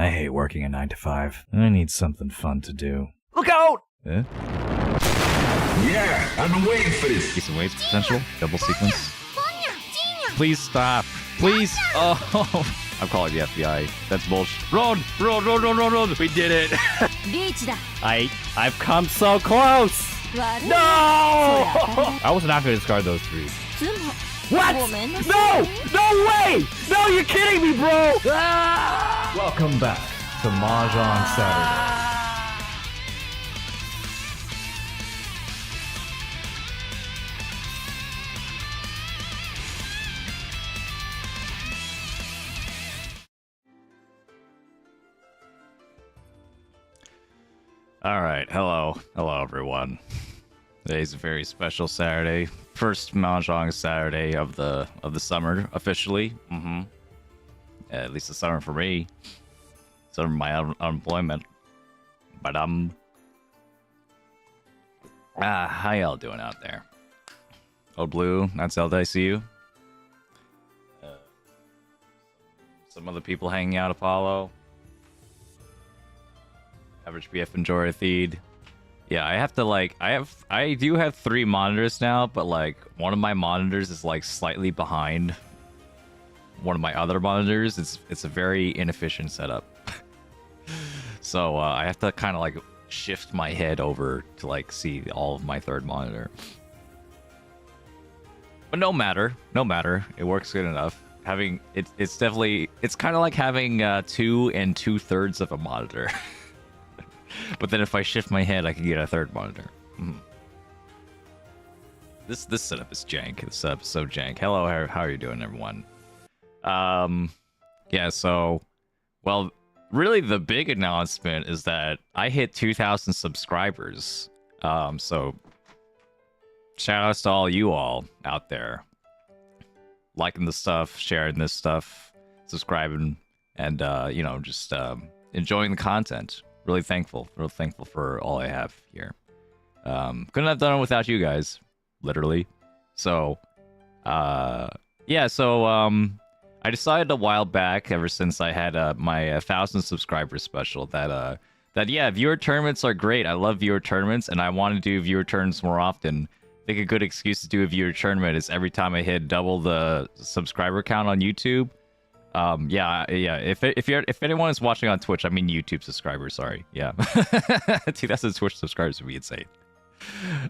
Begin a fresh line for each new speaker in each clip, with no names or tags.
I hate working a 9 to 5. I need something fun to do.
Look out!
Eh?
Yeah, I've been waiting for this.
Decent waves potential. Double sequence. Please stop. Please. Oh, I'm calling the FBI. That's bullshit. Run! We did it. I've come so close. No! I was not going to discard those 3. What? No! No way! No, you're kidding me, bro! Ah! Welcome back to Mahjong Saturday. All right, hello everyone. Today's a very special Saturday, first Mahjong Saturday of the summer officially. At least the summer for me. Summer my unemployment. But how y'all doing out there? Old Blue, not Zelda, I see you. Some other people hanging out, Apollo. Average BF enjoyer feed. Yeah, I have to I do have 3 monitors now, but like one of my monitors is like slightly behind one of my other monitors. It's a very inefficient setup. So I have to kind of like shift my head over to like see all of my third monitor. But no matter, it works good enough. Having it's definitely kind of like having 2 2/3 of a monitor. But then if I shift my head, I can get a third monitor. This setup is jank. This setup is so jank. Hello, how are you doing, everyone? Yeah, so, well, really the big announcement is that I hit 2,000 subscribers. So, shout outs to all you all out there. Liking the stuff, sharing this stuff, subscribing, and, you know, just enjoying the content. Real thankful for all I have here. Couldn't have done it without you guys, literally. So, yeah. So, I decided a while back, ever since I had my 1,000 subscribers special, that yeah, viewer tournaments are great. I love viewer tournaments, and I want to do viewer tournaments more often. I think a good excuse to do a viewer tournament is every time I hit double the subscriber count on YouTube. Yeah. If anyone is watching on Twitch, I mean YouTube subscribers. Sorry. Yeah, 2,000 Twitch subscribers would be insane.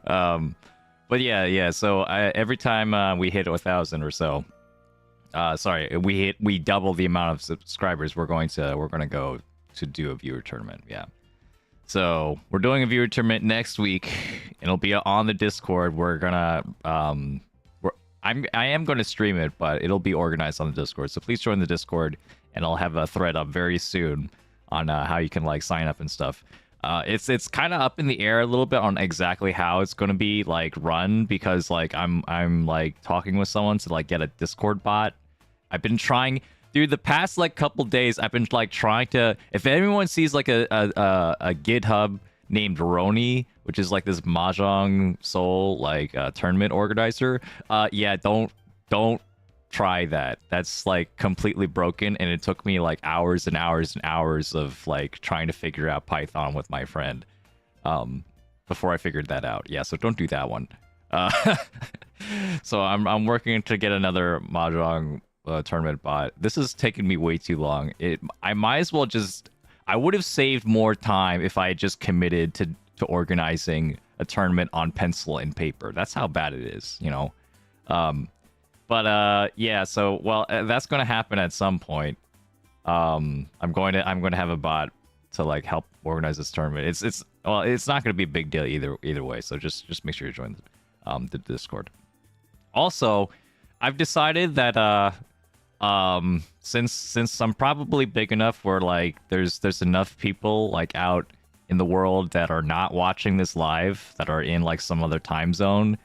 But yeah. So every time we hit 1,000 or so, sorry, we double the amount of subscribers. We're gonna go to do a viewer tournament. Yeah. So we're doing a viewer tournament next week. It'll be on the Discord. We're gonna I am going to stream it, but it'll be organized on the Discord. So please join the Discord, and I'll have a thread up very soon on how you can like sign up and stuff. It's kind of up in the air a little bit on exactly how it's going to be like run, because like I'm like talking with someone to like get a Discord bot. I've been trying through the past like couple days. I've been like trying to. If anyone sees like a GitHub named Roni, which is like this Mahjong Soul like tournament organizer, yeah, don't try that. That's like completely broken, and it took me like hours and hours and hours of like trying to figure out Python with my friend before I figured that out. Yeah, so don't do that one. So I'm working to get another Mahjong tournament bot. This has taken me way too long. I might as well just. I would have saved more time if I had just committed to organizing a tournament on pencil and paper. That's how bad it is, you know. But yeah. So well, that's going to happen at some point. I'm going to have a bot to like help organize this tournament. It's not going to be a big deal either way. So just make sure you join the Discord. Also, I've decided that since I'm probably big enough where like there's enough people like out in the world that are not watching this live, that are in like some other time zone,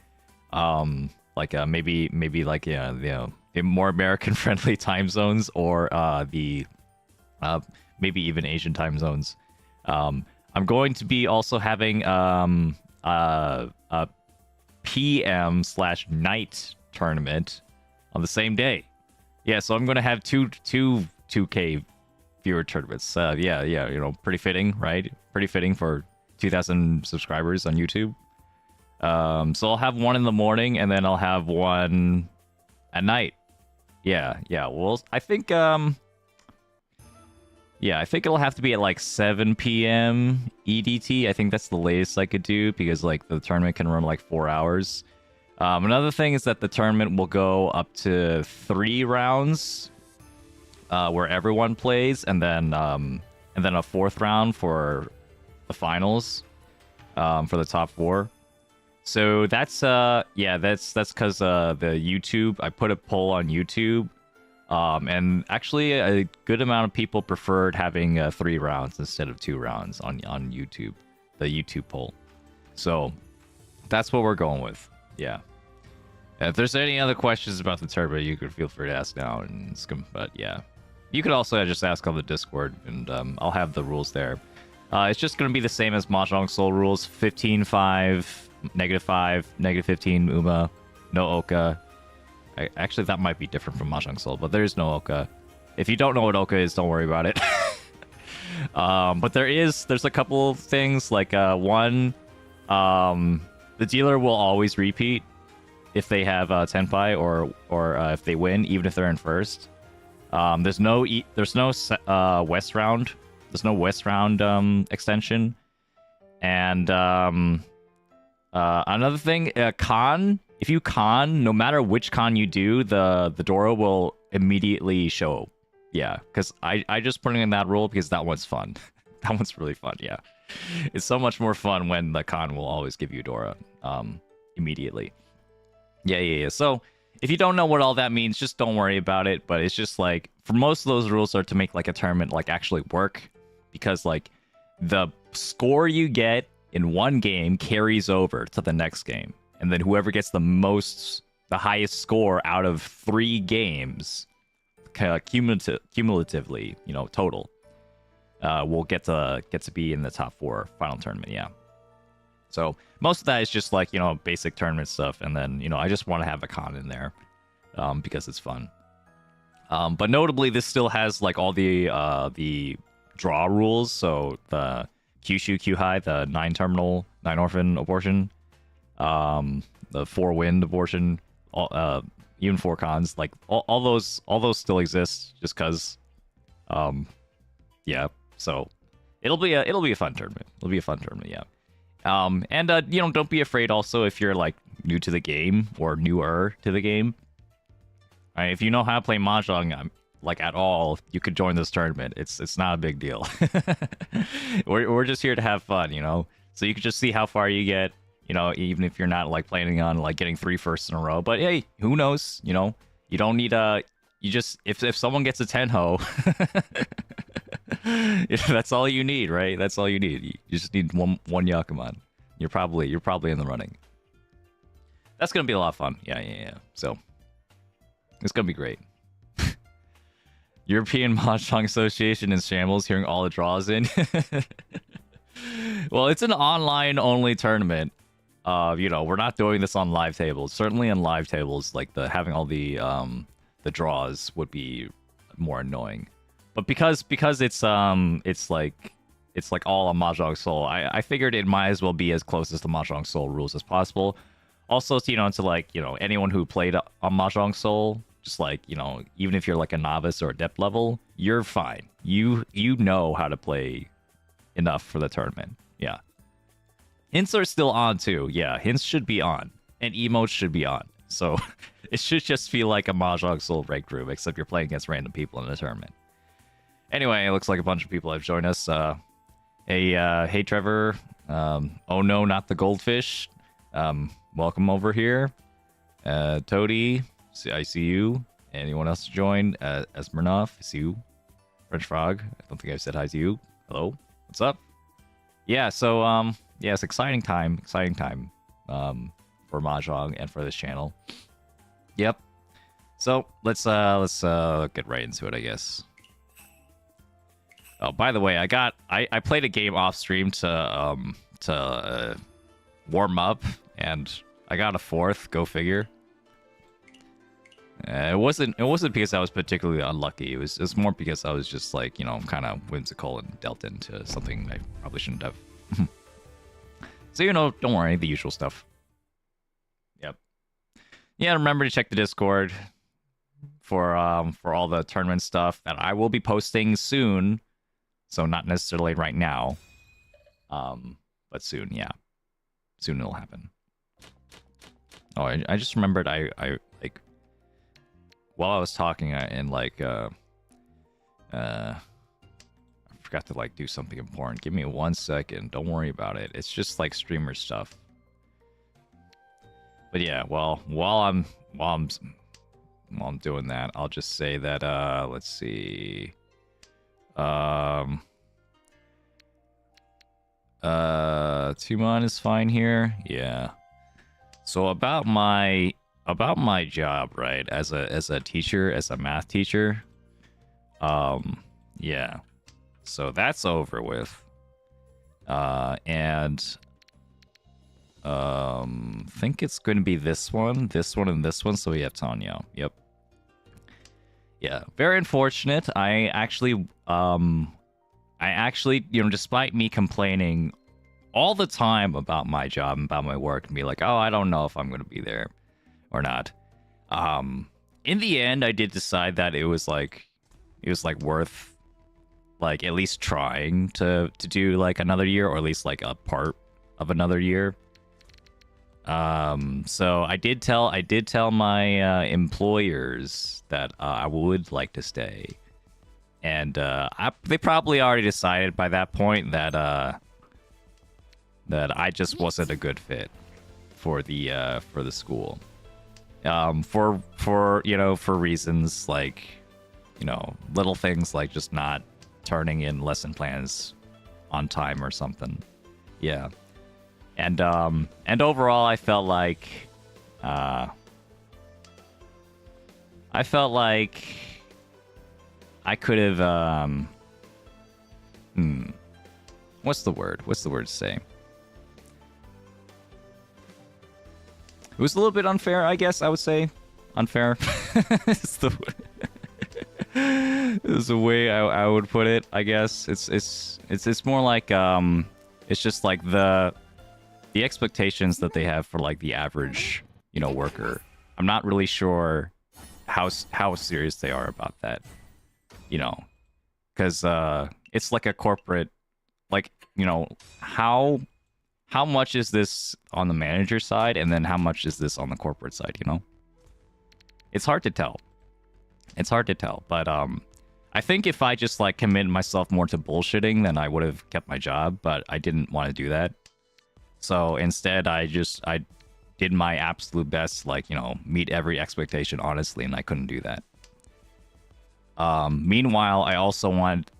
like maybe like in more American friendly time zones, or the maybe even Asian time zones. I'm going to be also having a PM/night tournament on the same day. Yeah, so I'm going to have two 2K fewer tournaments. Yeah, you know, pretty fitting, right? Pretty fitting for 2,000 subscribers on YouTube. So I'll have one in the morning, and then I'll have one at night. Yeah. Well, I think I think it'll have to be at like 7 p.m. EDT. I think that's the latest I could do because like the tournament can run like 4 hours. Another thing is that the tournament will go up to 3 rounds, where everyone plays, and then a 4th round for the finals, for the top 4. So that's that's because the YouTube, I put a poll on YouTube, and actually a good amount of people preferred having 3 rounds instead of 2 rounds on YouTube, the YouTube poll. So that's what we're going with. Yeah. If there's any other questions about the tournament, you could feel free to ask now. But yeah, you could also just ask on the Discord, and I'll have the rules there. It's just going to be the same as Mahjong Soul rules: 15-5, -5, -15 Uma, no Oka. Actually, that might be different from Mahjong Soul, but there's no Oka. If you don't know what Oka is, don't worry about it. But there's a couple things, like one, the dealer will always repeat if they have tenpai or if they win, even if they're in first. There's no West round. There's no West round extension. And another thing, con. If you con, no matter which con you do, the Dora will immediately show. Yeah, because I just put in that rule because that one's fun. That one's really fun. Yeah, it's so much more fun when the con will always give you Dora immediately. Yeah. So if you don't know what all that means, just don't worry about it. But it's just like, for most of those rules are to make like a tournament like actually work, because like the score you get in one game carries over to the next game, and then whoever gets the highest score out of 3 games, cumulatively, you know, total, will get to be in the top 4 final tournament. Yeah. So most of that is just like, you know, basic tournament stuff, and then, you know, I just want to have a con in there, because it's fun. But notably, this still has like all the draw rules. So the Kyushu Kyuhai, the 9 orphan abortion, the 4 wind abortion, even 4 cons, like all those still exist just because. Yeah. So it'll be a fun tournament. It'll be a fun tournament. Yeah. And you know, don't be afraid also if you're like new to the game or newer to the game. All right, if you know how to play Mahjong like at all, you could join this tournament. It's not a big deal. we're just here to have fun, you know. So you could just see how far you get, you know, even if you're not like planning on like getting 3 firsts in a row. But hey, who knows? You know, you don't need you just if someone gets a tenho, that's all you need, right? That's all you need. You just need one Yakuman. You're probably in the running. That's gonna be a lot of fun. Yeah. So it's gonna be great. European Mahjong Association in shambles, hearing all the draws in. Well, it's an online only tournament. You know, we're not doing this on live tables. Certainly on live tables, like having all the draws would be more annoying. But because it's like all on Mahjong Soul, I figured it might as well be as close as the Mahjong Soul rules as possible. Also, you know, to like, you know, anyone who played on Mahjong Soul, just like, you know, even if you're like a novice or a depth level, you're fine. You know how to play enough for the tournament. Yeah. Hints are still on too. Yeah, hints should be on. And emotes should be on. So it should just feel like a Mahjong Soul ranked room, except you're playing against random people in a tournament. Anyway, it looks like a bunch of people have joined us. Hey Trevor. Oh no, not the goldfish. Welcome over here. Toady, I see you. Anyone else to join? Esmernoff, I see you. French Frog, I don't think I said hi to you. Hello, what's up? Yeah, so yeah, it's exciting time for Mahjong and for this channel. Yep. So let's get right into it, I guess. Oh, by the way, I played a game off stream to warm up, and I got a 4th. Go figure. It wasn't because I was particularly unlucky. It was more because I was just like, kind of whimsical and dealt into something I probably shouldn't have. So don't worry, the usual stuff. Yep. Yeah, remember to check the Discord for all the tournament stuff that I will be posting soon. So not necessarily right now. But soon, yeah. Soon it'll happen. Oh, I just remembered I like while I was talking and like I forgot to like do something important. Give me 1 second. Don't worry about it. It's just like streamer stuff. But yeah, well, while I'm doing that, I'll just say that let's see. Tumon is fine here. Yeah. So about my job, right? As a teacher, as a math teacher. Yeah. So that's over with. And think it's going to be this one, and this one. So we have Tanya. Yep. Yeah. Very unfortunate. I actually, despite me complaining all the time about my job and about my work and be like, oh, I don't know if I'm going to be there or not. In the end, I did decide that it was worth like at least trying to do like another year, or at least like a part of another year. So I did tell my employers that I would like to stay, and they probably already decided by that point that I just wasn't a good fit for the school. For reasons like, little things like just not turning in lesson plans on time or something. Yeah. And overall I felt like I could have what's the word to say? It was a little bit unfair, I guess I would say. Unfair. It's the way I would put it, I guess. It's more like it's just like the expectations that they have for like the average, worker. I'm not really sure how serious they are about that. Because it's like a corporate, like, how much is this on the manager side, and then how much is this on the corporate side, It's hard to tell. But I think if I just like committed myself more to bullshitting, then I would have kept my job, but I didn't want to do that. So instead, I did my absolute best, like, meet every expectation honestly, and I couldn't do that. Meanwhile, I also wanted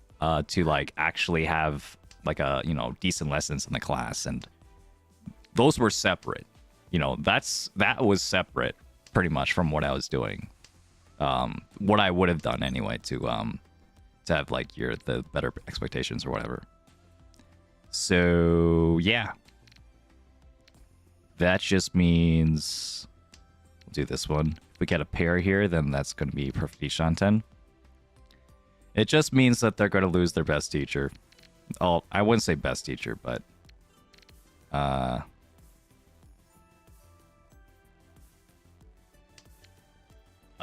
to like actually have like a decent lessons in the class, and those were separate. That was separate pretty much from what I was doing. What I would have done anyway to have like the better expectations or whatever. So yeah, that just means we'll do this one. If we get a pair here, then that's going to be perfectly Shanten. It just means that they're going to lose their best teacher. Oh, I wouldn't say best teacher, but a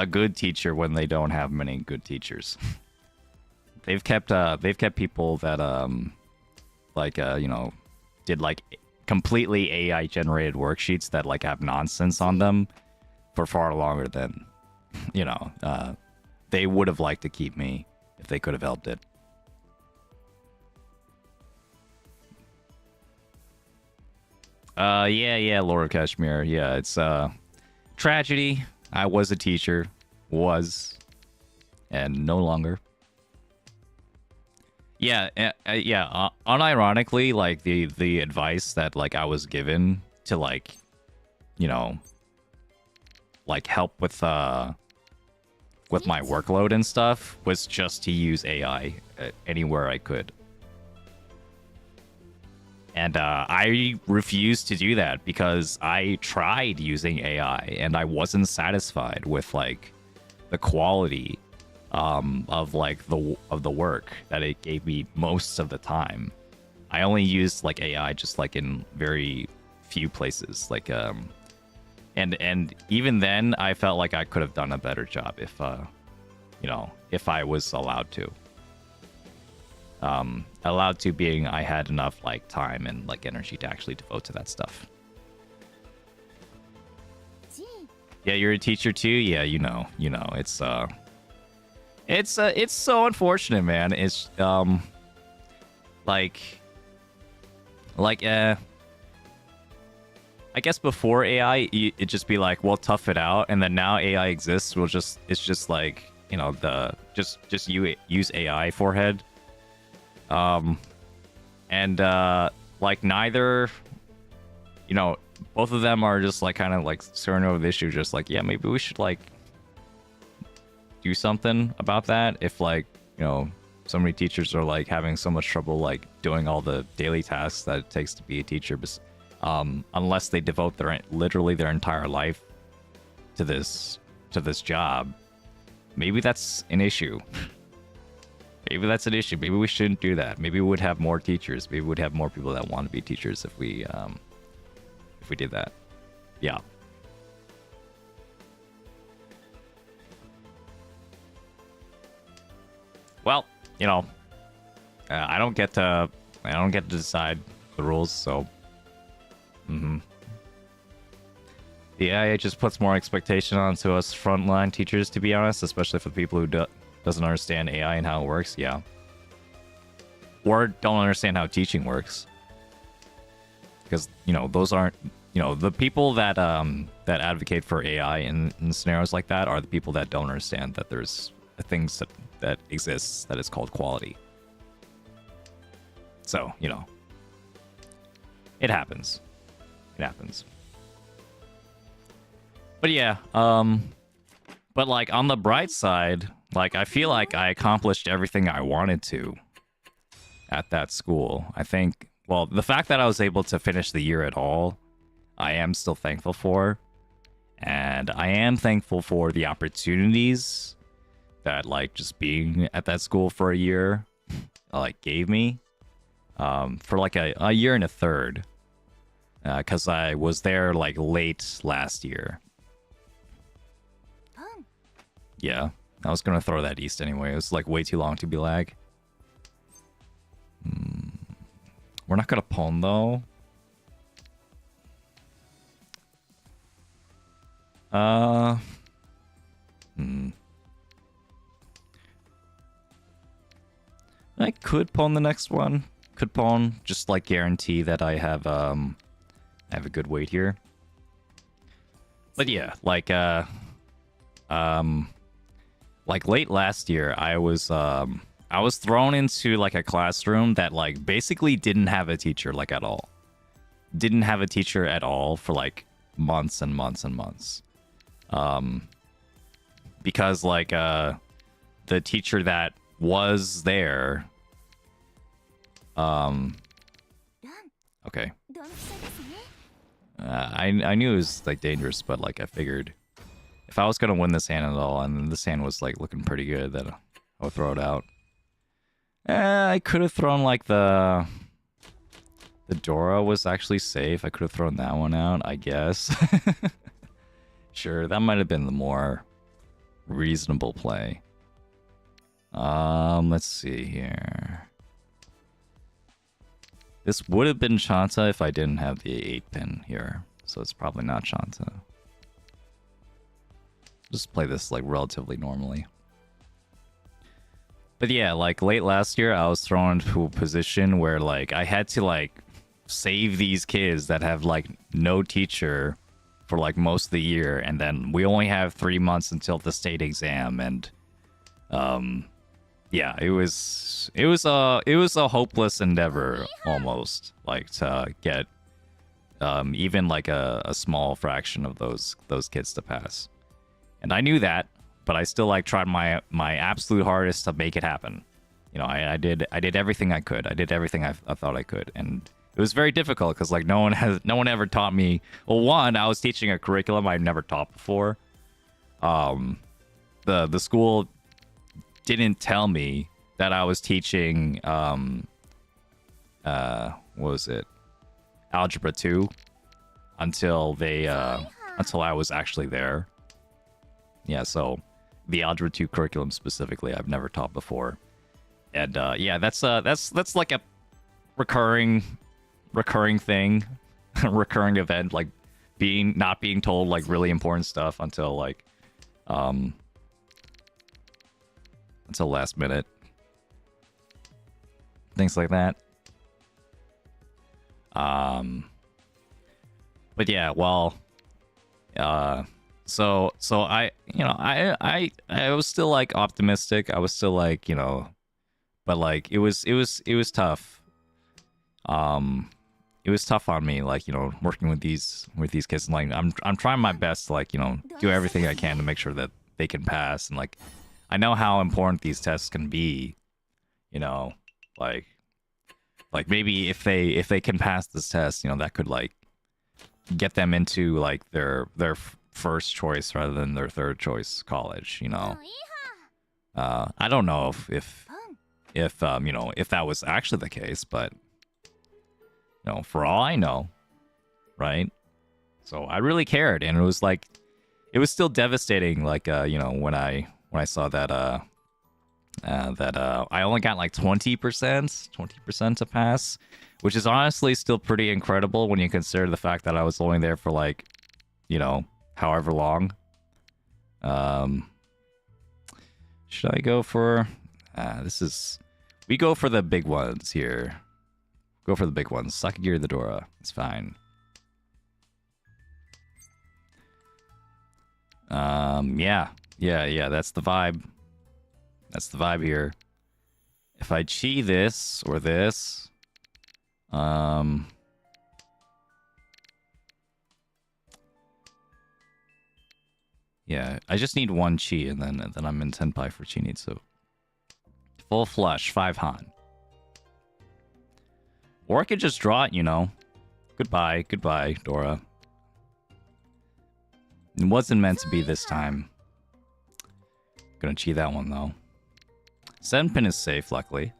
good teacher when they don't have many good teachers. They've kept people that did like completely AI generated worksheets that like have nonsense on them for far longer than they would have liked to keep me if they could have helped it. Yeah, Laura Kashmir. Yeah, it's tragedy. I was a teacher, and no longer. Yeah, unironically, like the advice that like I was given to like, like help with my workload and stuff was just to use AI anywhere I could. And I refused to do that because I tried using AI and I wasn't satisfied with like the quality of like the work that it gave me most of the time. I only used like AI just like in very few places, like and even then I felt like I could have done a better job if if I was allowed to. Allowed to being I had enough like time and like energy to actually devote to that stuff. Yeah, you're a teacher too. Yeah, it's so unfortunate, man. It's like I guess before AI, it'd just be like, well, tough it out, and then now AI exists. It's just like just you use AI forehead. And like neither, both of them are just like kind of like certain over the issue. Just like, yeah, maybe we should like do something about that. If like so many teachers are like having so much trouble like doing all the daily tasks that it takes to be a teacher, unless they devote literally their entire life to this job, maybe that's an issue. Maybe that's an issue. Maybe we shouldn't do that. Maybe we would have more teachers. Maybe we would have more people that want to be teachers if we did that. Yeah. Well, I don't get to decide the rules, so. The AI just puts more expectation onto us frontline teachers, to be honest, especially for the people who doesn't understand AI and how it works. Yeah, or don't understand how teaching works, because those aren't the people that that advocate for AI in scenarios like that are the people that don't understand that there's things that exists that is called quality. So it happens. But yeah, but like on the bright side, like I feel like I accomplished everything I wanted to at that school. I think, well, the fact that I was able to finish the year at all, I am still thankful for. And I am thankful for the opportunities that like just being at that school for a year like gave me. For like a year and a third. Because I was there like late last year. Yeah, I was gonna throw that east anyway. It was like way too long to be lag. We're not gonna pawn though. I could pawn the next one. Could pawn, just like guarantee that I have a good weight here. But yeah, like late last year, I was thrown into like a classroom that like basically didn't have a teacher like at all. Didn't have a teacher at all for like months and months and months. Because like the teacher that was there okay. I knew it was like dangerous, but like I figured if I was gonna win this hand at all, and this hand was like looking pretty good, that I would throw it out. I could have thrown like the Dora was actually safe. I could have thrown that one out, I guess. Sure, that might have been the more reasonable play. Let's see here. This would have been Chanta if I didn't have the 8-pin here, so it's probably not Chanta. Just play this like relatively normally. But yeah, like late last year, I was thrown into a position where like I had to like save these kids that have like no teacher for like most of the year, and then we only have 3 months until the state exam, and yeah, it was a hopeless endeavor almost, like to get even like a small fraction of those kids to pass. And I knew that, but I still like tried my absolute hardest to make it happen. I did everything I could. I did everything I thought I could, and it was very difficult because like no one ever taught me. Well, one, I was teaching a curriculum I've never taught before. But the school didn't tell me that I was teaching what was it, Algebra 2, until until I was actually there. Yeah, so the Algebra 2 curriculum specifically, I've never taught before, and yeah, that's like a recurring thing, recurring event, like not being told like really important stuff until like until last minute, things like that. But yeah, well, so I, you know, I was still like optimistic. I was still like, you know, but like it was tough. It was tough on me, like, you know, working with these kids, and like I'm trying my best to, like, you know, do everything I can to make sure that they can pass, and like I know how important these tests can be, you know, like maybe if they can pass this test, you know, that could like get them into like their first choice rather than their third choice college, you know. I don't know if you know, if that was actually the case, but you know, for all I know, right? So I really cared, and it was like, it was still devastating, like you know, when I saw that I only got like 20% to pass, which is honestly still pretty incredible when you consider the fact that I was only there for like, you know, however long. Should I go for we go for the big ones here. Go for the big ones. Sakagiri the Dora. It's fine. Yeah, that's the vibe. That's the vibe here. If I chi this or this, yeah, I just need one chi, and then I'm in Tenpai for Chinitsu. Full flush, 5 Han. Or I could just draw it, you know. Goodbye, Dora. It wasn't meant to be this time. Gonna chi that one though. 7-pin is safe, luckily.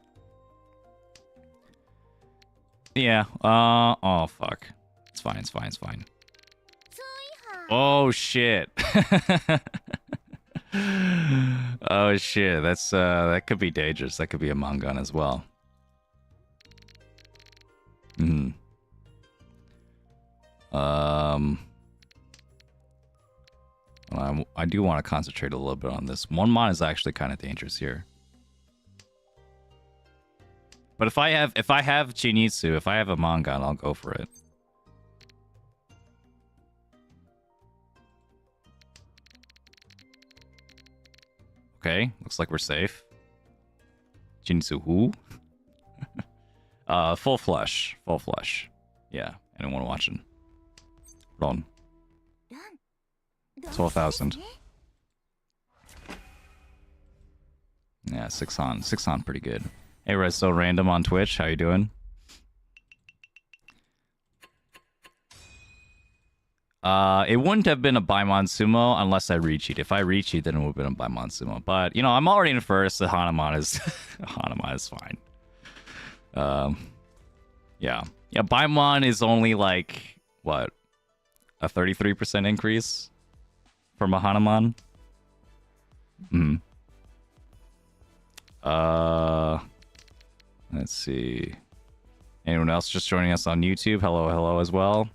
Yeah. Oh fuck. It's fine. Oh shit. Oh shit. That's that could be dangerous. That could be a Mangan as well. I do want to concentrate a little bit on this. One mon is actually kind of dangerous here. But if I have Chinitsu, if I have a Mangan, I'll go for it. Okay, looks like we're safe. Chinitsu who? Full flush. Yeah, anyone watching? Ron. 12,000. Yeah, 6 Han. 6 Han, pretty good. Hey, Red So Random on Twitch, how you doing? It wouldn't have been a Baimon Sumo unless I Riichi'd. If I Riichi'd, then it would have been a Baimon Sumo. But, you know, I'm already in first. The Hanamon is... Hanamon is fine. Yeah. Yeah, Baimon is only like, what? A 33% increase from a Hanamon? Let's see. Anyone else just joining us on YouTube? Hello as well.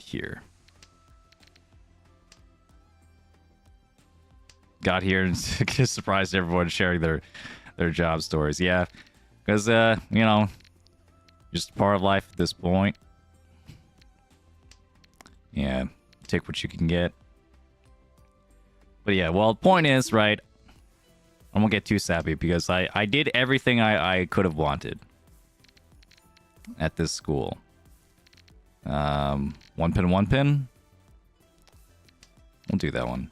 Here. Got here and surprised everyone sharing their job stories. Yeah, because you know, just part of life at this point. Yeah, take what you can get. But yeah, well, the point is, right, I won't get too sappy because I did everything I could have wanted at this school. One pin. We'll do that one.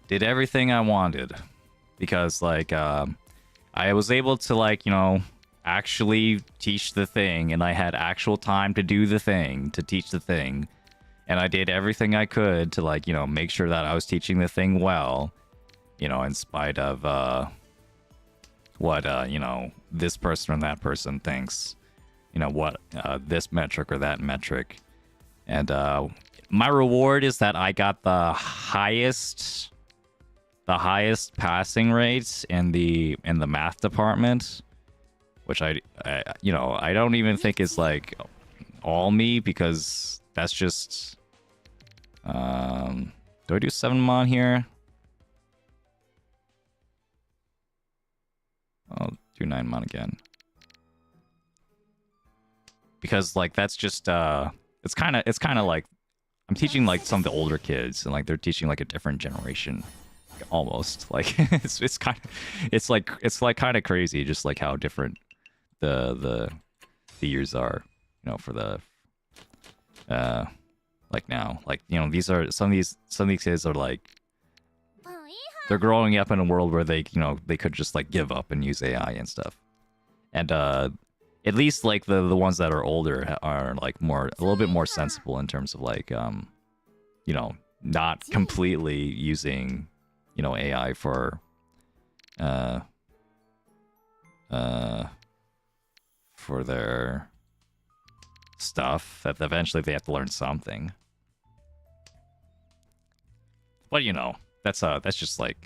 Did everything I wanted because, like, I was able to, like, you know, actually teach the thing, and I had actual time to do the thing, to teach the thing, and I did everything I could to, like, you know, make sure that I was teaching the thing well, you know, in spite of what you know, this person or that person thinks, you know, what this metric or that metric. And my reward is that I got the highest passing rates in the math department, which I you know, I don't even think is like all me, because that's just do I do 7 mon here? I'll do 9 mon again, because like that's just it's kind of like I'm teaching like some of the older kids, and like they're teaching like a different generation, almost. Like it's kind of it's like kind of crazy, just like how different the years are, you know, for the like now, like, you know, these are some of these kids are like, they're growing up in a world where they, you know, they could just like give up and use AI and stuff. And at least like the ones that are older are like a little bit more sensible in terms of like you know, not completely using, you know, AI for their stuff, that eventually they have to learn something. But you know, that's just like,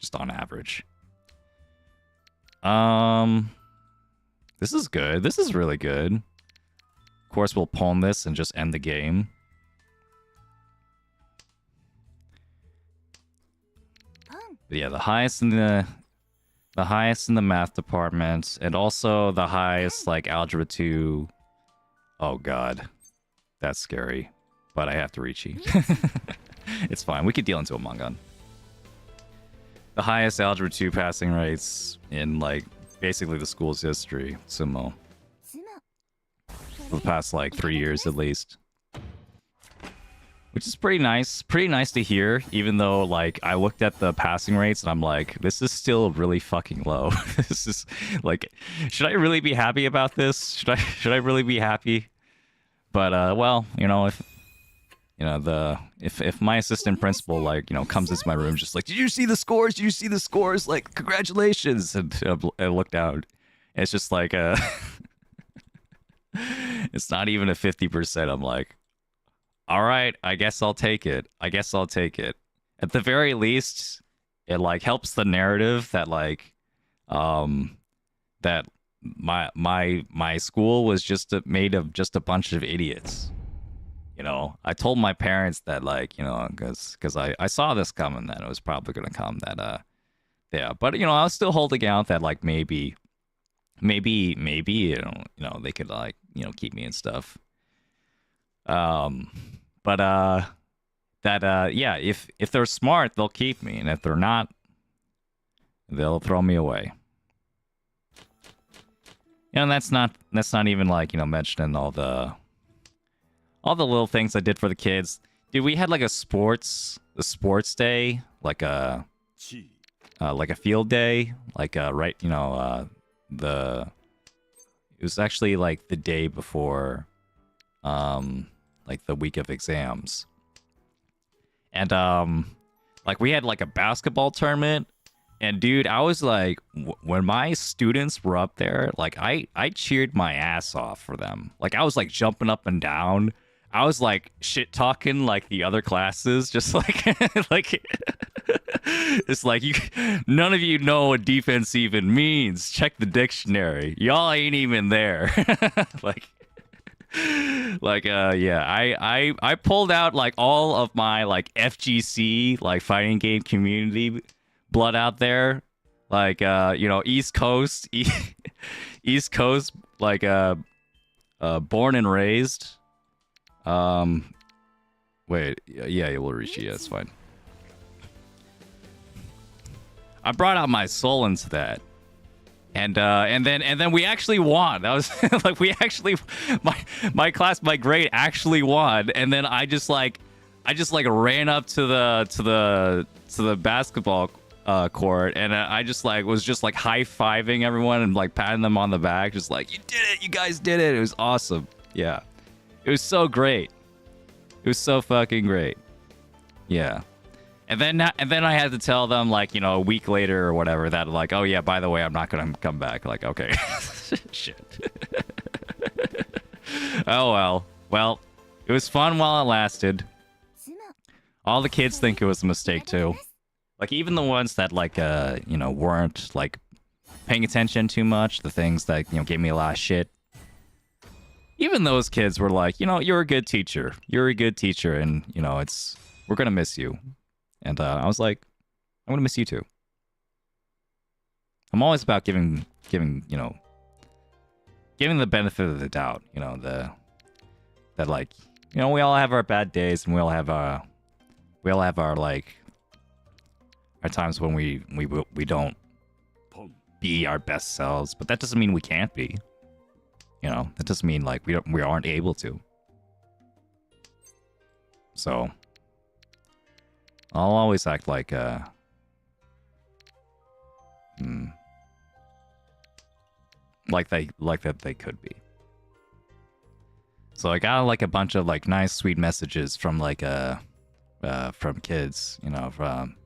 just on average. This is good. This is really good. Of course, we'll pawn this and just end the game. But yeah, the highest in the math department, and also the highest like algebra 2. Oh god, that's scary. But I have to Riichi. It's fine. We could deal into a Mangan. The highest algebra 2 passing rates in like basically the school's history, Sumo. For the past like 3 years at least. Which is pretty nice. Pretty nice to hear, even though like I looked at the passing rates and I'm like, this is still really fucking low. This is like, should I really be happy about this? Should I really be happy? But well, you know, if you know, if my assistant principal, like, you know, comes into my room just like, did you see the scores? Did you see the scores? Like, congratulations. And I look down. And it's just like it's not even a 50%. I'm like, all right, I guess I'll take it. I guess I'll take it. At the very least, it like helps the narrative that like that my school was just made of just a bunch of idiots. You know, I told my parents that, like, you know, because I saw this coming, that it was probably gonna come, that yeah, but you know, I was still holding out that like maybe you know they could, like, you know, keep me and stuff. But that yeah, if they're smart, they'll keep me, and if they're not, they'll throw me away. You know, that's not even like, you know, mentioning all the little things I did for the kids. Dude, we had like a sports day, like a field day, like right, you know, it was actually like the day before like the week of exams. And like we had like a basketball tournament, and dude, I was like, when my students were up there, like I cheered my ass off for them. Like I was like jumping up and down. I was like shit talking like the other classes, just like like it's like, none of you know what defense even means. Check the dictionary. Y'all ain't even there. Yeah, I pulled out like all of my like FGC, like fighting game community blood out there, like you know, East Coast East Coast, like born and raised. Wait, yeah, we'll reach you. Yeah, it's fine. I brought out my soul into that. And then we actually won. That was like, we actually, my class, my grade actually won. And then I just like ran up to the basketball court, and I just like was just like high-fiving everyone and like patting them on the back, just like, you did it, you guys did it. It was awesome. Yeah, it was so great. It was so fucking great. Yeah. And then I had to tell them, like, you know, a week later or whatever, that like, oh yeah, by the way, I'm not gonna come back. Like, okay. Shit. Oh well. Well, it was fun while it lasted. All the kids think it was a mistake too. Like, even the ones that like you know, weren't like paying attention too much, the things that, you know, gave me a lot of shit. Even those kids were like, you know, you're a good teacher. You're a good teacher, and you know, we're gonna miss you. And I was like, I'm gonna miss you too. I'm always about giving you know, giving the benefit of the doubt. You know, that like, you know, we all have our bad days, and we all have our like our times when we don't be our best selves. But that doesn't mean we can't be. You know, that doesn't mean like we aren't able to. So I'll always act like like that they could be. So I got like a bunch of like nice sweet messages from like from kids, you know, from,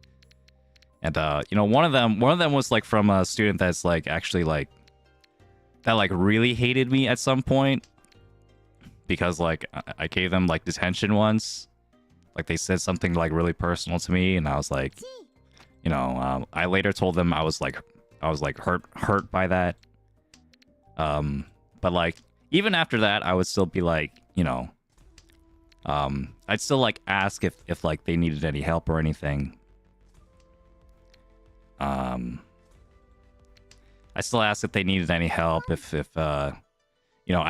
and you know, one of them was like from a student that's like actually like that like really hated me at some point because like I gave them like detention once. Like, they said something like really personal to me, and I was like, you know, I later told them I was like hurt by that. But like, even after that, I would still be like, you know, I'd still like ask if like they needed any help or anything. I still ask if they needed any help, if you know,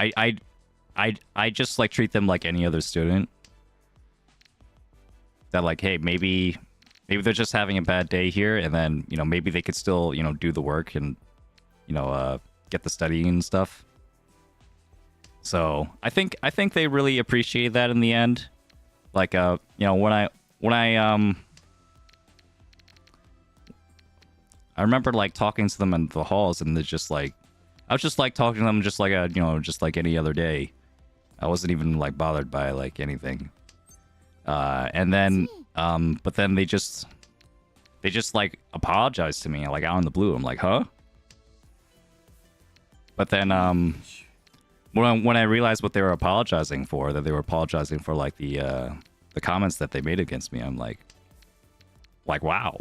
I just like treat them like any other student. That like, hey, maybe they're just having a bad day here, and then, you know, maybe they could still, you know, do the work and, you know, get the studying and stuff. So I think they really appreciate that in the end. Like, you know, when I remember like talking to them in the halls, and they're just like, I was just like talking to them just like a, you know, just like any other day. I wasn't even like bothered by like anything. And then, but then they just like apologized to me like out in the blue. I'm like, huh? But then, when I realized what they were apologizing for, that they were apologizing for like the comments that they made against me, I'm like, wow.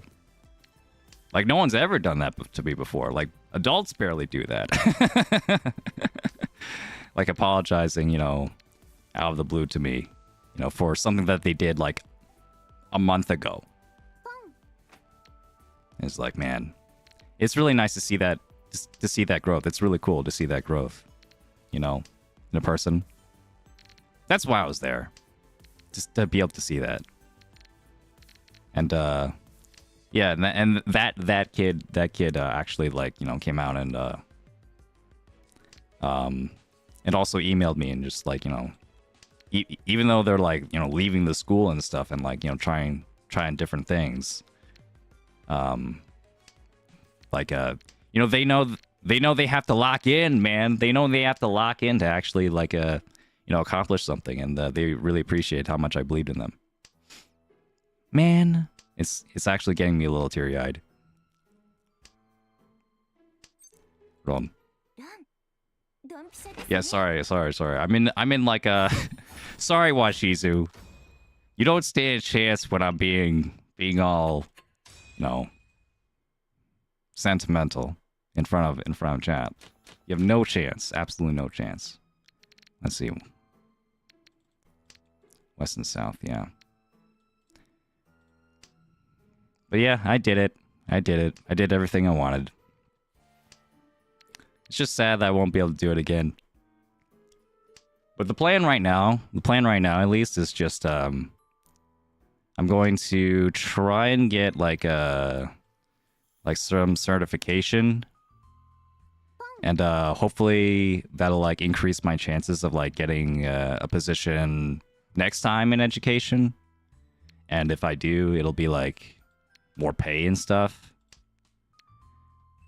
Like, no one's ever done that to me before. Like, adults barely do that. Like, apologizing, you know, out of the blue to me. You know, for something that they did like a month ago. It's like, man, it's really nice to see that growth. It's really cool to see that growth, you know, in a person. That's why I was there, just to be able to see that. And yeah, and that kid actually like, you know, came out and also emailed me and just like, you know, even though they're like, you know, leaving the school and stuff, and like, you know, trying different things, like you know, they know they have to lock in, man. They know they have to lock in to actually like you know, accomplish something, and they really appreciate how much I believed in them. Man, it's actually getting me a little teary-eyed. Hold on. Yeah, sorry. I'm in like a sorry, Washizu. You don't stand a chance when I'm being all, you know, sentimental in front of chat. You have no chance, absolutely no chance. Let's see. West and South, yeah. But yeah, I did it. I did everything I wanted. It's just sad that I won't be able to do it again. But the plan right now at least, is just I'm going to try and get like some certification, and hopefully that'll like increase my chances of like getting a position next time in education. And if I do, it'll be like more pay and stuff.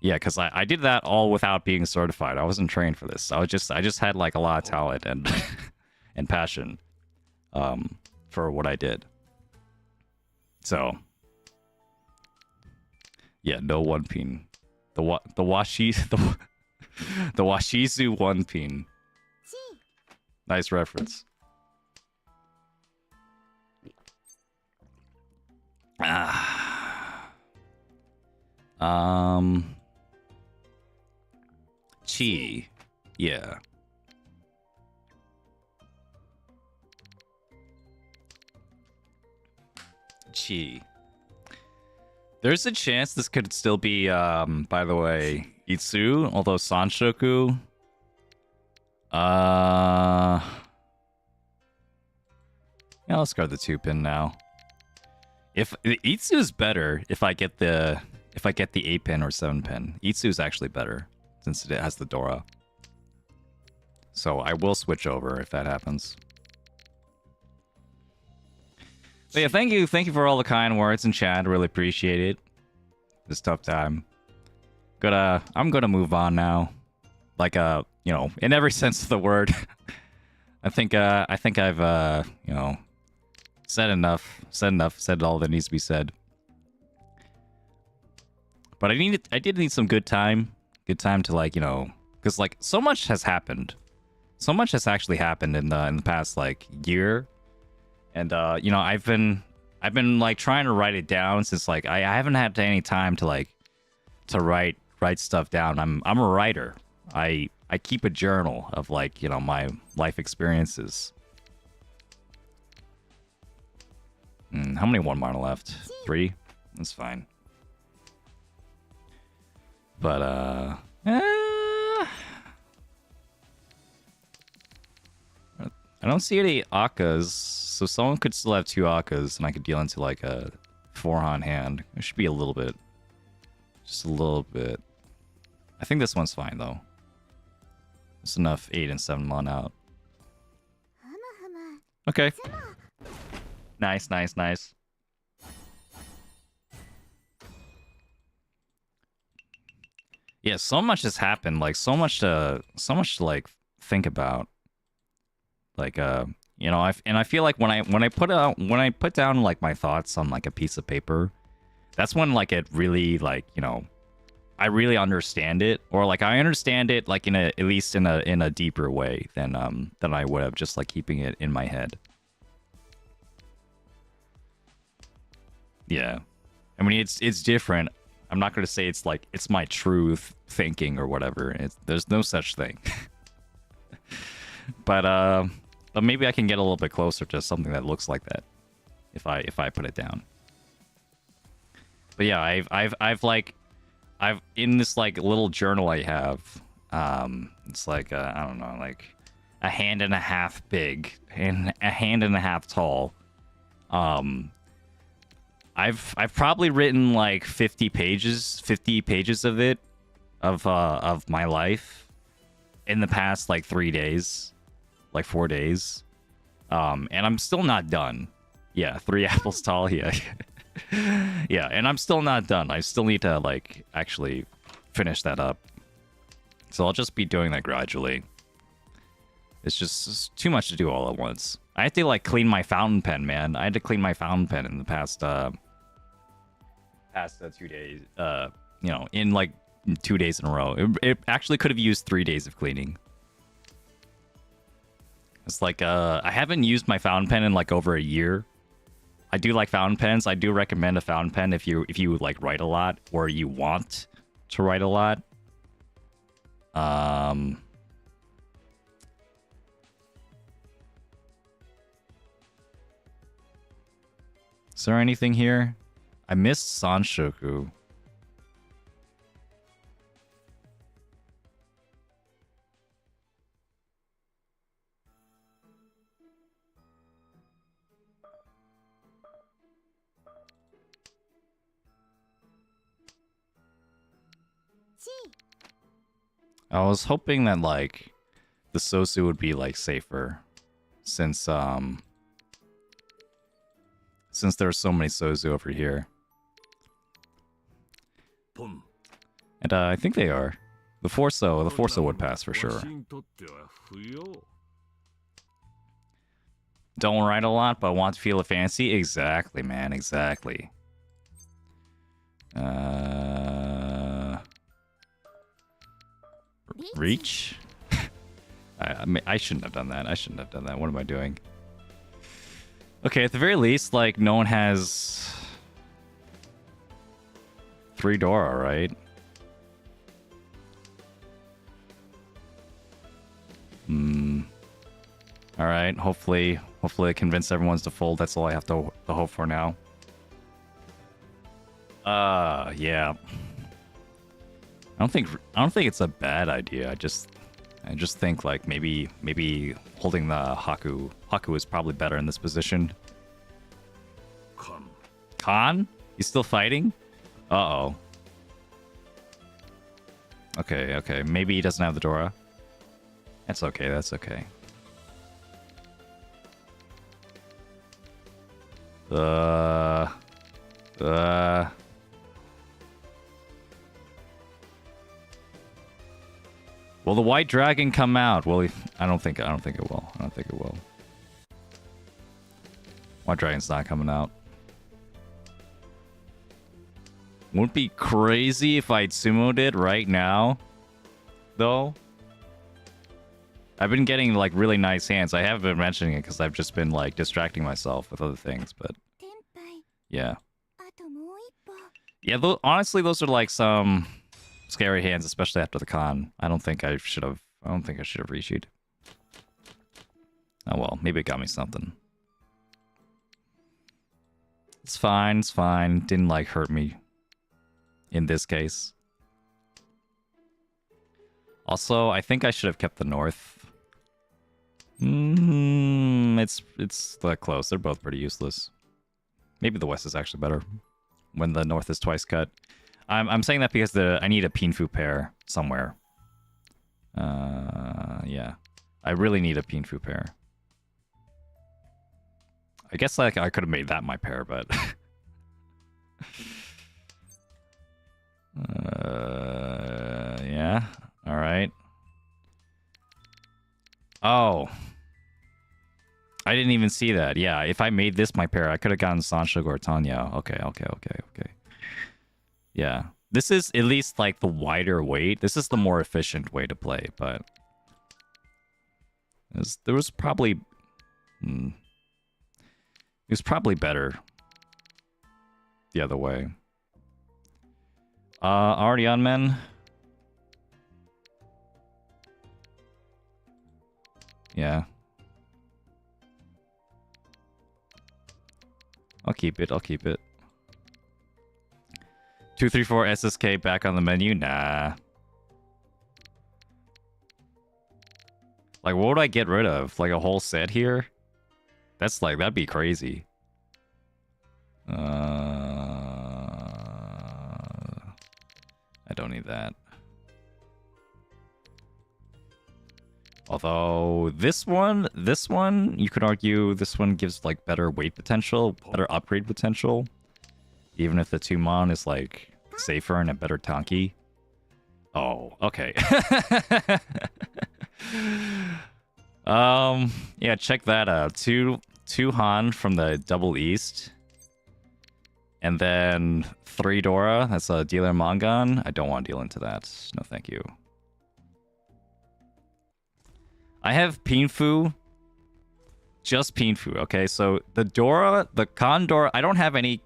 Yeah, because I did that all without being certified. I wasn't trained for this. I just had like a lot of talent and and passion for what I did. So yeah, no one pin. The Washizu one pin. Nice reference. Chi. Yeah. Chi. There's a chance this could still be, by the way, Itsu, although Sanshoku. Yeah, let's go the 2-pin now. If Itsu is better, if I get the 8-pin or 7-pin, Itsu is actually better since it has the Dora. So I will switch over if that happens. But yeah, thank you for all the kind words in chat. Really appreciate it. This tough time. I'm gonna move on now. Like you know, in every sense of the word. I think I've you know, said all that needs to be said. But I did need some good time to, like, you know, because like so much has happened. So much has actually happened in the past like year. And you know, I've been like trying to write it down since like I haven't had any time to like to write stuff down. I'm a writer. I keep a journal of, like, you know, my life experiences. How many one mana left? 3? That's fine. But I don't see any Akkas, so someone could still have 2 Akkas, and I could deal into like a 4-on hand. It should be a little bit. Just a little bit. I think this one's fine, though. It's enough 8 and 7 mana out. Okay. Nice. Yeah, so much has happened. Like, so much to like think about. Like, you know, I feel like when I put down like my thoughts on like a piece of paper, that's when like it really, like, you know, I really understand it, or like I understand it like at least in a deeper way than I would have just like keeping it in my head. Yeah, I mean it's different. I'm not gonna say it's like it's my truth thinking or whatever. There's no such thing. But maybe I can get a little bit closer to something that looks like that if I put it down. But yeah, I've in this like little journal I have, it's like I don't know, like a hand and a half big and a hand and a half tall. I've probably written like 50 pages of it, of my life in the past like 3 days, like 4 days. And I'm still not done. Yeah, 3 apples tall, yeah. Yeah, and I'm still not done. I still need to like actually finish that up. So I'll just be doing that gradually. It's just too much to do all at once. I have to like clean my fountain pen, man. I had to clean my fountain pen in the past 2 days. You know, in like 2 days in a row. It actually could have used 3 days of cleaning. It's like I haven't used my fountain pen in like over a year. I do like fountain pens. I do recommend a fountain pen if you like write a lot or you want to write a lot. Is there anything here? I missed Sanshoku. I was hoping that like the Sosu would be like safer since there's so many Sosu over here. And I think they are. The Forso would pass for sure. Don't write a lot, but want to feel a fancy? Exactly, man, exactly. Reach? I shouldn't have done that. I shouldn't have done that. What am I doing? Okay, at the very least, like, no one has 3 Dora, right? Alright, hopefully I convince everyone's to fold. That's all I have to hope for now. Yeah. I don't think it's a bad idea. I just think like maybe holding the Haku is probably better in this position. Khan? He's still fighting? Uh-oh. Okay. Maybe he doesn't have the Dora. That's okay. Will the white dragon come out? Well, I don't think it will. White dragon's not coming out. Wouldn't be crazy if I sumoed it right now, though. I've been getting like really nice hands. I haven't been mentioning it because I've just been like distracting myself with other things, but yeah. Yeah, honestly, those are like some scary hands, especially after the con. I don't think I should have reached. Oh well, maybe it got me something. It's fine. Didn't like hurt me in this case. Also, I think I should have kept the north. It's that close. They're both pretty useless. Maybe the west is actually better when the north is twice cut. I'm saying that because I need a Pinfu pair somewhere. Yeah. I really need a Pinfu pair. I guess like I could have made that my pair, but yeah. All right. Oh. I didn't even see that. Yeah, if I made this my pair, I could have gotten Sanshig or Tanya. Okay. Yeah. This is at least like the wider weight. This is the more efficient way to play, but there was probably it was probably better the other way. Already on, men. Yeah. I'll keep it. 234 SSK back on the menu? Nah. Like, what would I get rid of? Like a whole set here? That'd be crazy. I don't need that. Although this one, you could argue this one gives like better weight potential, better upgrade potential. Even if the 2-mon is like safer and a better tanky. Oh, okay. Yeah, check that out. Two Han from the Double East. And then 3 Dora. That's a dealer Mongon. I don't want to deal into that. No, thank you. I have Pinfu. Just Pinfu, okay? So the Dora, the Condor, I don't have any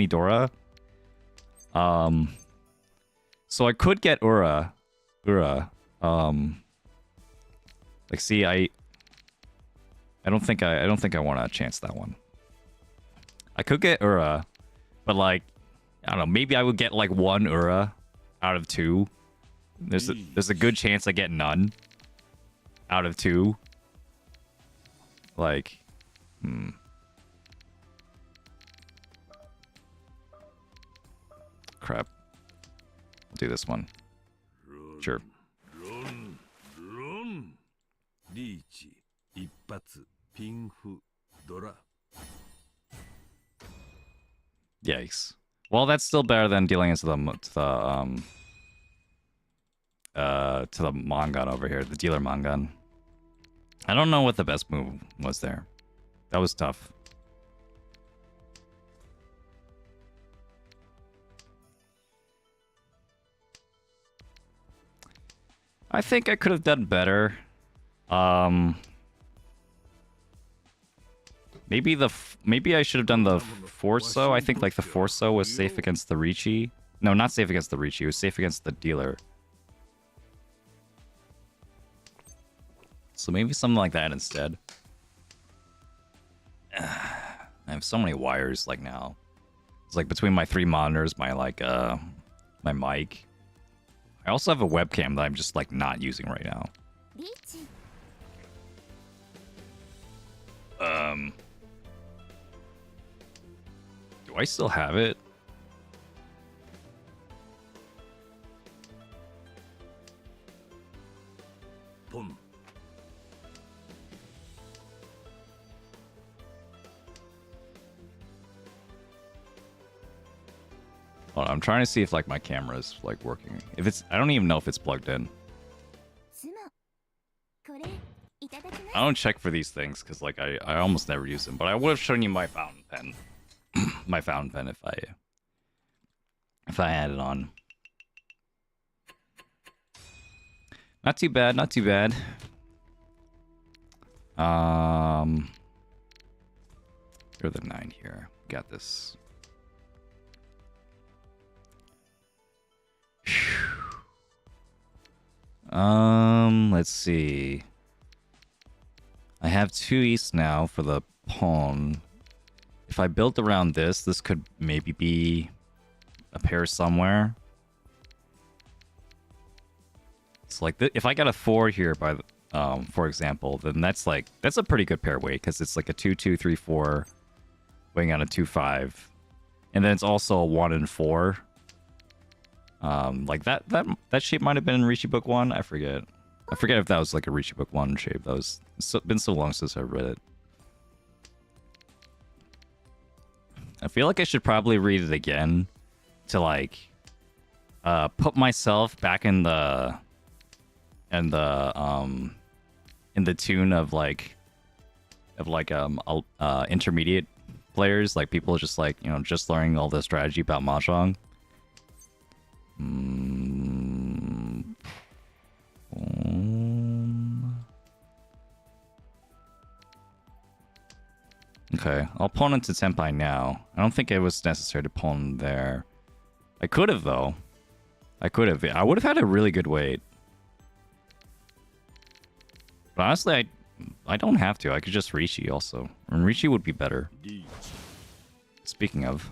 Dora. So I could get Ura. Like, see, I don't think I want to chance that one. I could get Ura, but like, I don't know, maybe I would get like 1 Ura out of 2. There's a good chance I get none out of 2. Like, crap. I'll do this one. Sure.
Riichi, Ippatsu, Pinfu, Dora.
Yikes. Well, that's still better than dealing into the to the Mangan over here, the dealer Mangan. I don't know what the best move was there. That was tough. I think I could have done better. Maybe I should have done the Forso. I think like the Forso was safe against the Riichi. No, not safe against the Riichi. It was safe against the dealer. So maybe something like that instead. I have so many wires like now. It's like between my 3 monitors, my like my mic. I also have a webcam that I'm just like not using right now. Do I still have it?
Pum.
Hold on, I'm trying to see if like my camera's like working. If it's, I don't even know if it's plugged in. I don't check for these things because like I almost never use them. But I would have shown you my fountain pen, my fountain pen if I had it on. Not too bad, not too bad. You're the 9 here. Got this. Let's see. I have 2 east now for the pawn. If I built around this, this could maybe be a pair somewhere. It's like if I got a 4 here by for example, then that's a pretty good pair weight because it's like a 2-2-3-4 weighing on a 2-5. And then it's also a 1 and 4. Like that shape might have been in Riichi Book 1. I forget if that was like a Riichi Book 1 shape. That was been so long since I read it. I feel like I should probably read it again to like put myself back in the tune of intermediate players, like people just like, you know, just learning all the strategy about Mahjong. Okay, I'll pawn into Tenpai now. I don't think it was necessary to pawn there. I could have, though. I would have had a really good weight. But honestly, I don't have to. I could just Riichi also. And Riichi would be better. Speaking of.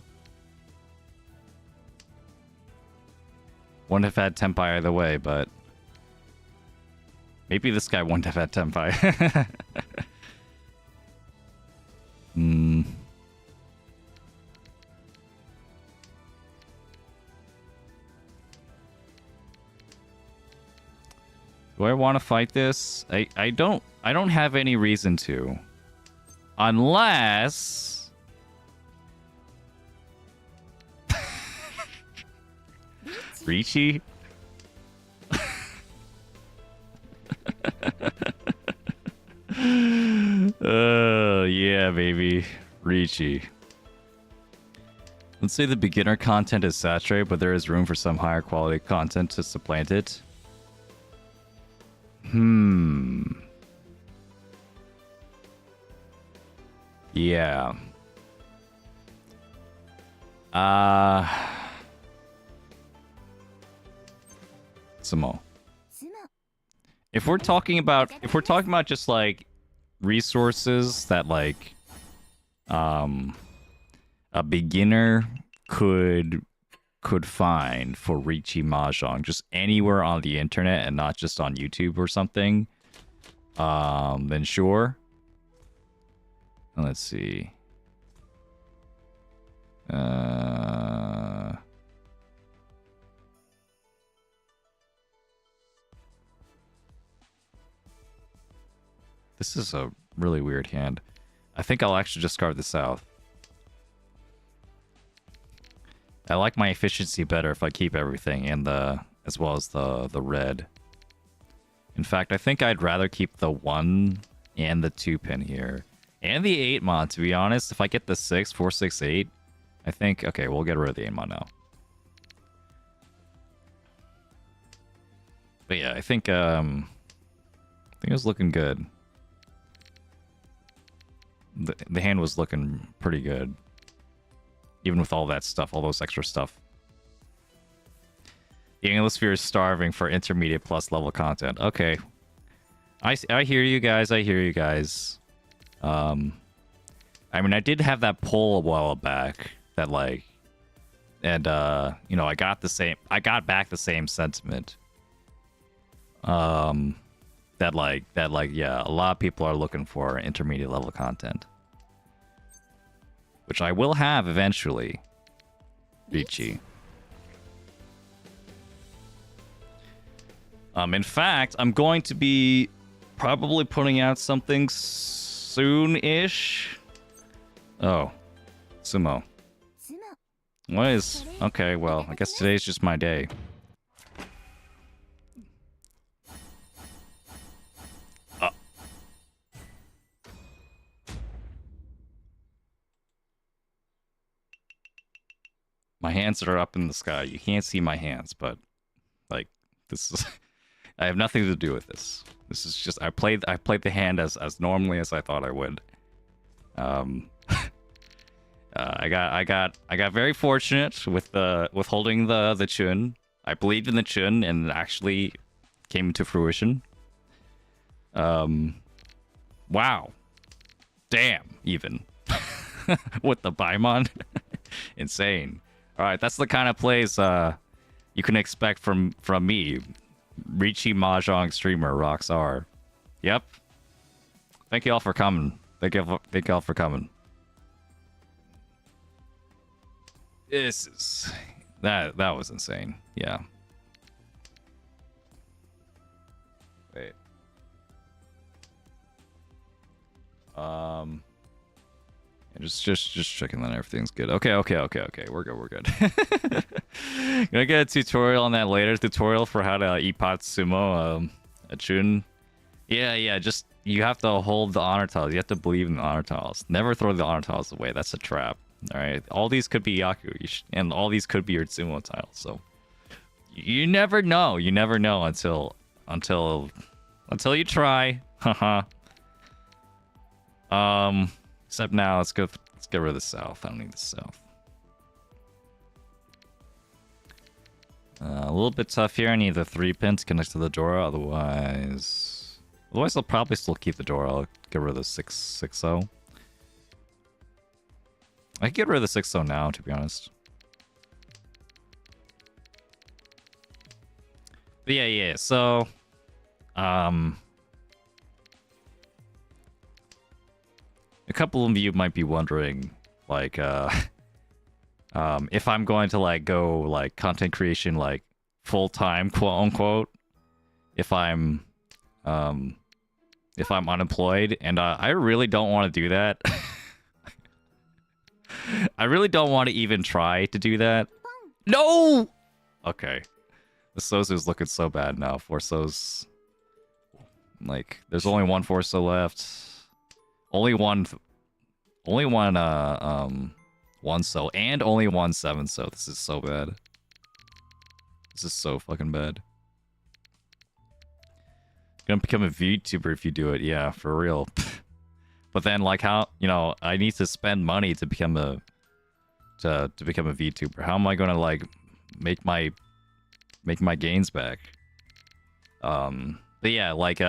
Wouldn't have had Tenpai either way, but... maybe this guy wouldn't have had Tenpai. Do I want to fight this? I don't have any reason to. Unless... Riichi? Yeah, baby. Riichi. Let's say the beginner content is saturated, but there is room for some higher quality content to supplant it. Yeah. Sumo. If we're talking about just like resources that like a beginner could find for Riichi Mahjong just anywhere on the internet and not just on YouTube or something, then sure. Let's see. This is a really weird hand. I think I'll actually discard the south. I like my efficiency better if I keep everything, and the as well as the red. In fact, I think I'd rather keep the 1 and the 2 pin here. And the 8 mod, to be honest. If I get the 6, 4, 6, 8, I think... Okay, we'll get rid of the 8 mod now. But yeah, I think it was looking good. The hand was looking pretty good. Even with all that stuff, all those extra stuff. The Anglosphere is starving for intermediate plus level content. Okay. I hear you guys. I hear you guys. I mean, I did have that poll a while back that like, and you know, I got back the same sentiment. That like, yeah, a lot of people are looking for intermediate level content, which I will have eventually. Riichi. In fact, I'm going to be probably putting out something soon-ish. Oh, Sumo. What is... Okay, well, I guess today's just my day. My hands are up in the sky. You can't see my hands, but like this is I have nothing to do with this. This is just I played the hand as normally as I thought I would. I got very fortunate with holding the chun. I believed in the chun and it actually came to fruition. Wow. Damn, even. With the Baimon. Insane. Alright, that's the kind of plays you can expect from me. Riichi Mahjong streamer, Roxar. Yep. Thank you all for coming. Thank you all for coming. This is... That was insane. Yeah. Wait. Just checking that everything's good. Okay. We're good. Gonna get a tutorial on that later. Tutorial for how to ippat sumo a chun. Yeah. Just you have to hold the honor tiles. You have to believe in the honor tiles. Never throw the honor tiles away. That's a trap. All right. All these could be Yaku, and all these could be your sumo tiles. So you never know. You never know until you try. Haha. Except now, let's get rid of the south. I don't need the south. A little bit tough here. I need the 3 pins connect to the door. Otherwise, I'll probably still keep the door. I'll get rid of the 6-0. I can get rid of the 6-0 now, to be honest. But yeah. So, a couple of you might be wondering, like, if I'm going to like go like content creation like full time, quote unquote, if I'm unemployed, and I really don't want to do that. I really don't want to even try to do that. No. Okay, the Sozu's looking so bad now. Forso's like, there's only one Forso left. Only one so, and only one 7 so. This is so bad. This is so fucking bad. Gonna become a VTuber if you do it. Yeah, for real. But then, like, how, you know, I need to spend money to become a VTuber. How am I gonna like make my gains back? But yeah, like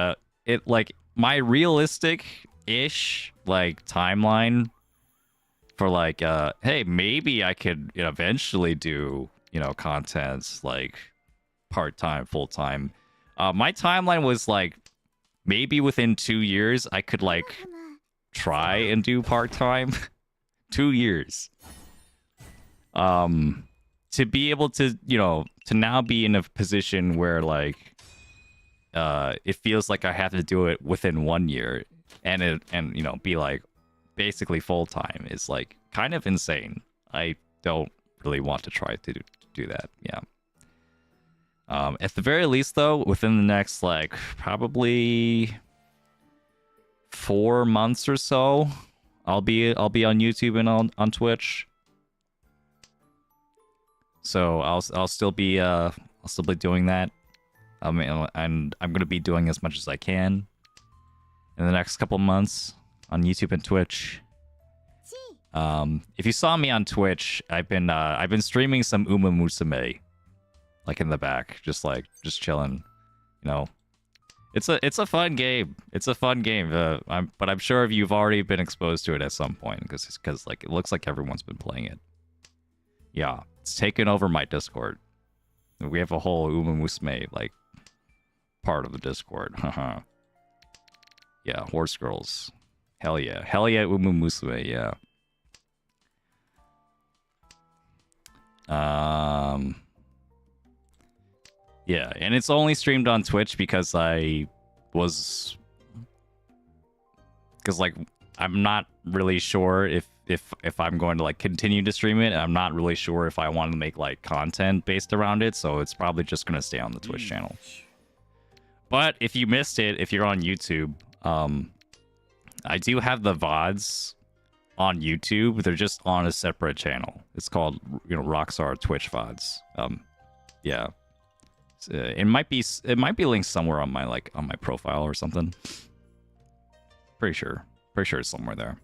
my realistic-ish like timeline for like hey, maybe I could, you know, eventually do, you know, content like part-time, full-time. My timeline was like maybe within 2 years I could like try and do part-time. 2 years. To be able to, you know, to now be in a position where like it feels like I have to do it within 1 year, and you know, be like basically full-time is like kind of insane. I don't really want to try to do that. Yeah. At the very least, though, within the next like probably 4 months or so, I'll be on YouTube and on Twitch. So I'll still be doing that. I mean, and I'm gonna be doing as much as I can in the next couple months on YouTube and Twitch. If you saw me on Twitch, I've been streaming some Uma Musume, like in the back, just chilling. You know, it's a fun game. It's a fun game. But I'm sure you've already been exposed to it at some point because like it looks like everyone's been playing it. Yeah, it's taken over my Discord. We have a whole Uma Musume like part of the Discord. Haha. Yeah, horse girls. Hell yeah, Uma Musume. Yeah. Yeah, and it's only streamed on Twitch because like I'm not really sure if I'm going to like continue to stream it. I'm not really sure if I want to make like content based around it, so it's probably just gonna stay on the Twitch channel. But if you missed it, if you're on YouTube, I do have the VODs on YouTube. They're just on a separate channel. It's called, Rockstar Twitch VODs. Yeah. It might be linked somewhere on my profile or something. Pretty sure it's somewhere there.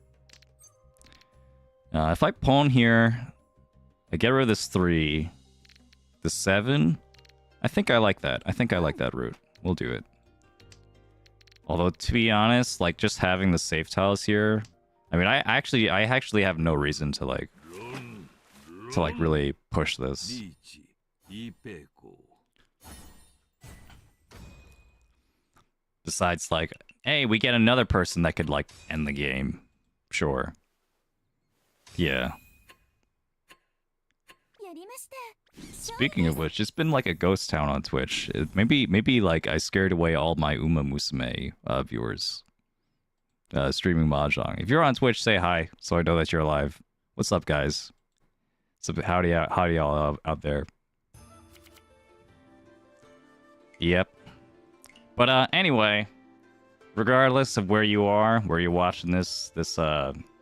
If I pawn here, I get rid of this 3, the 7. I think I like that. I think I like that route. We'll do it. Although to be honest, like just having the safe tiles here, I mean, I actually have no reason to like really push this. Besides, like, hey, we get another person that could like end the game. Sure. Yeah. Speaking of which, it's been like a ghost town on Twitch. Maybe like I scared away all my Uma Musume viewers. Streaming Mahjong. If you're on Twitch, say hi so I know that you're alive. What's up, guys? So howdy y'all out there. Yep. But anyway, regardless of where you are, where you're watching this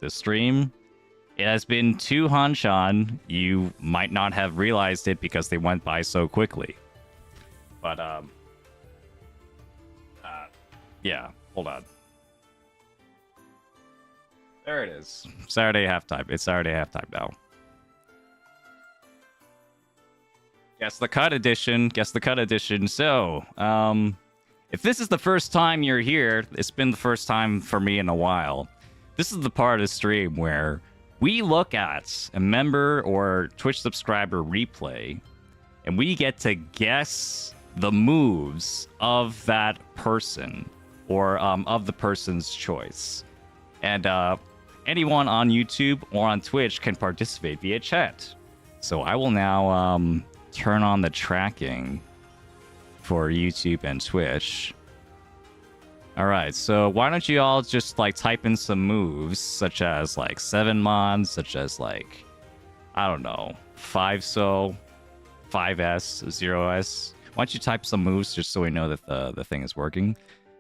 stream, it has been 2 Hanshan. You might not have realized it because they went by so quickly. But yeah, hold on. There it is. Saturday halftime. It's Saturday halftime now. Guess the cut edition. So, if this is the first time you're here, it's been the first time for me in a while. This is the part of the stream where we look at a member or Twitch subscriber replay, and we get to guess the moves of that person or of the person's choice. And anyone on YouTube or on Twitch can participate via chat. So I will now turn on the tracking for YouTube and Twitch. All right, so why don't you all just like type in some moves, such as like 7-mon, such as like, I don't know, 5-so, 5S, 0S. Why don't you type some moves just so we know that the thing is working?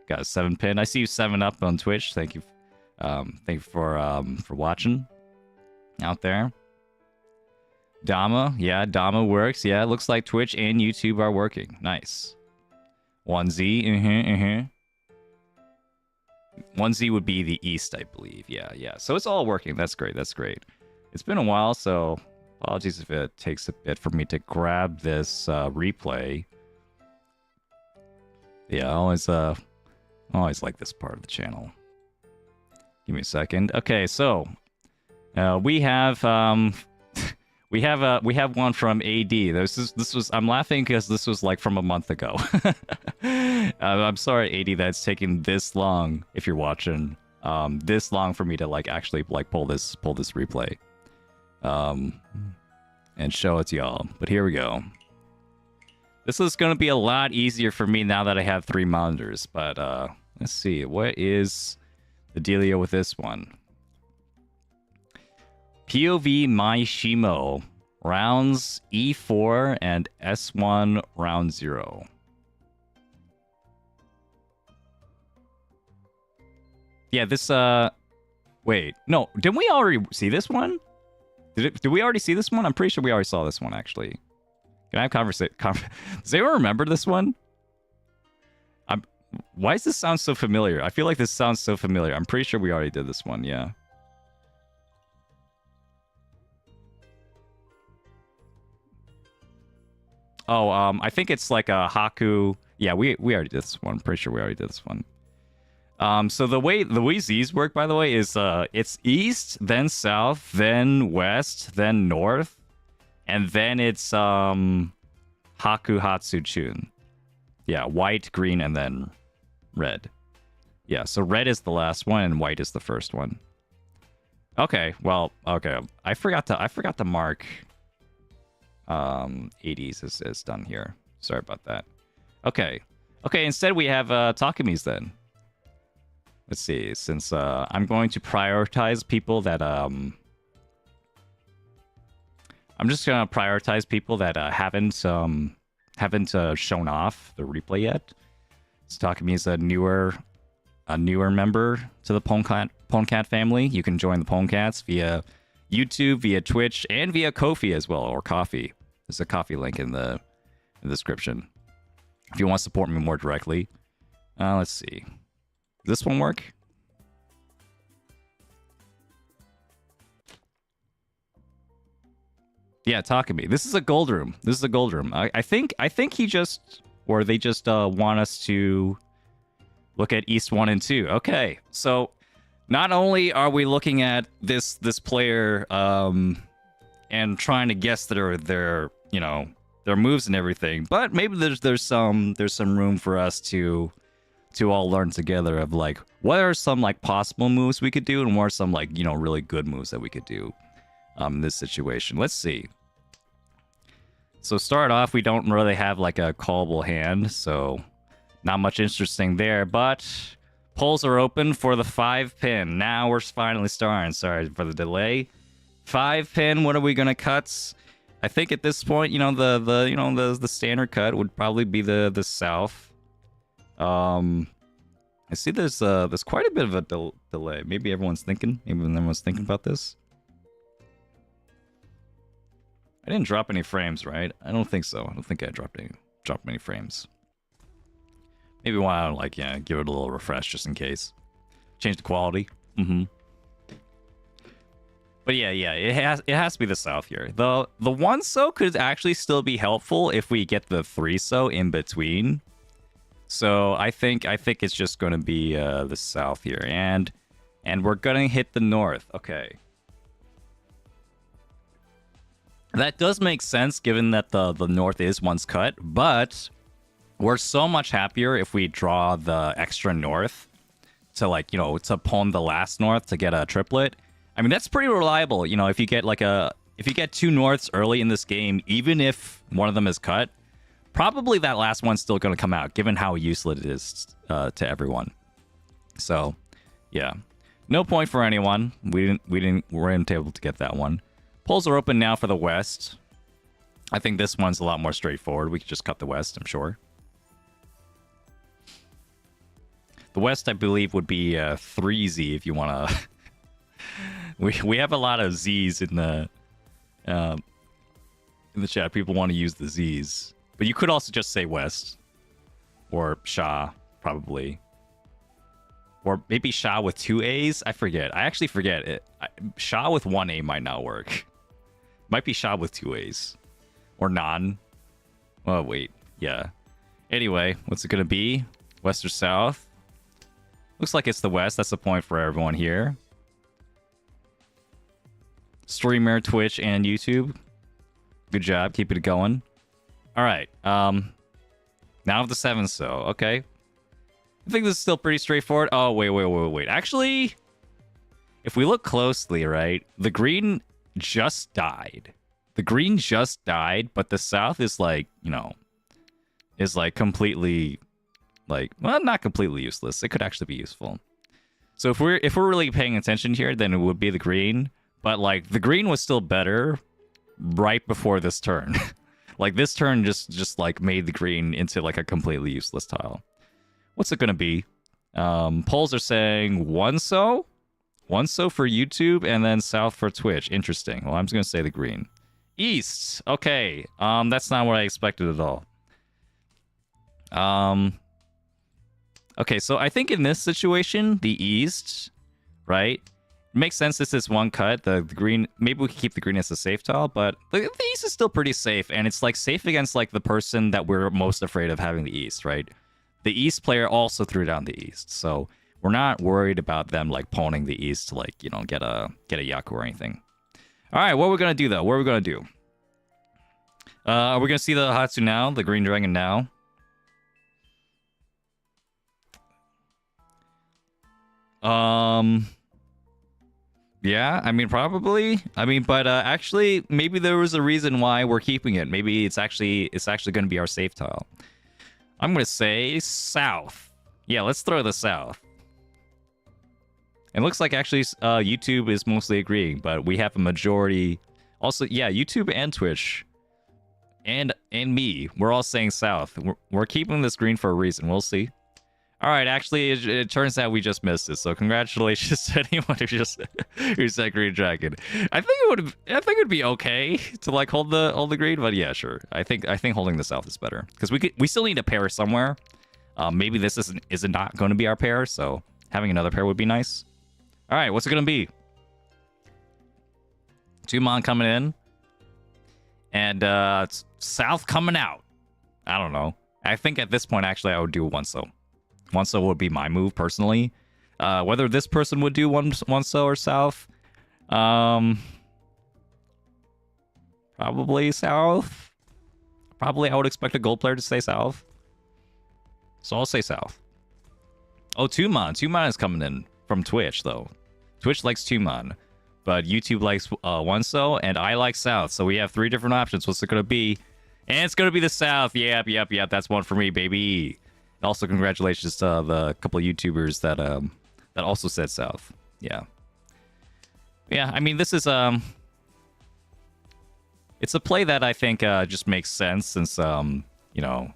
Got a 7-pin. I see you 7-up on Twitch. Thank you. Thank you for watching out there. Dama, yeah, Dama works. Yeah, it looks like Twitch and YouTube are working. Nice. 1Z, 1Z would be the east, I believe. Yeah. So it's all working. That's great. It's been a while, so apologies if it takes a bit for me to grab this replay. Yeah, I always like this part of the channel. Give me a second. Okay, so we have we have one from AD. This was I'm laughing because this was like from a month ago. I'm sorry, AD, that's taking this long. If you're watching, this long for me to like actually like pull this replay, and show it to y'all. But here we go. This is gonna be a lot easier for me now that I have 3 monitors. But let's see, what is the dealio with this one? POV Mai Shimo rounds E4 and S1 round 0. Yeah, this wait, no, didn't we already see this one? Did we already see this one? I'm pretty sure we already saw this one actually. Can I have conversation? Does anyone remember this one? Why does this sound so familiar? I feel like this sounds so familiar. I'm pretty sure we already did this one, yeah. Oh, I think it's like a Haku. Yeah, we already did this one. I'm pretty sure we already did this one. So the way Z's work, by the way, is it's east, then south, then west, then north, and then it's Haku Hatsu Chun. Yeah, white, green, and then red. Yeah, so red is the last one and white is the first one. Okay, well, okay. I forgot to mark 80s is done here. Sorry about that. Okay. Okay, instead we have Takumie's then. Let's see, since I'm going to prioritize people that I'm just gonna prioritize people that haven't shown off the replay yet. So Takumie is a newer member to the Poncat family. You can join the Poncats via YouTube, via Twitch, and via Ko-fi as well, or Coffee. There's a Coffee link in the description if you want to support me more directly. Let's see. Does this one work? Yeah, Takumie. This is a gold room. This is a gold room. I think he just, or they just want us to look at East 1 and 2. Okay, so not only are we looking at this player and trying to guess their moves and everything, but maybe there's some room for us to all learn together of like what are some like possible moves we could do and what are some like really good moves that we could do in this situation. Let's see. So start off, we don't really have like a callable hand, so not much interesting there, but polls are open for the 5-pin. Now we're finally starting. Sorry for the delay. 5-pin, what are we gonna cut? I think at this point, the standard cut would probably be the south. I see there's quite a bit of a delay. Maybe everyone's thinking about this. I didn't drop any frames, right? I don't think so. I don't think I dropped any frames. Maybe why don't give it a little refresh just in case. Change the quality. But yeah, it has to be the south here. The 1-so could actually still be helpful if we get the 3-so in between. So I think it's just going to be the south here, and we're gonna hit the north. Okay, that does make sense given that the north is once cut, but we're so much happier if we draw the extra north to to pawn the last north to get a triplet. I mean, that's pretty reliable. If you get if you get 2 norths early in this game, even if one of them is cut, probably that last one's still going to come out, given how useless it is to everyone. So, yeah, no point for anyone. We weren't able to get that one. Polls are open now for the west. I think this one's a lot more straightforward. We could just cut the west, I'm sure. The west, I believe, would be 3Z if you want to. we have a lot of Z's in the chat. People want to use the Z's. But you could also just say west. Or Sha, probably. Or maybe Sha with 2 A's? I forget. I actually forget it. Sha with 1 A might not work. Might be Sha with 2 A's. Or non. Oh, wait. Yeah. Anyway, what's it going to be? West or south? Looks like it's the west. That's the point for everyone here. Streamer, Twitch, and YouTube. Good job. Keep it going. All right. Now the 7-so. Okay. I think this is still pretty straightforward. Oh, wait. Actually, if we look closely, right, the green just died. The green just died, but the south is completely, well, not completely useless. It could actually be useful. So if we're really paying attention here, then it would be the green. But the green was still better right before this turn. Like this turn just like made the green into like a completely useless tile. What's it gonna be? Polls are saying one so for YouTube and then south for Twitch. Interesting. Well, I'm just gonna say the green. East. Okay. That's not what I expected at all. Okay, so I think in this situation, the east, right? It makes sense this is one cut. The green, maybe we can keep the green as a safe tile, but the east is still pretty safe, and it's like safe against like the person that we're most afraid of having the east, right? The east player also threw down the east, so we're not worried about them like pawning the east to like, you know, get a Yaku or anything. All right, what are we gonna do though? What are we gonna do? Are we gonna see the Hatsu now, the green dragon now? Yeah, I mean, probably. I mean, but actually, maybe there was a reason why we're keeping it. Maybe it's actually going to be our safe tile. I'm going to say south. Yeah, let's throw the south. It looks like actually YouTube is mostly agreeing, but we have a majority. Also, yeah, YouTube and Twitch and me, we're all saying south. We're keeping this green for a reason. We'll see. All right, actually, it turns out we just missed it. So congratulations to anyone who said green dragon. I think it would be okay to like hold the green, but yeah, sure. I think holding the south is better because we still need a pair somewhere. Maybe this is not going to be our pair, so having another pair would be nice. All right, what's it gonna be? 2-mon coming in, and south coming out. I don't know. I think at this point, actually, I would do one so. One so would be my move personally. Whether this person would do one so or south, probably south. Probably I would expect a gold player to say south. So I'll say south. Oh, 2-mon. 2-mon is coming in from Twitch though. Twitch likes 2-mon, but YouTube likes one so, and I like south. So we have 3 different options. What's it gonna be? And it's gonna be the south. Yep. That's one for me, baby. Also, congratulations to the couple of YouTubers that also said south. Yeah. I mean, this is it's a play that I think just makes sense since you know,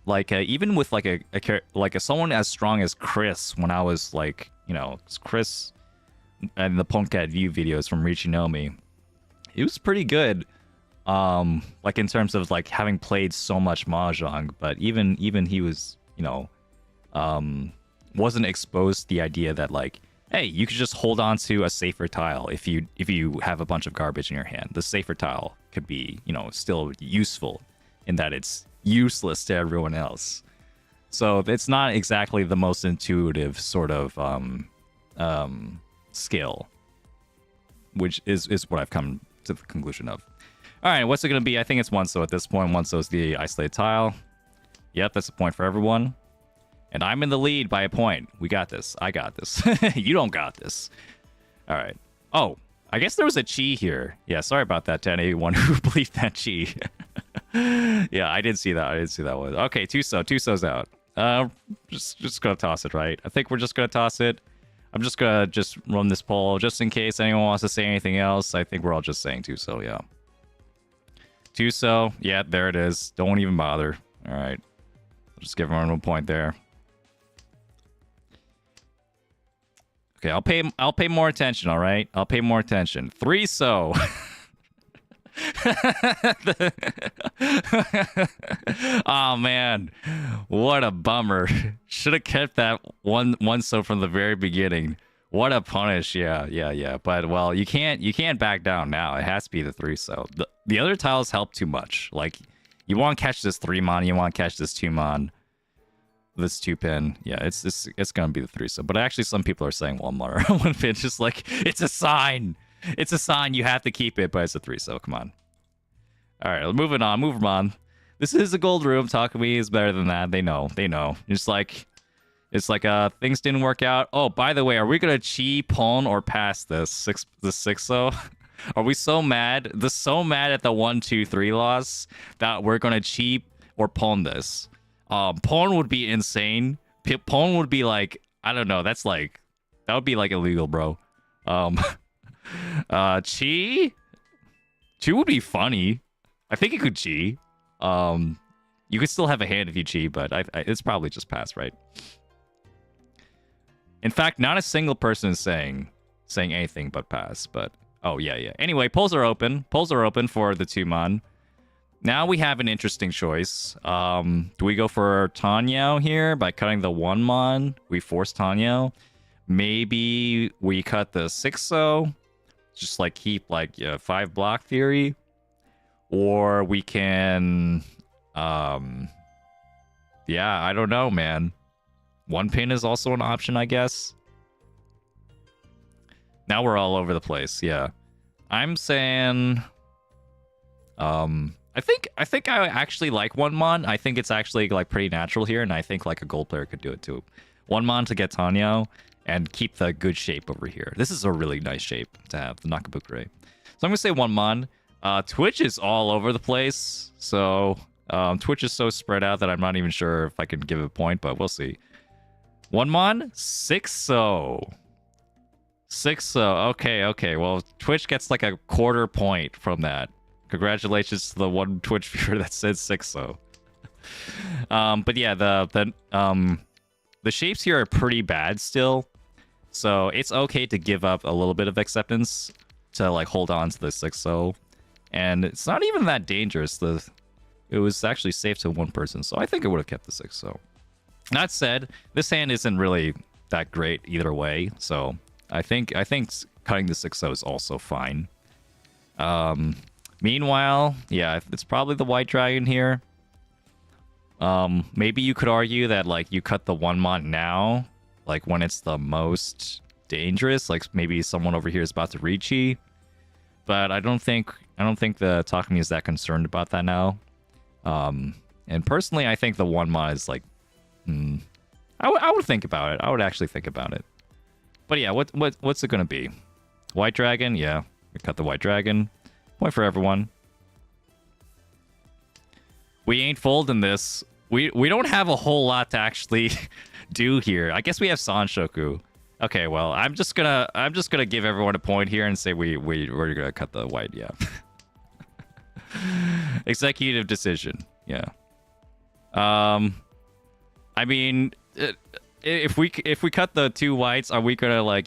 like even with like a someone as strong as Chris, when I was like, you know, Chris and the Punkcat View videos from Riichi Mahjong, it was pretty good. Like in terms of like having played so much Mahjong, but even he was, you know, wasn't exposed to the idea that like, hey, you could just hold on to a safer tile if you have a bunch of garbage in your hand. The safer tile could be, you know, still useful in that it's useless to everyone else. So it's not exactly the most intuitive sort of skill, which is what I've come to the conclusion of. All right, what's it going to be? I think it's one so at this point. One so is the isolated tile. Yep, that's a point for everyone. And I'm in the lead by a point. We got this. I got this. You don't got this. All right. Oh, I guess there was a chi here. Yeah, sorry about that to anyone who believed that chi. Yeah, I didn't see that. I didn't see that one. Okay, two so's out. Just going to toss it, right? I think we're just going to toss it. I'm just going to run this poll just in case anyone wants to say anything else. I think we're all just saying 2 so, yeah. 2 so, yeah, there it is. Don't even bother. All right, I'll just give everyone a point there. Okay, I'll pay more attention. All right, I'll pay more attention. 3 so. Oh man, what a bummer. Should have kept that one so from the very beginning. What a punish. Yeah. But well, you can't back down now. It has to be the 3 so. The other tiles help too much. Like, you want to catch this 3-mon, you want to catch this 2-mon, this 2-pin. Yeah, it's gonna be the 3 so. But actually, some people are saying 1 pin. Just like, it's a sign. It's a sign. You have to keep it, but it's a 3 so. Come on. All right, moving on. This is a gold room. Takumie is better than that. They know. It's like things didn't work out. Oh, by the way, are we gonna chi pawn or pass this 6 so? Are we so mad? So mad at the 1, 2, 3 loss that we're gonna chi or pawn this? Pawn would be insane. Pawn would be like, I don't know. That would be like illegal, bro. Chi? Chi would be funny. I think it could Chi. You could still have a hand if you Chi, but it's probably just pass, right? In fact, not a single person is saying anything but pass, but oh yeah. Anyway, polls are open. Polls are open for the 2-mon. Now we have an interesting choice. Do we go for Tanyao here by cutting the 1-mon? We force Tanyao. Maybe we cut the 6-0. Just like keep like 5 block theory. Or we can yeah, I don't know, man. 1 pin is also an option, I guess. Now we're all over the place, yeah. I'm saying I think I actually like 1-mon. I think it's actually like pretty natural here, and I think like a gold player could do it too. 1-mon to get Tanyao and keep the good shape over here. This is a really nice shape to have, the Nakabukure. So I'm gonna say 1-mon. Twitch is all over the place, so Twitch is so spread out that I'm not even sure if I can give it a point, but we'll see. 1-mon, 6-0. 6-0. Okay. Well, Twitch gets like a quarter point from that. Congratulations to the one Twitch viewer that said 6-0. But yeah, the shapes here are pretty bad still, so it's okay to give up a little bit of acceptance to like hold on to the 6-0, and it's not even that dangerous. It was actually safe to one person, so I think it would have kept the 6-0. That said, this hand isn't really that great either way, so I think cutting the 6-0 is also fine. Meanwhile, yeah, it's probably the white dragon here. Maybe you could argue that like you cut the 1-mon now, like when it's the most dangerous, like maybe someone over here is about to Riichi. But I don't think the Takumie is that concerned about that now. And personally, I think the 1-mon is like, I would think about it. I would actually think about it. But yeah, what's it gonna be? White dragon? Yeah, we cut the white dragon. Point for everyone. We ain't folding this. We don't have a whole lot to actually do here. I guess we have Sanshoku. Okay, well, I'm just gonna give everyone a point here and say we're gonna cut the white. Yeah. Executive decision. Yeah. I mean, if we cut the 2 whites, are we gonna like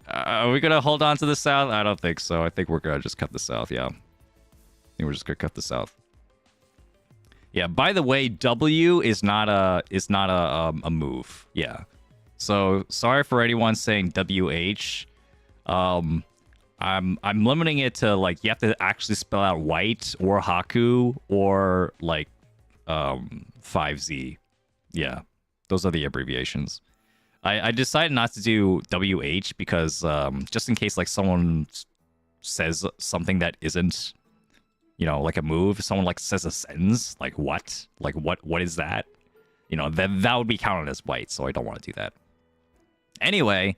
are we gonna hold on to the south? I don't think so. I think we're gonna just cut the south. Yeah, I think we're just gonna cut the south. Yeah. By the way, W is not a move. Yeah. So sorry for anyone saying WH. I'm limiting it to like you have to actually spell out white or Haku or like 5Z. Yeah, those are the abbreviations. I decided not to do WH because just in case like someone says something that isn't, like a move, someone like says a sentence like what is that, then that would be counted as white, so I don't want to do that. Anyway,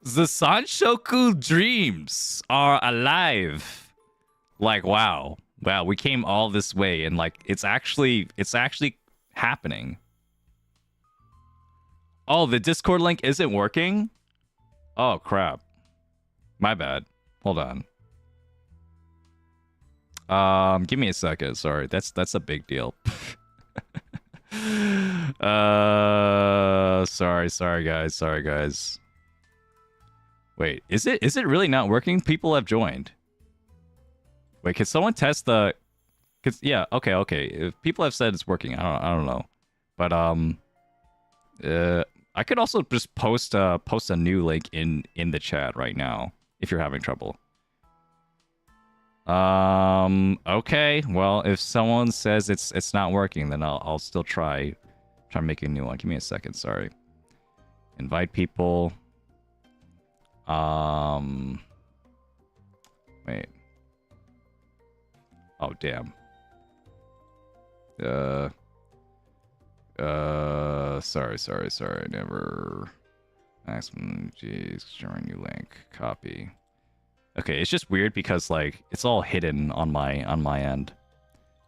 the Sanshoku dreams are alive. Like wow, we came all this way and like it's actually happening. Oh, the Discord link isn't working? Oh, crap. My bad. Hold on. Give me a second. Sorry. That's a big deal. Sorry guys. Wait, is it really not working? People have joined. Wait, can someone test the yeah, okay. If people have said it's working, I don't know. But I could also just post a new link in the chat right now if you're having trouble. Okay. Well, if someone says it's not working, then I'll still try making a new one. Give me a second. Sorry. Invite people. Wait. Oh damn. Sorry. Never. Maximum. Jeez. Sharing new link. Copy. Okay, it's just weird because like it's all hidden on my end,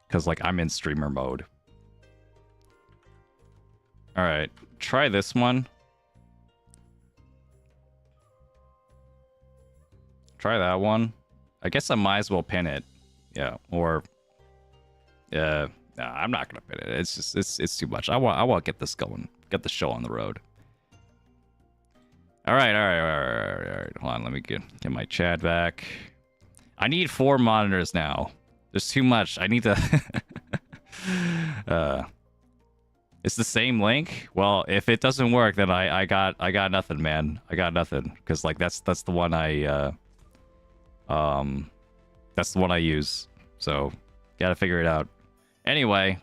because like I'm in streamer mode. All right, try this one. Try that one. I guess I might as well pin it. Yeah, or nah, I'm not gonna pin it. It's just it's too much. I want to get this going. Get the show on the road. All right. Hold on, let me get my chat back. I need 4 monitors now. There's too much. I need to. It's the same link. Well, if it doesn't work, then I got nothing, man. I got nothing because like that's the one that's the one I use. So gotta figure it out. Anyway,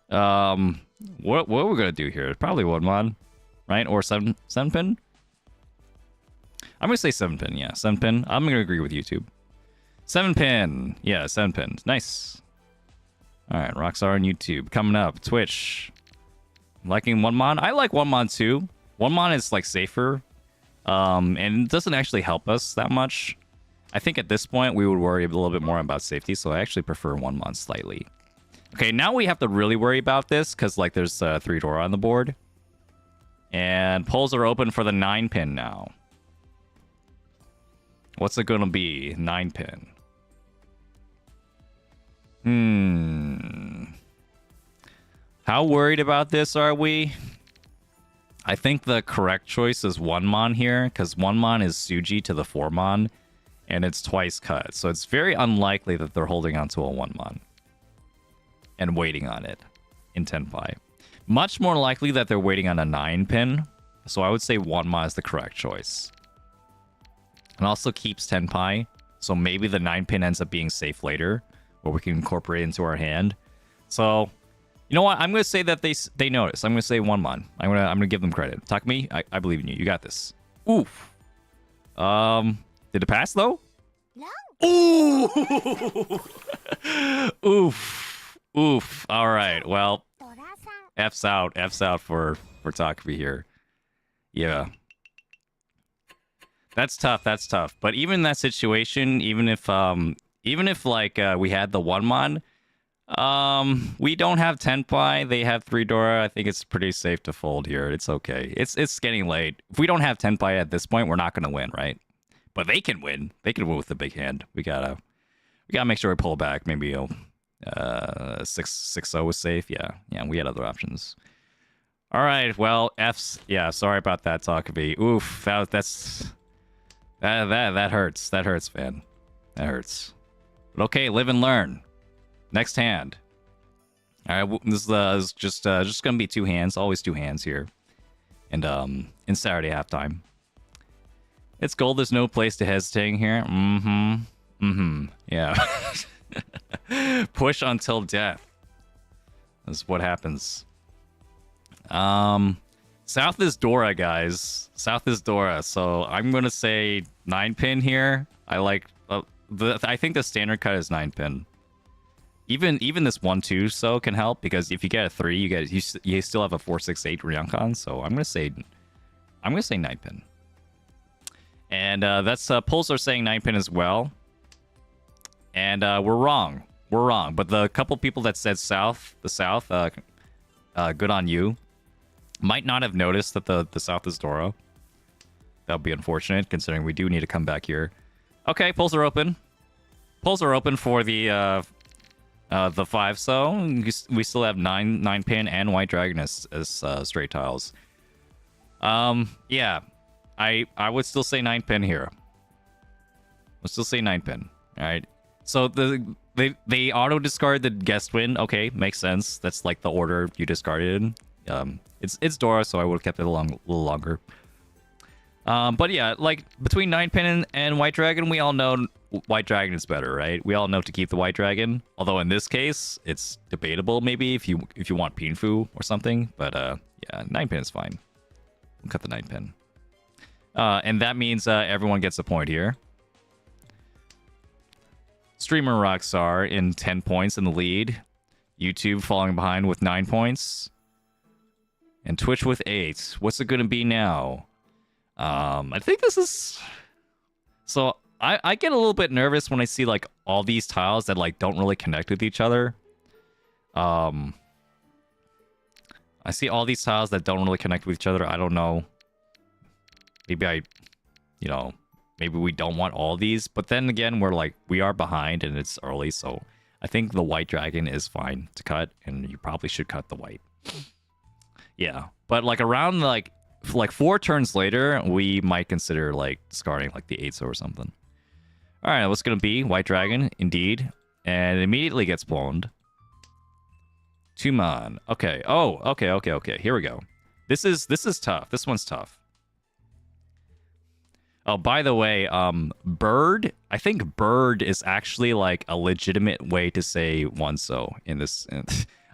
what we're gonna do here? Probably 1 mod, right? Or 7 pin. I'm gonna say 7 pin. Yeah, 7 pin. I'm gonna agree with YouTube. 7 pin. Yeah, 7 pin. Nice. All right, Rockstar on YouTube coming up. Twitch. Liking 1 mod. I like 1 mod too. 1 mod is like safer, and it doesn't actually help us that much. I think at this point we would worry a little bit more about safety, so I actually prefer 1 mod slightly. Okay, now we have to really worry about this because like there's 3 Dora on the board, and polls are open for the 9 pin now. What's it gonna be? 9 pin. How worried about this are we? I think the correct choice is 1 mon here, because 1 mon is Suji to the 4 mon, and it's twice cut. So it's very unlikely that they're holding onto a 1 mon and waiting on it in Tenpai. Much more likely that they're waiting on a 9 pin, so I would say 1 mon is the correct choice. And also keeps Tenpai, so maybe the 9 pin ends up being safe later, where we can incorporate it into our hand. So, you know what? I'm gonna say that they notice. I'm gonna say 1 mon. I'm gonna give them credit. Takumie, I believe in you. You got this. Oof. Did it pass though?
No.
Ooh. Oof. Oof. All right. Well, F's out. F's out for Takumie here. Yeah. That's tough. That's tough. But even in that situation, even if like we had the 1 mon, we don't have Tenpai. They have 3 Dora. I think it's pretty safe to fold here. It's okay. It's getting late. If we don't have Tenpai at this point, we're not gonna win, right? But they can win. They can win with the big hand. We gotta make sure we pull back. Maybe 6-0 was safe. Yeah. We had other options. All right. Well, F's. Yeah. Sorry about that, Takumie. Oof. That hurts. That hurts, man. That hurts. But okay, live and learn. Next hand. All right, this is just gonna be 2 hands. Always 2 hands here, and in Saturday halftime. It's gold. There's no place to hesitating here. Yeah. Push until death. That's what happens. South is Dora, guys. South is Dora. So I'm gonna say 9 pin here. I like. I think the standard cut is 9 pin. Even this 1-2 so can help, because if you get a 3, you still have a 4-6-8 Ryokan. So I'm gonna say 9 pin. And that's polls are saying 9 pin as well. And we're wrong. We're wrong. But the couple people that said South, good on you. Might not have noticed that the South is Dora. That would be unfortunate, considering we do need to come back here. Okay, polls are open. Polls are open for the 5. So we still have 9 pin and White Dragon as straight tiles. Yeah, I would still say 9 pin here. We'll still say 9 pin. All right. So they auto discard the guest win. Okay, makes sense. That's like the order you discarded. It's Dora, so I would have kept it a little longer. But yeah, like between 9 pin and White Dragon, we all know White Dragon is better, right? We all know to keep the White Dragon. Although in this case, it's debatable maybe if you want Pinfu or something. But yeah, 9 pin is fine. We'll cut the 9 pin. And that means everyone gets a point here. Streamer Rockstar in 10 points in the lead. YouTube falling behind with 9 points. And Twitch with 8. What's it going to be now? I think this is... So, I get a little bit nervous when I see, like, all these tiles that, like, don't really connect with each other. I see all these tiles that don't really connect with each other. I don't know. Maybe I, maybe we don't want all these. But then again, we're like, we are behind and it's early, so I think the white dragon is fine to cut, and you probably should cut the white. Yeah, but like around like 4 turns later, we might consider like discarding like the 8-so or something. All right, what's gonna be white dragon indeed, and it immediately gets blown. Tumon. Okay. Oh, okay. Here we go. This is tough. This one's tough. Oh, by the way, bird. I think bird is actually like a legitimate way to say one-so in this.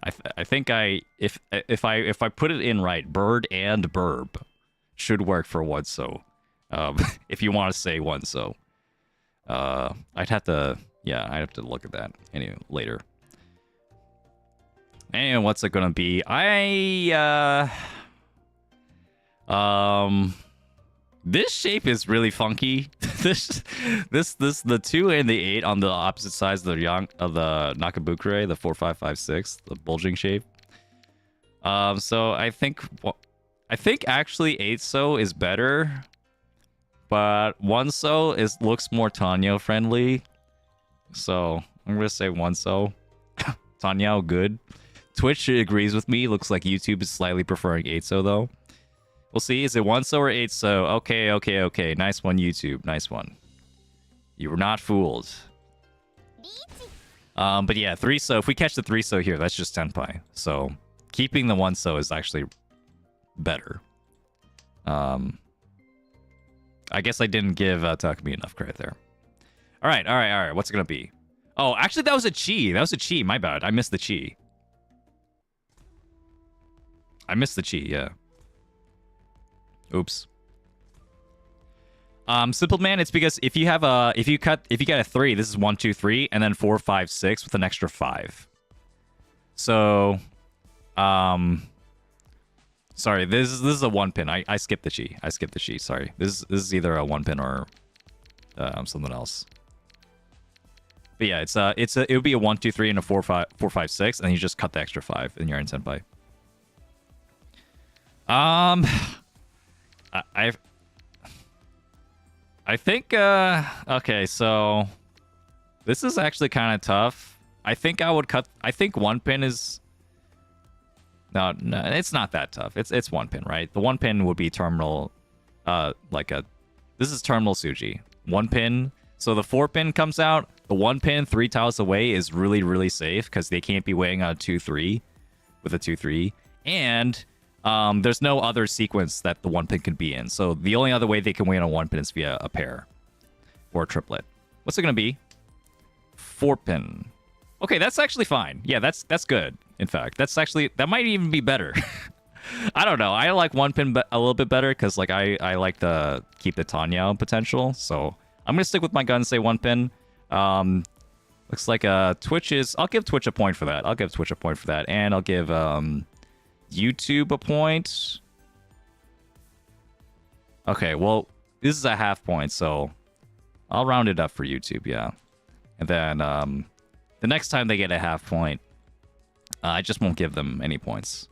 I think if I put it in right, bird and burb should work for one-so. If you want to say one-so, I'd have to look at that anyway later. Anyway, what's it gonna be? This shape is really funky. The 2 and the 8 on the opposite sides of the Nakabukure, the 4, 5, 5, 6, the bulging shape. So I think actually 8-so is better, but 1-so looks more Tanyo friendly. So I'm gonna say 1-so. Tanyo good. Twitch agrees with me. Looks like YouTube is slightly preferring 8-so though. We'll see. Is it 1-so or 8-so? Okay. Nice one, YouTube. Nice one. You were not fooled. But yeah, 3-so. If we catch the 3-so here, that's just tenpai. So keeping the 1-so is actually better. I guess I didn't give Takumie enough credit there. All right. What's it gonna be? Oh, actually, that was a chi. My bad. I missed the chi. Yeah. Oops. Simple man, it's because if you get a 3, this is 1, 2, 3, and then 4, 5, 6 with an extra 5. So, sorry, this is a 1 pin. I skipped the chi. Sorry, this is either a 1 pin or something else. But yeah, it would be a 1, 2, 3, and a 4, 5, 6, and you just cut the extra 5 in your in senpai. I think okay, so this is actually kind of tough. I think I would cut. I think 1 pin is no, it's not that tough. It's 1 pin, right? The 1 pin would be terminal, this is terminal Suji 1 pin. So the 4 pin comes out. The 1 pin 3 tiles away is really safe because they can't be weighing on a 2-3 with a 2-3, and there's no other sequence that the 1 pin could be in. So the only other way they can win on 1 pin is via a pair or a triplet. What's it gonna be? 4 pin. Okay, that's actually fine. Yeah, that's good. In fact, that might even be better. I don't know. I like 1 pin a little bit better because like I like to keep the Tanya potential. So I'm gonna stick with my gun and say 1 pin. Looks like Twitch is. I'll give Twitch a point for that. And I'll give YouTube a point. Okay, well, this is a half point, so I'll round it up for YouTube, yeah. And then the next time they get a half point, I just won't give them any points.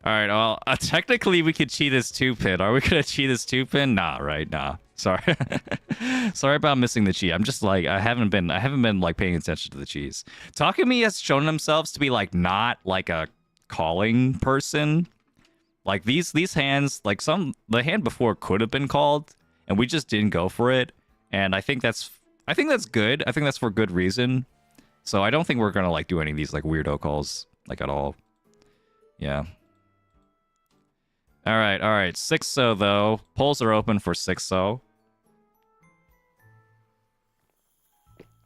All right, well, technically we could cheat this 2 pin. Are we gonna cheat this 2 pin? Nah, right? Nah. Sorry. Sorry about missing the cheat. I'm just like I haven't been like paying attention to the cheese. Takumie has shown themselves to be like not like a calling person. Like these hands, like the hand before could have been called and we just didn't go for it, and I think that's good. I think that's for good reason. So I don't think we're gonna like do any of these like weirdo calls like at all. Yeah. All right. 6-so though. Polls are open for 6-so.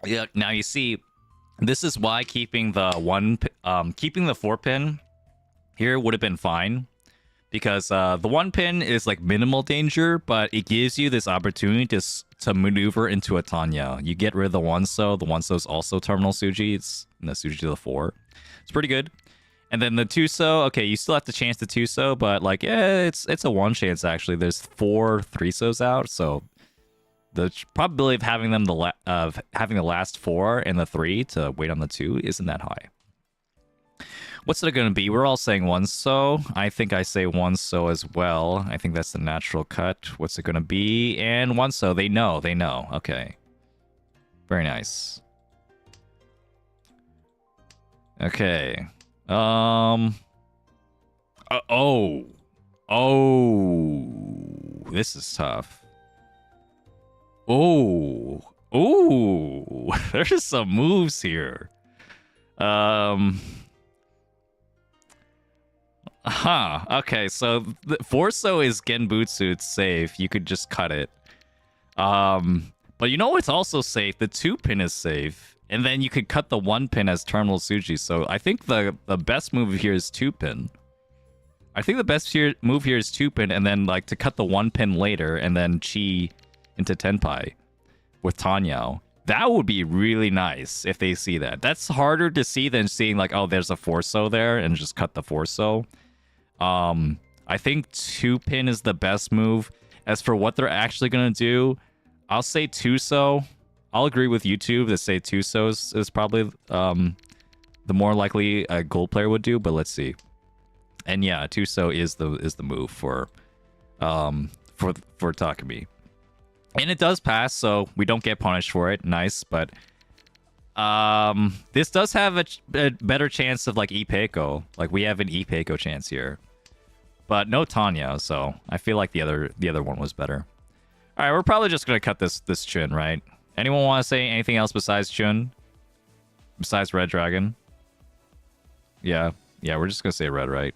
Yeah. Now you see, this is why keeping the 4 pin here would have been fine, because the 1 pin is like minimal danger, but it gives you this opportunity to maneuver into a Tanya. You get rid of the 1-so. The 1-so is also terminal Suji. It's the Suji to the 4. It's pretty good. And then the 2-so, okay, you still have to chance the 2-so, but like, yeah, it's a 1 chance actually. There's 4 3-sos out, so the probability of having them having the last 4 and the 3 to wait on the 2 isn't that high. What's it gonna be? We're all saying one so. I think I say one so as well. I think that's the natural cut. What's it gonna be? And one so. They know. They know. Okay. Very nice. Okay. Oh. This is tough. Oh. There's some moves here. Okay, so Forso is Genbutsu, it's safe. You could just cut it. But you know what's also safe? The 2-pin is safe. And then you could cut the 1-pin as Terminal Suji. So I think the best move here is 2-pin. I think the best move here is 2-pin, and then like to cut the 1-pin later, and then Chi into Tenpai with Tanyao. That would be really nice if they see that. That's harder to see than seeing like, oh, there's a Forso there, and just cut the Forso. I think 2-pin is the best move. As for what they're actually gonna do, I'll say 2-so. I'll agree with YouTube that say 2-so is probably the more likely a gold player would do, but let's see. And yeah, 2-so is the move for Takumie. And it does pass, so we don't get punished for it. Nice, but this does have a better chance of like Ipeiko. Like we have an Ipeiko chance here. But no Tanya, so I feel like the other one was better. All right, we're probably just gonna cut this Chun, right? Anyone want to say anything else besides Chun? Besides Red Dragon? Yeah, we're just gonna say Red, right?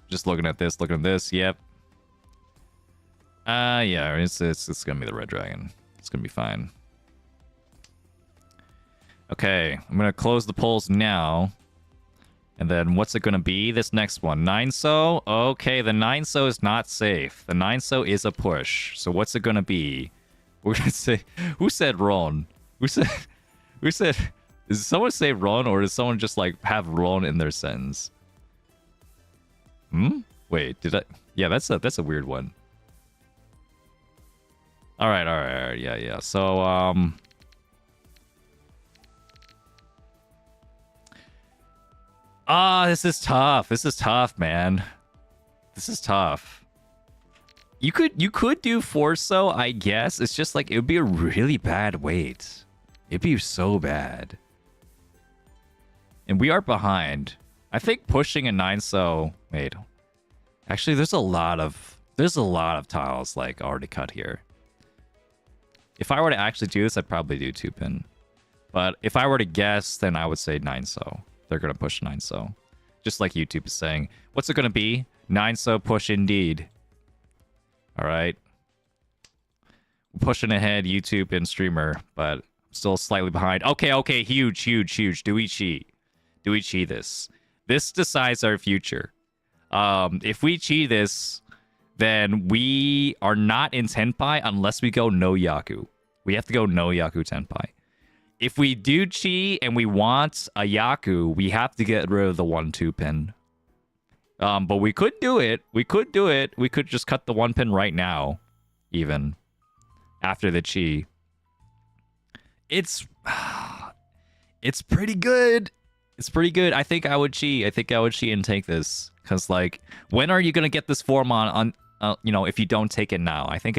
Just looking at this, yep. Yeah, it's gonna be the Red Dragon. It's gonna be fine. Okay, I'm gonna close the polls now. And then what's it gonna be? This next one, 9-so. Okay, the 9-so is not safe. The 9-so is a push. So what's it gonna be? We're gonna say, who said Ron? Who said? Did someone say Ron, or does someone just like have Ron in their sentence? Wait, did I? Yeah, that's a weird one. All right, yeah. So this is tough. This is tough, man. This is tough. You could do Forso, I guess. It's just like it would be a really bad weight. It'd be so bad. And we are behind. I think pushing a 9-so. Wait. Actually, there's a lot of tiles like already cut here. If I were to actually do this, I'd probably do 2-pin. But if I were to guess, then I would say 9-so. They're going to push 9-so. Just like YouTube is saying. What's it going to be? 9-so push indeed. All right. We're pushing ahead YouTube and streamer, but still slightly behind. Okay. Huge. Do we cheat this? This decides our future. If we cheat this, then we are not in Tenpai unless we go no Yaku. We have to go no Yaku Tenpai. If we do Chi and we want a Yaku, we have to get rid of the 1-2 pin. But we could do it. We could just cut the 1 pin right now, even after the Chi. It's pretty good. It's pretty good. I think I would Chi. And take this. Because, like, when are you going to get this form on if you don't take it now? I think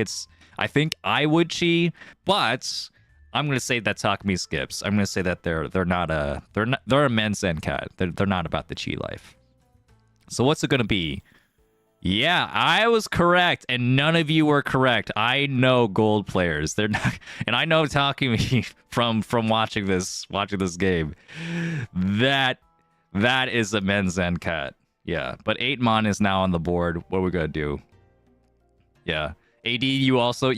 I would Chi, but I'm going to say that Takumie skips. I'm going to say that they're a men's Zen cat. They're not about the Chi life. So what's it going to be? Yeah, I was correct, and none of you were correct. I know gold players. They're not, and I know Takumie from watching this game. That is a men's Zen cat. Yeah, but 8-mon is now on the board. What are we gonna do? Yeah, AD, you also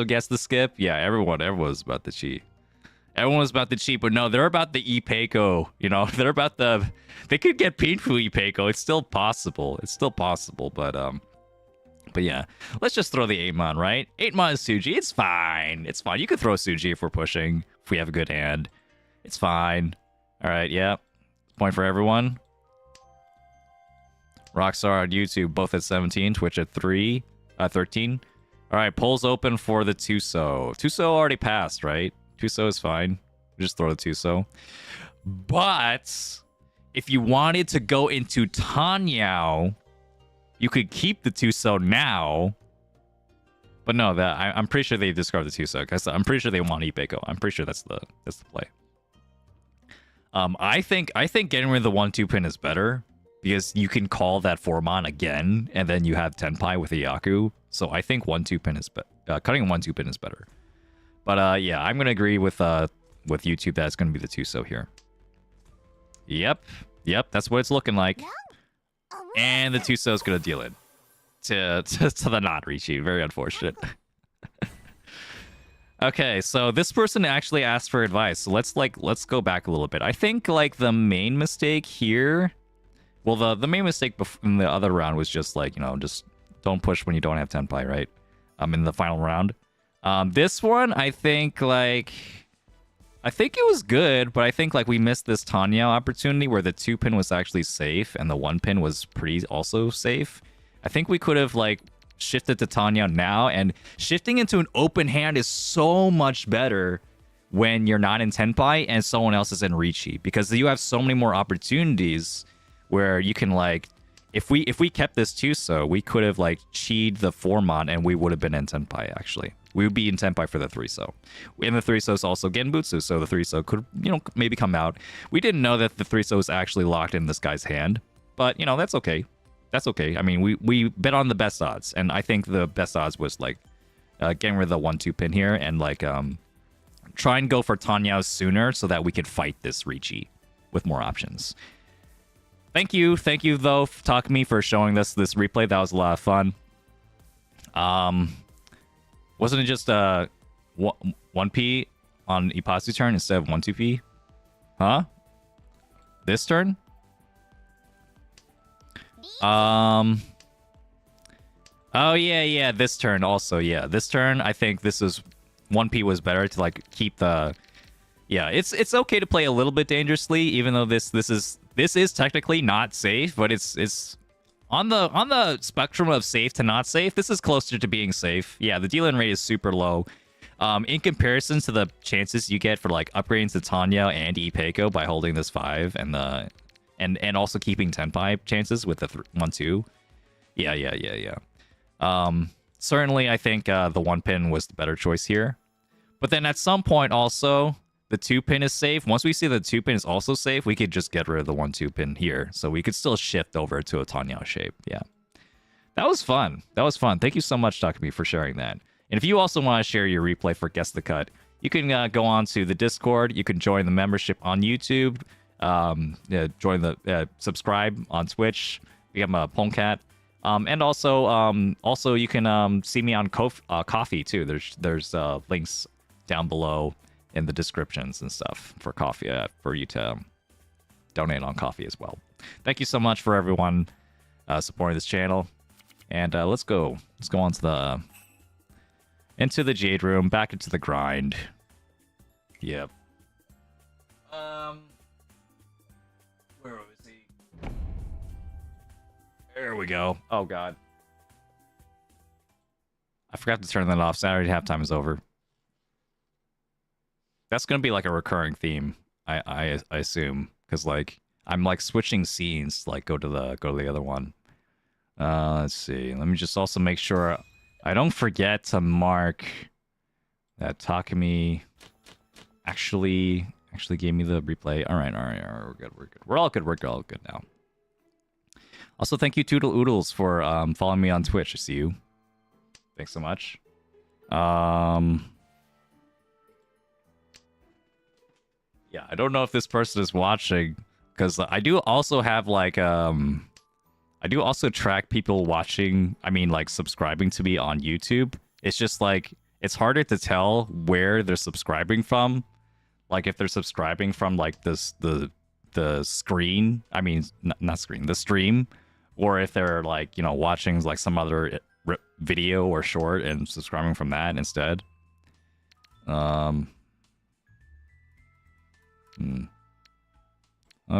guessed the skip. Yeah, everyone's about the Chi. Everyone was about the Chi, but no, they're about the Ipeiko. They're about they could get painful Ipeiko. It's still possible. But yeah, let's just throw the 8-mon, right? 8-mon is Suji. It's fine. You could throw Suji if we're pushing. If we have a good hand, it's fine. All right, yeah. Point for everyone. Rockstar on YouTube, both at 17, Twitch at 13. All right, polls open for the 2-so. 2-so already passed, right? 2-so is fine. Just throw the 2-so. But if you wanted to go into Tanyao, you could keep the Tuso now. But no, I'm pretty sure they discard the Tuso because I'm pretty sure they want Ipeco. I'm pretty sure that's the play. I think getting rid of the 1-2 pin is better because you can call that Formon again, and then you have Tenpai with a Yaku. So I think 1-2 pin is cutting 1-2 pin is better. But yeah, I'm gonna agree with YouTube that it's gonna be the Tuso here. Yep, that's what it's looking like. And the Tuso is gonna deal it to the not Riichi. Very unfortunate. Okay, so this person actually asked for advice. So let's go back a little bit. I think like the main mistake here, well, the main mistake in the other round was just like, you know, just don't push when you don't have Tenpai, right? In the final round. This one, I think it was good, but I think like we missed this Tanya opportunity where the 2-pin was actually safe and the 1-pin was pretty also safe. I think we could have like shifted to Tanya now, and shifting into an open hand is so much better when you're not in Tenpai and someone else is in Riichi, because you have so many more opportunities where you can like, if we kept this Tuso, we could have like cheated the Formon and we would have been in Tenpai actually. We would be in Tenpai for the 3-so. And the 3-so is also Genbutsu, so the 3-so could, you know, maybe come out. We didn't know that the 3-so was actually locked in this guy's hand, but you know, that's okay. That's okay. I mean, we bet on the best odds, and I think the best odds was like getting rid of the 1-2 pin here and like try and go for Tanyao sooner so that we could fight this Riichi with more options. Thank you though, Takumie, for showing this replay. That was a lot of fun. Wasn't it just 1P on Ipatsu's turn instead of 1-2P? Huh? This turn? Oh yeah, this turn also, yeah. This turn, I think this is 1P was better to like keep the. Yeah, it's okay to play a little bit dangerously, even though this is technically not safe, but it's on the spectrum of safe to not safe. This is closer to being safe. Yeah, the deal-in rate is super low. In comparison to the chances you get for like upgrading to Tanya and Ipeco by holding this 5 and also keeping Tenpai chances with the 1-2. Yeah. Certainly, I think the 1-pin was the better choice here. But then at some point also, the 2-pin is safe. Once we see the 2-pin is also safe, we could just get rid of the 1-2 pin here. So we could still shift over to a Tanya shape. Yeah. That was fun. Thank you so much, Takumie, for sharing that. And if you also want to share your replay for Guess the Cut, you can go on to the Discord. You can join the membership on YouTube. Join the subscribe on Twitch, become a Pongcat, and also you can see me on Coffee too. There's links down below in the descriptions and stuff for Coffee for you to donate on Coffee as well. Thank you so much for everyone supporting this channel, and let's go on to into the Jade Room, back into the grind. Yep. Where was he? There we go. Oh, God. I forgot to turn that off. Saturday halftime is over. That's going to be like a recurring theme, I assume. Because, like, I'm, like, switching scenes to, like, go to the other one. Let's see. Let me just also make sure I don't forget to mark that Takumie actually gave me the replay. All right, we're good. We're all good now. Also, thank you, Toodle Oodles, for following me on Twitch. I see you. Thanks so much. Yeah, I don't know if this person is watching, because I do also have, like, I do also track people watching, I mean, like, subscribing to me on YouTube. It's just, like, it's harder to tell where they're subscribing from. Like, if they're subscribing from, like, the screen, I mean, not screen, the stream, or if they're, like, you know, watching, like, some other video or short and subscribing from that instead. I'll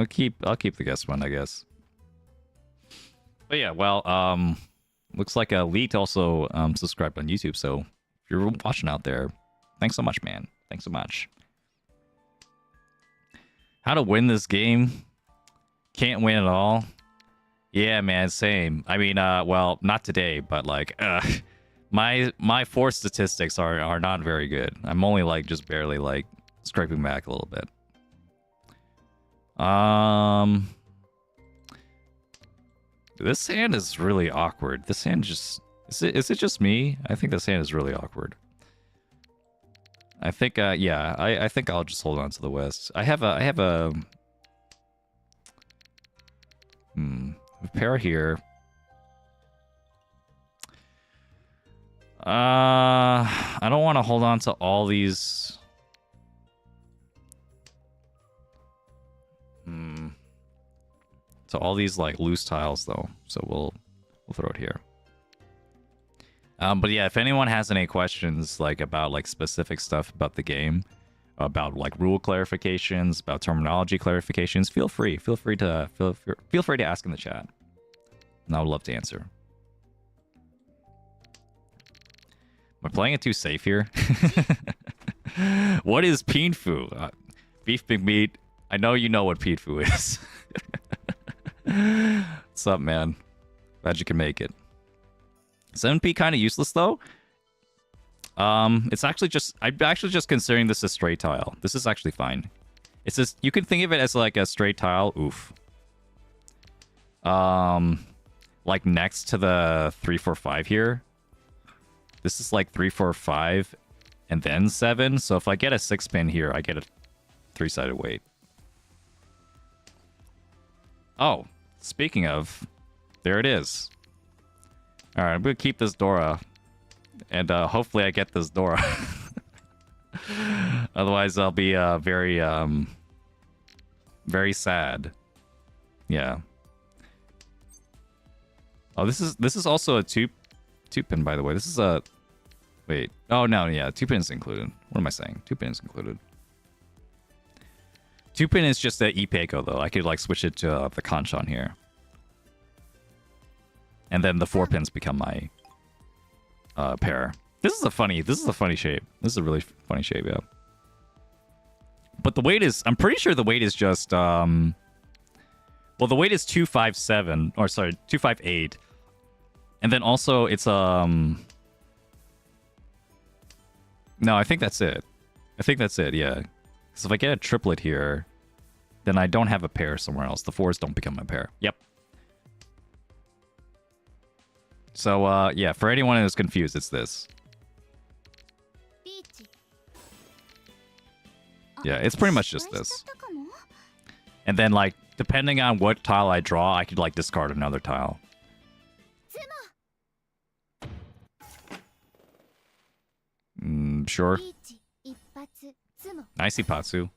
keep the guest one, I guess. But yeah, well, looks like Elite also subscribed on YouTube, so if you're watching out there, thanks so much, man. Thanks so much. How to win this game? Can't win at all. Yeah, man, same. I mean, well, not today, but like, my force statistics are not very good. I'm only like just barely like scraping back a little bit. This hand is really awkward. This hand just is it just me? I think this hand is really awkward. I think yeah, I think I'll just hold on to the west. I have a pair here. I don't want to hold on to all these. To all these like loose tiles though, so we'll throw it here. But yeah, if anyone has any questions like about like specific stuff about the game, about like rule clarifications, about terminology clarifications, feel free to ask in the chat, and I would love to answer. Am I playing it too safe here? What is Pinfu? Beef Big Meat. I know you know what Pinfu is. What's up, man? Glad you can make it. 7P kind of useless though. It's actually just I'm actually just considering this a straight tile. This is actually fine. It's just you can think of it as like a straight tile. Oof. Like next to the 3, 4, 5 here. This is like 3, 4, 5, and then 7. So if I get a 6 pin here, I get a 3-sided weight. Oh, speaking of, there it is. All right, I'm gonna keep this Dora, and hopefully I get this Dora. Otherwise, I'll be very sad. Yeah. Oh, this is also a two pin, by the way. This is a wait. Oh no, yeah, 2 pins included. What am I saying? 2 pins included. 2 pin is just the Ipeiko though. I could like switch it to the Kanchan here. And then the 4 pins become my pair. This is a funny shape. This is a really funny shape, yeah. But the weight is, I'm pretty sure the weight is just well, the weight is 257 or sorry, 258. And then also it's no, I think that's it. Yeah. Cuz if I get a triplet here, then I don't have a pair somewhere else. The 4s don't become my pair. Yep. So, yeah, for anyone who's confused, it's this. Yeah, it's pretty much just this. And then, like, depending on what tile I draw, I could, like, discard another tile. Sure. Nice Ipatsu.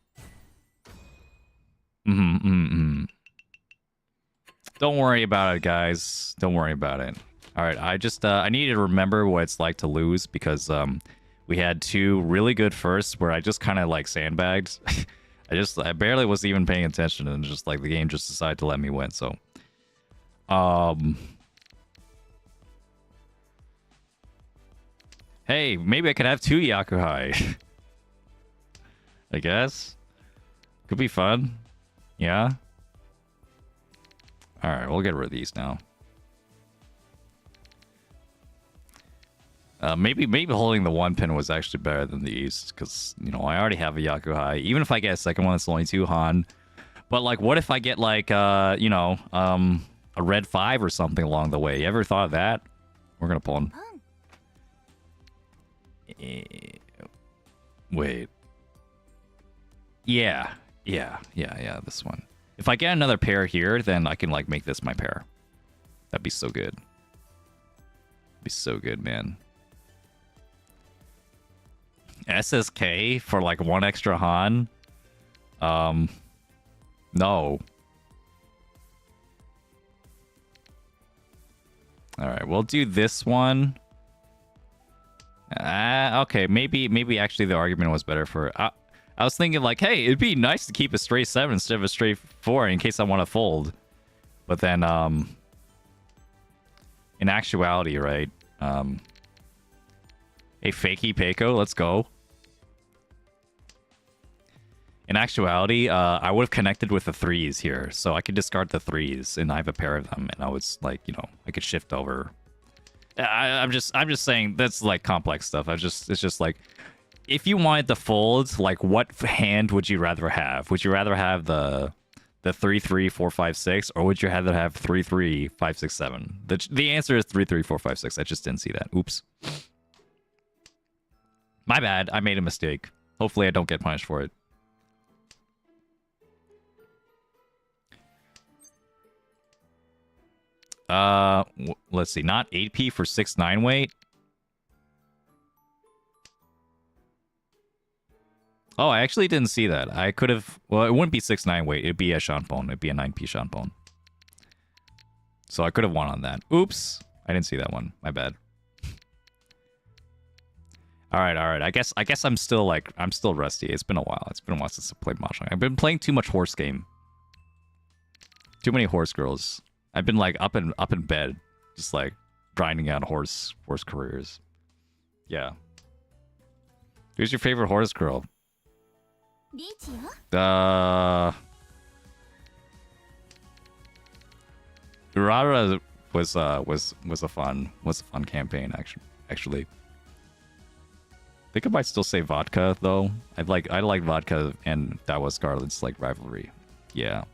Don't worry about it, guys. Don't worry about it. All right, I just I need to remember what it's like to lose because we had 2 really good firsts where I just kind of like sandbagged. I barely was even paying attention and just like the game just decided to let me win. So, hey, maybe I could have 2 Yakuhai. I guess could be fun. Yeah. All right, we'll get rid of these now. Maybe holding the 1 pin was actually better than the East, because, you know, I already have a Yakuhai. Even if I get a second one, it's only 2 Han. But, like, what if I get, like, you know, a red 5 or something along the way? You ever thought of that? We're gonna pull him. Wait. Yeah, this one. If I get another pair here, then I can, like, make this my pair. That'd be so good. Be so good, man. SSK for like 1 extra Han? No. Alright, we'll do this one. Okay, maybe actually the argument was better for... I was thinking like, hey, it'd be nice to keep a straight 7 instead of a straight 4 in case I want to fold. But then, in actuality, right? A fakey Peiko, let's go. In actuality, I would have connected with the threes here, so I could discard the threes, and I have a pair of them, and I was like, you know, I could shift over. I'm just saying that's like complex stuff. It's just like, if you wanted the folds, like what hand would you rather have? Would you rather have the 3-3-4-5-6, or would you rather have 3-3-5-6-7? The answer is 3-3-4-5-6. I just didn't see that. Oops. My bad. I made a mistake. Hopefully, I don't get punished for it. Let's see. Not 8p for 6-9 weight. Oh, I actually didn't see that. I could have... Well, it wouldn't be 6-9 weight. It'd be a Shanpon. It'd be a 9p Shanpon. So I could have won on that. Oops. I didn't see that one. My bad. Alright. I guess I'm still rusty. It's been a while. It's been a while since I played Mahjong. I've been playing too much horse game. Too many horse girls. I've been like up in bed, just like grinding out horse careers. Yeah. Who's your favorite horse girl? Urara was a fun campaign actually. I think I might still say vodka though. I like vodka, and that was Scarlet's like rivalry. Yeah.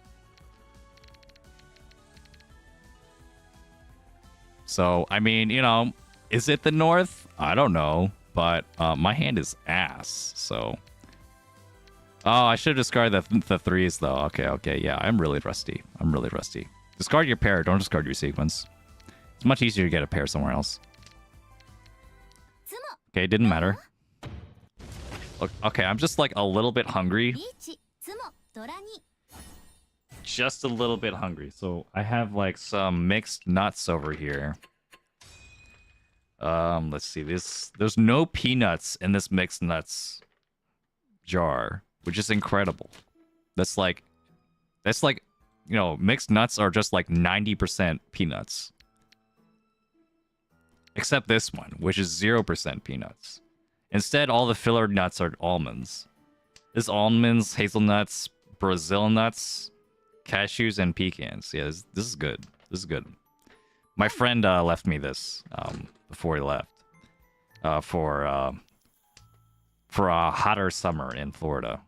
So I mean, you know, is it the North? I don't know, but my hand is ass. So. Oh, I should discard the threes though. Okay. Yeah, I'm really rusty. Discard your pair. Don't discard your sequence. It's much easier to get a pair somewhere else. Okay, it didn't matter. Okay, I'm just like a little bit hungry. Just a little bit hungry. So I have like some mixed nuts over here. Let's see. There's no peanuts in this mixed nuts jar, which is incredible. That's like, you know, mixed nuts are just like 90% peanuts. Except this one, which is 0% peanuts. Instead, all the filler nuts are almonds. There's almonds, hazelnuts, Brazil nuts, cashews, and pecans. Yeah, this is good. This is good. My friend left me this before he left for a hotter summer in Florida.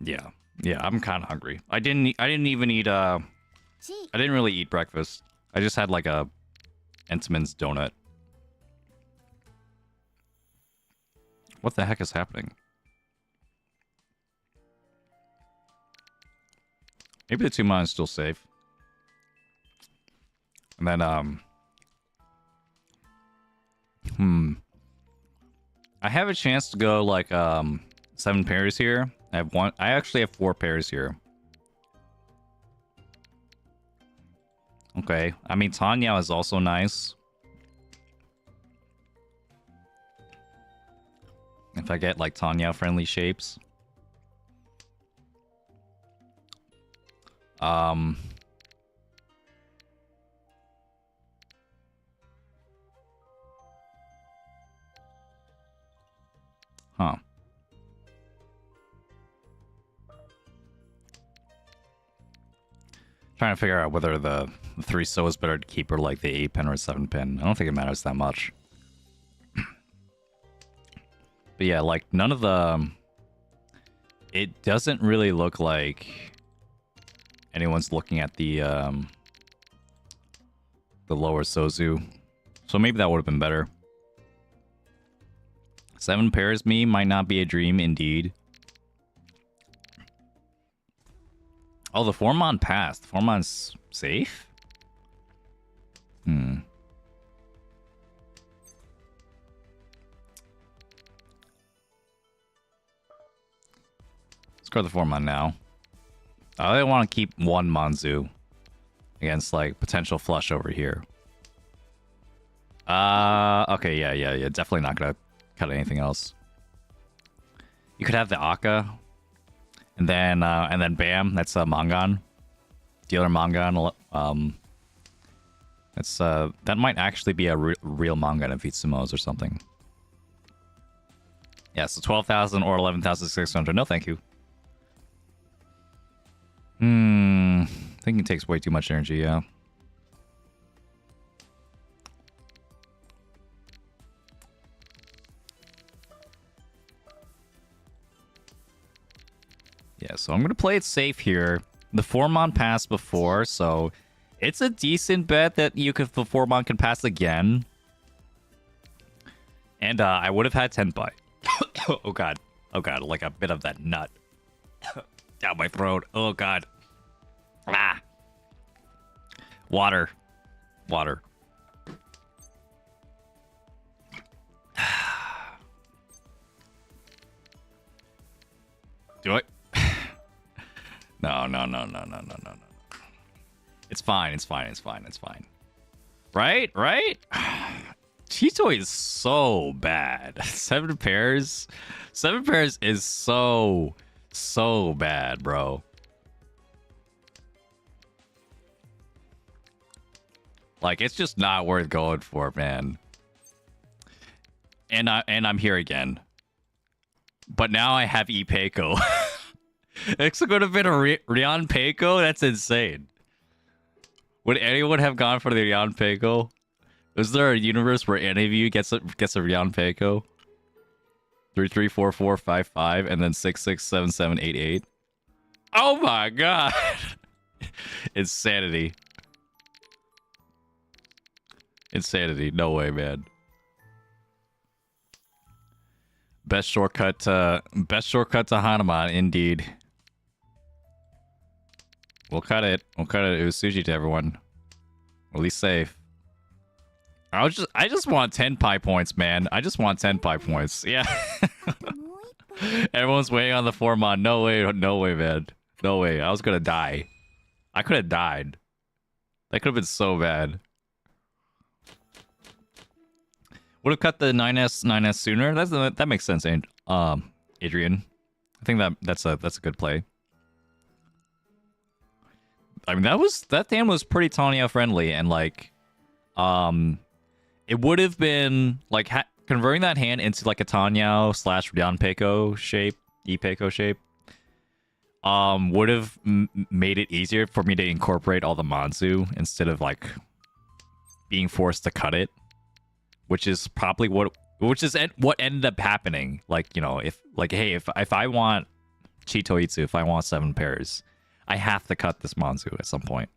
Yeah, I'm kind of hungry. I didn't even eat I didn't really eat breakfast. I just had like a Entenmann's donut. What the heck is happening? Maybe the 2 mana is still safe. And then I have a chance to go like 7 pairs here. I actually have 4 pairs here. Okay. I mean, Tanya is also nice. If I get like Tanya friendly shapes. Huh. Trying to figure out whether the 3 so is better to keep, or like the 8 pin or 7 pin. I don't think it matters that much. But yeah, like none of the... It doesn't really look like anyone's looking at the lower Sozu. So maybe that would have been better. 7 pairs me might not be a dream indeed. Oh, the Formon passed. Formon's safe? Let's go to the Formon now. I want to keep 1 Manzu against like potential flush over here. Okay, yeah. Definitely not gonna cut anything else. You could have the Akka, and then bam, that's a Mangan. dealer manga and that's that might actually be a real manga in Vitsumo's or something. Yeah, so 12,000 or 11,600. No, thank you. Thinking takes way too much energy, yeah. Yeah, so I'm going to play it safe here. The 4-mon passed before, so it's a decent bet that the 4-mon can pass again. And I would have had 10 by. Oh god, like a bit of that nut down my throat. Oh god. Ah. Water. Do it. No. It's fine. Right? Chito is so bad. 7 pairs is so bad, bro. Like, it's just not worth going for, man. And I'm here again. But now I have Ipeiko. It's going to have been a Rian Peiko? That's insane. Would anyone have gone for the Rian Peiko? Is there a universe where any of you gets a Rian Peiko? 334455 and then 667788. Oh my god. Insanity. No way, man. Best shortcut to Hanuman, indeed. We'll cut it. It was sushi to everyone. At least safe. I just want 10 pi points, man. I just want 10 pi points. Yeah. Everyone's waiting on the 4-mon. No way, man. No way. I was gonna die. I could have died. That could have been so bad. Would have cut the 9S sooner. That makes sense, Adrian. I think that's a good play. I mean, that Dan was pretty Tanya friendly, and like, it would have been like converting that hand into like a Tanya / Rian Peiko shape, Ipeiko shape. Would have made it easier for me to incorporate all the Manzu instead of like being forced to cut it, which is probably what ended up happening. Like, you know, if I want Chitoitsu, if I want 7 pairs, I have to cut this Manzu at some point.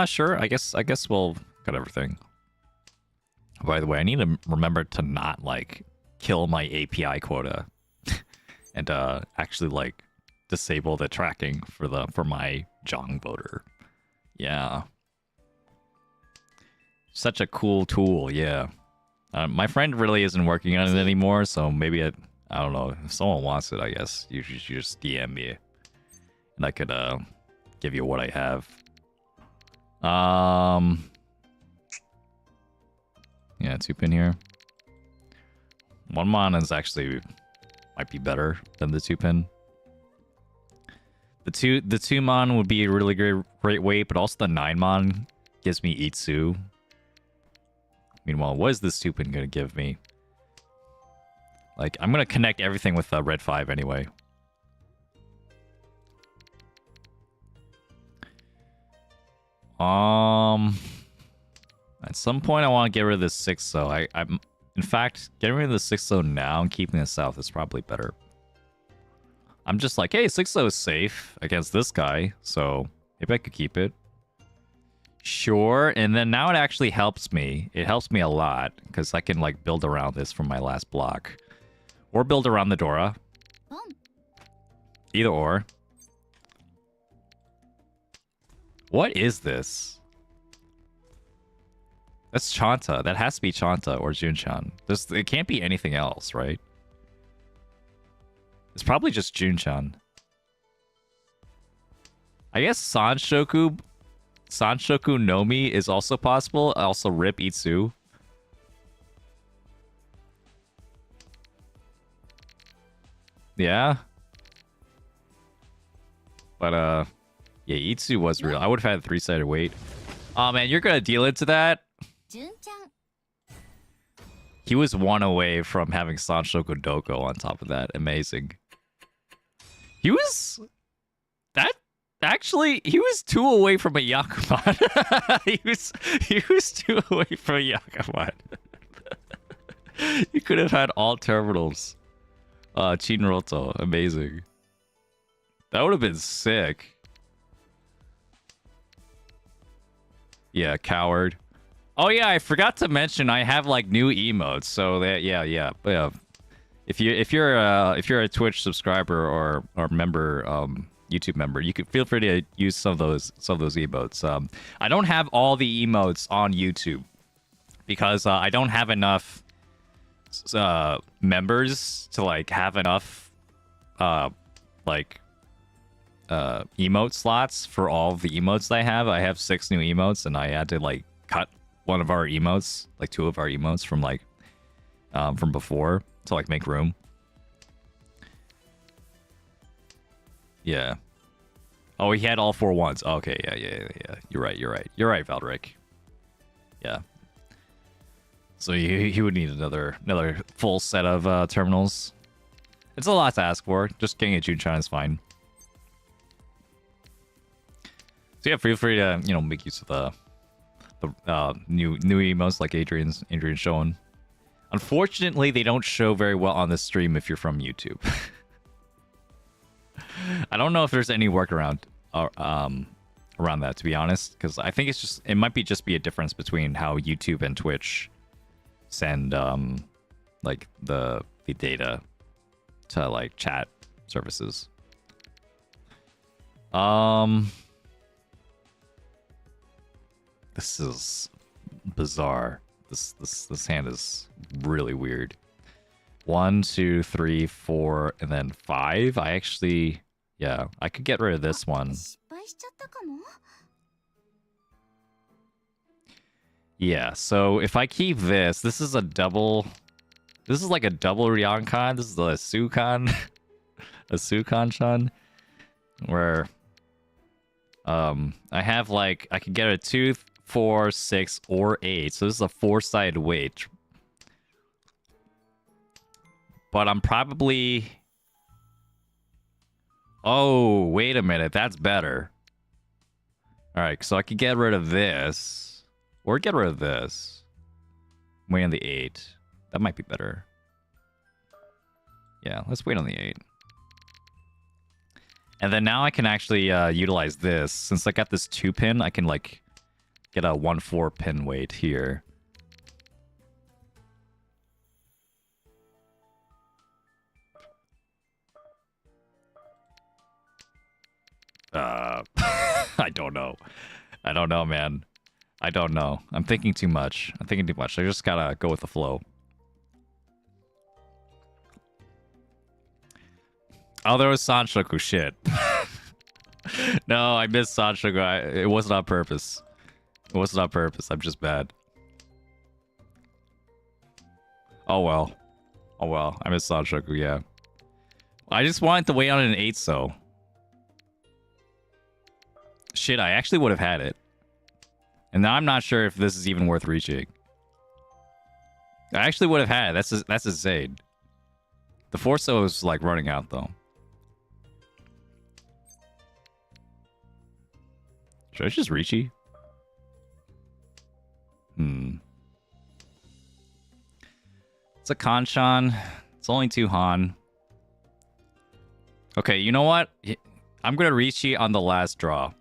Sure. I guess we'll cut everything. By the way, I need to remember to not like kill my API quota and actually like disable the tracking for my Jong voter. Yeah. Such a cool tool, yeah. My friend really isn't working on it anymore, so maybe I don't know. If someone wants it, I guess you should just DM me, and I could give you what I have. Yeah, 2-pin here. 1-mon is actually might be better than the 2-pin. The 2-mon would be a really great weight, but also the 9-mon gives me Itsu. Meanwhile, what is this 2-pin gonna give me? Like, I'm gonna connect everything with red 5 anyway. At some point I want to get rid of this 6, so I'm in fact getting rid of the 6 now and keeping the south is probably better. I'm just like, hey, 6 is safe against this guy, so maybe I could keep it. Sure, and then now it actually helps me. It helps me a lot because I can like build around this from my last block, or build around the Dora. Either or. What is this? That's Chanta. That has to be Chanta or Junchan. It can't be anything else, right? It's probably just Junchan. I guess Sanshoku Nomi is also possible. Also Rip Itsu. Yeah. But yeah, Itsu was real. I would have had a 3-sided weight. Oh man, you're gonna deal into that? He was 1 away from having Sanshoku Doko on top of that. Amazing. He was... That... Actually, he was 2 away from a Yakuman. he was 2 away from a Yakuman. He could have had all terminals. Chinroto. Amazing. That would have been sick. Yeah, coward. Oh yeah, I forgot to mention I have like new emotes. So that yeah. If you're a Twitch subscriber or member, YouTube member, you can feel free to use some of those emotes. I don't have all the emotes on YouTube because I don't have enough members to like have enough emote slots for all the emotes that I have. I have 6 new emotes, and I had to like cut one of our emotes, like 2 of our emotes from like from before to like make room. Yeah. Oh, he had all 4 ones. Okay, yeah. You're right, Valdrick. Yeah. So he would need another full set of terminals. It's a lot to ask for. Just getting a Junchan is fine. So yeah, feel free to make use of the new emotes like Adrian's showing. Unfortunately, they don't show very well on this stream if you're from YouTube. I don't know if there's any workaround around that, to be honest, because I think it might just be a difference between how YouTube and Twitch send like the data to like chat services. This is bizarre. This hand is really weird. 1, 2, 3, 4, and then 5. I actually, yeah, I could get rid of this one. Yeah, so if I keep this is a double. This is like a double Ryankan. This is a Sukan, a Sukan-chan, where I have like I can get a 2, 4, 6, or 8. So this is a 4-sided weight. But I'm probably... Oh, wait a minute. That's better. Alright, so I could get rid of this. Or get rid of this. Wait on the 8. That might be better. Yeah, let's wait on the 8. And then now I can actually utilize this. Since I got this 2-pin, I can like get a 1/4 pin weight here. I don't know. I don't know, man. I don't know. I'm thinking too much. I just gotta go with the flow. Oh, there was Sanshoku. Shit. No, I missed Sanshoku. It wasn't on purpose. It wasn't on purpose. I'm just bad. Oh well. Oh well. I missed Sanshoku, yeah. I just wanted to wait on an 8, so. Shit, I actually would have had it. And now I'm not sure if this is even worth reaching. I actually would have had it. That's insane. The Forso is like running out though. Should I just Riichi? It's a Kanchan. It's only 2 Han. Okay, you know what? I'm gonna Riichi on the last draw.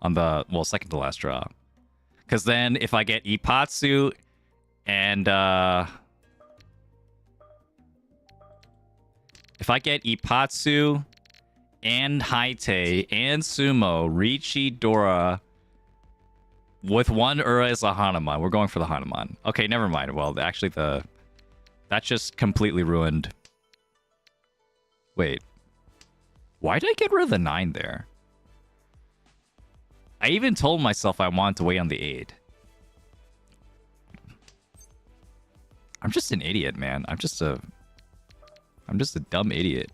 On the, well, second to last draw. Because then if I get Ipatsu and if I get Ipatsu and Haite and Sumo, Riichi, Dora with 1 Ura as a Hanuman. We're going for the Hanuman. Okay, never mind. Well, actually that just completely ruined. Wait. Why did I get rid of the 9 there? I even told myself I wanted to wait on the 8. I'm just an idiot, man. I'm just a dumb idiot.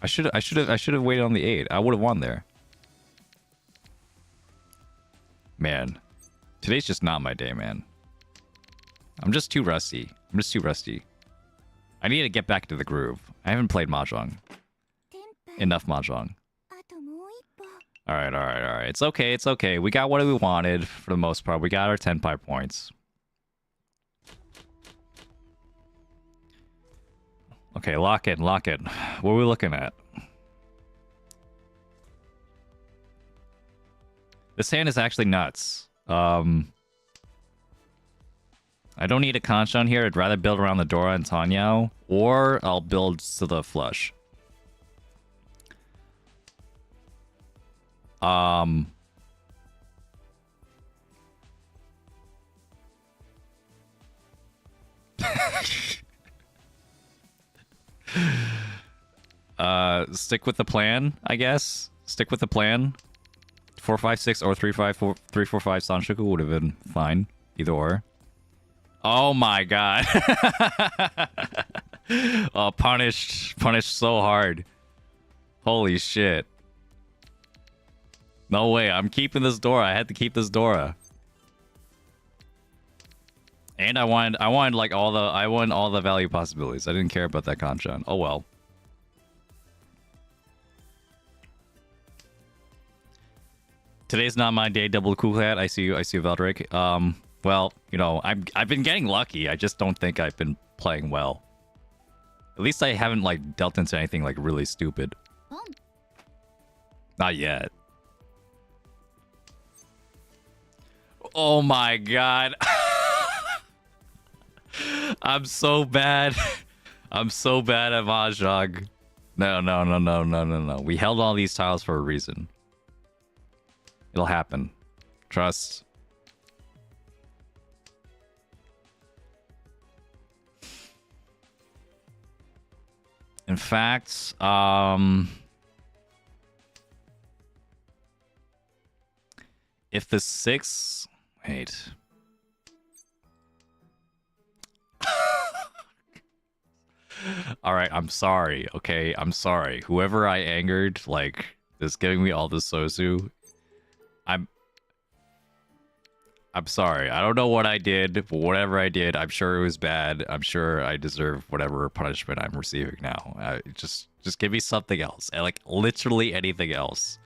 I should have waited on the 8. I would have won there. Man, today's just not my day, man. I'm just too rusty. I need to get back to the groove. I haven't played Mahjong. Enough Mahjong. Alright. It's okay. We got what we wanted for the most part. We got our Tenpai points. Okay, lock in. What are we looking at? This hand is actually nuts. I don't need a Kanchan here. I'd rather build around the Dora and Tanyao, or I'll build to the flush. Stick with the plan, I guess. Stick with the plan. 4-5-6 or 3-5-4 3-4-5 Sanshoku would have been fine. Either or. Oh my god. Oh, punished so hard. Holy shit. No way, I'm keeping this Dora. I had to keep this Dora. And I wanted like all the value possibilities. I didn't care about that Kanchan. Oh well. Today's not my day, double cool hat. I see you, Veldrick. Well, you know, I've been getting lucky. I just don't think I've been playing well. At least I haven't like dealt into anything like really stupid. Not yet. Oh my god. I'm so bad. I'm so bad at Mahjong. No. We held all these tiles for a reason. It'll happen. Trust. In fact, if the 6... Wait. Alright, I'm sorry, okay? I'm sorry. Whoever I angered, like, is giving me all this Sosu. I'm sorry. I don't know what I did, but whatever I did, I'm sure it was bad. I'm sure I deserve whatever punishment I'm receiving now. Just give me something else. Like, literally anything else.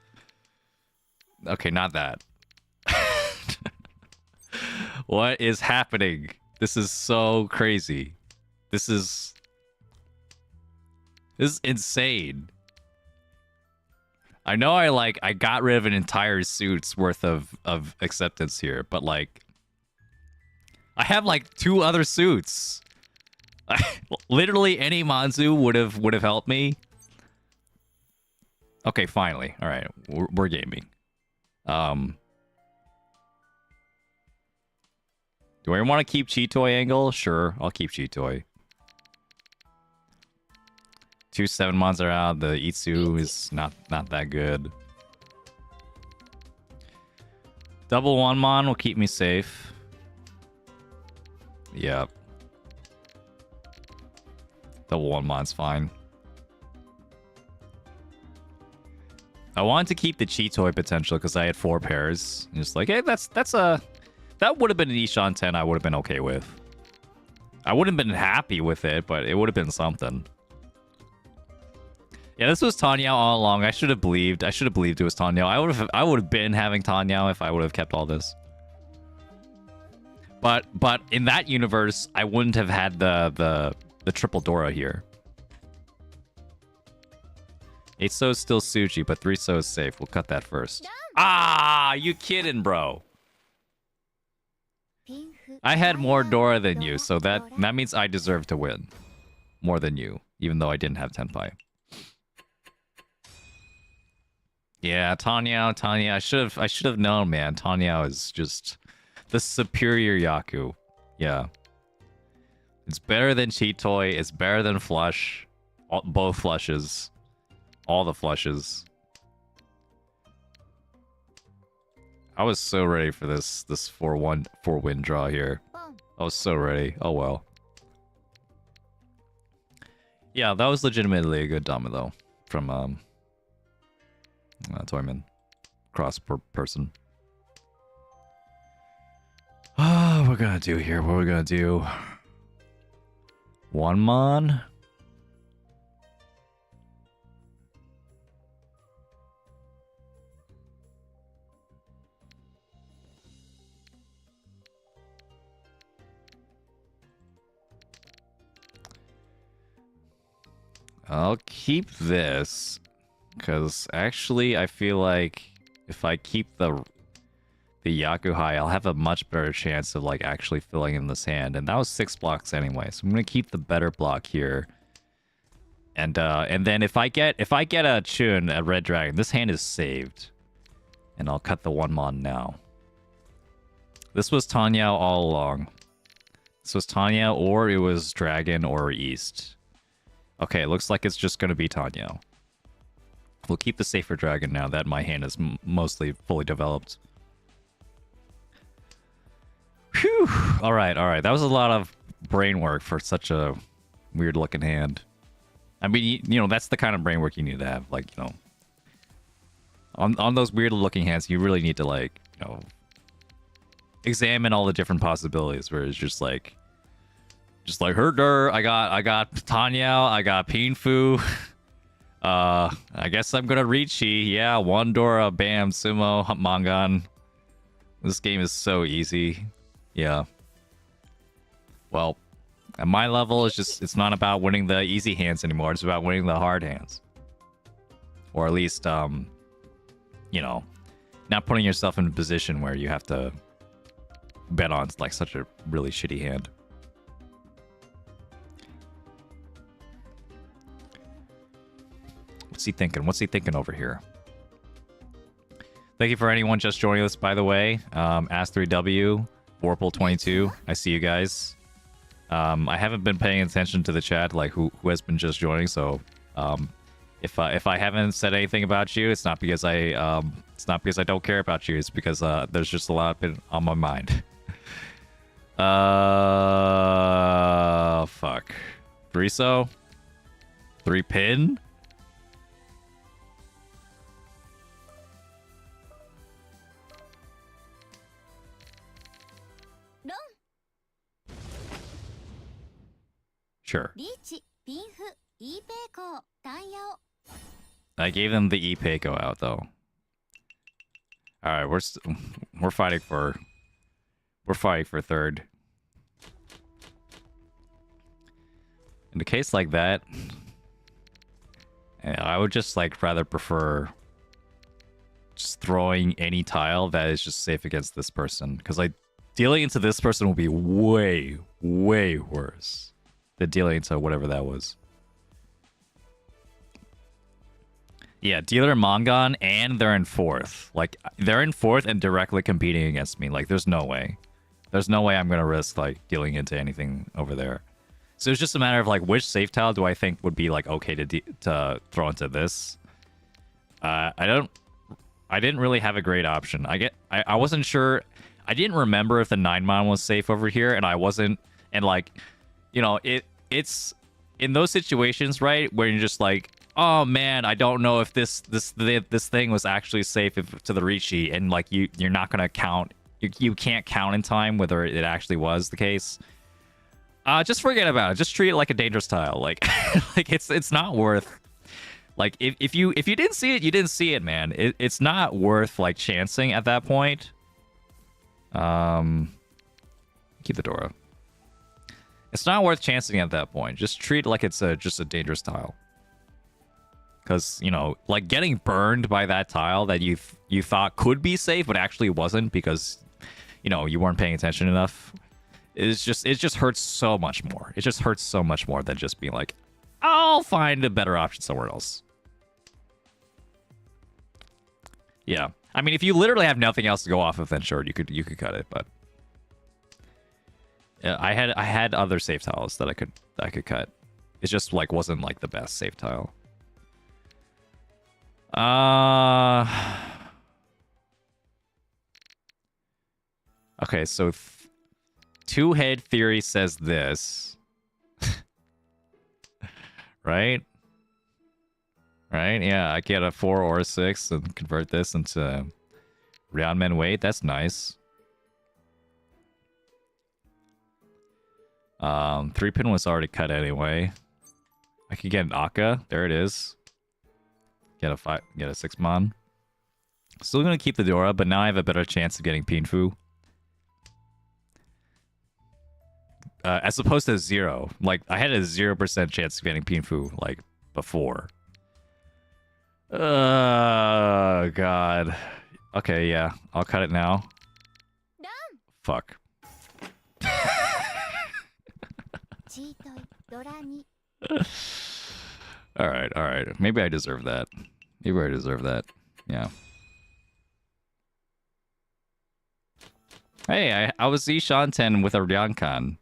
Okay, not that. What is happening? This is so crazy. This is insane. I know I got rid of an entire suit's worth of acceptance here, but like I have like 2 other suits. Literally any Manzu would have helped me. Okay, finally. All right, we're gaming. Do I want to keep Chitoy angle? Sure, I'll keep Chitoy. 2 7-mons are out. The Itsu is not that good. Double 1-mon will keep me safe. Yep. Double 1-mon's fine. I wanted to keep the Chitoy potential because I had 4 pairs. And just like, hey, that would have been an Ishan 10 I would have been okay with. I wouldn't have been happy with it, but it would have been something. Yeah, this was Tanyao all along. I should have believed. it was Tanyao. I would have been having Tanyao if I would have kept all this. But in that universe, I wouldn't have had the triple Dora here. 8-so is still Suji, but 3-so is safe. We'll cut that first. Ah, you kidding, bro? I had more Dora than you, so that means I deserve to win more than you, even though I didn't have Tenpai. Yeah, Tanyao. I should have known, man. Tanyao is just the superior Yaku. Yeah. It's better than Chitoy. It's better than Flush. Both flushes. All the flushes. I was so ready for this 4-win draw here. I was so ready. Oh well. Yeah, that was legitimately a good Dama though. from Toyman. Cross person. What we're gonna do here? What we're gonna do? One mon. I'll keep this, because actually I feel like if I keep the Yakuhai, I'll have a much better chance of like actually filling in this hand. And that was 6 blocks anyway, so I'm gonna keep the better block here. And then if I get a Chun, a red dragon, this hand is saved. And I'll cut the 1 mon now. This was Tanyao all along. This was Tanyao, or it was dragon or east. Okay, it looks like it's just gonna be Tanyao. We'll keep the safer dragon now that my hand is mostly fully developed. Whew! Alright, alright. That was a lot of brain work for such a weird looking hand. I mean, you know, that's the kind of brain work you need to have. Like, you know, on those weird looking hands, you really need to, like, you know, examine all the different possibilities, where it's just like herder, I got Tanyao, I got Pinfu. I guess I'm gonna Riichi. Yeah, one Dora, bam, Sumo, Mangan. This game is so easy. Yeah. Well, at my level, it's not about winning the easy hands anymore. It's about winning the hard hands. Or at least, you know, not putting yourself in a position where you have to bet on like such a really shitty hand. What's he thinking? What's he thinking over here? Thank you for anyone just joining us, by the way. Ask3W, Warple22. I see you guys. I haven't been paying attention to the chat, like who has been just joining. So, if I haven't said anything about you, it's not because I don't care about you. It's because there's just a lot on my mind. Fuck. 3-so? 3-pin? Sure. I gave them the Ipeiko out though. All right, we're fighting for third. In a case like that, I would just like rather prefer just throwing any tile that is just safe against this person, because like dealing into this person will be way worse than dealing into whatever that was. Yeah, dealer Mangan, and they're in 4th. Like, they're in 4th and directly competing against me. Like, there's no way. There's no way I'm gonna risk, like, dealing into anything over there. So it's just a matter of, like, which safe tile do I think would be, like, okay to throw into this? I didn't really have a great option. I wasn't sure. I didn't remember if the 9-mon was safe over here, and I wasn't. And, like, you know, it's in those situations, right, where you're just like, oh man, I don't know if this thing was actually safe to the Riichi, and like you're not gonna count. You can't count in time whether it actually was the case. Just forget about it. Just treat it like a dangerous tile. Like, like it's not worth. Like if you didn't see it, you didn't see it, man. It's not worth like chancing at that point. Keep the Dora. It's not worth chancing at that point. Just treat it like it's just a dangerous tile. Because, you know, like getting burned by that tile that you thought could be safe, but actually wasn't because, you know, you weren't paying attention enough. It just hurts so much more. It just hurts so much more than just being like, I'll find a better option somewhere else. Yeah. I mean, if you literally have nothing else to go off of, then sure, you could cut it, but yeah, I had other safe tiles that I could cut. It just like wasn't like the best safe tile. Okay, so two-head theory says this. Right? Right? Yeah, I get a 4 or a 6 and convert this into Ryanman weight. That's nice. 3-pin was already cut anyway. I could get an Akka. There it is. Get a 6-mon. Still gonna keep the Dora, but now I have a better chance of getting Pinfu. As opposed to 0. Like, I had a 0% chance of getting Pinfu, like, before. God. Okay, yeah. I'll cut it now. Fuck. Alright. Maybe I deserve that. Yeah. Hey, I was Shanten with a Ryankan.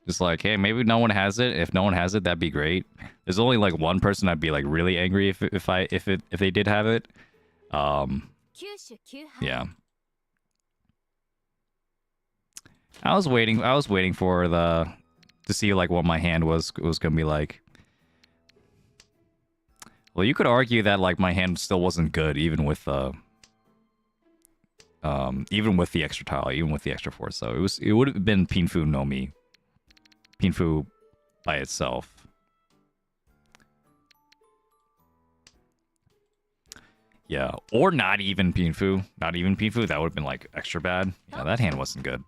Just like, hey, maybe no one has it. If no one has it, that'd be great. There's only like one person I'd be like really angry if they did have it. Yeah. I was waiting for to see like what my hand was gonna be like. Well, you could argue that like my hand still wasn't good even with the extra tile, even with the extra force. So it would have been Pinfu no Mi. Pinfu by itself. Yeah, or not even Pinfu. Not even Pinfu. That would have been like extra bad. Yeah, that hand wasn't good.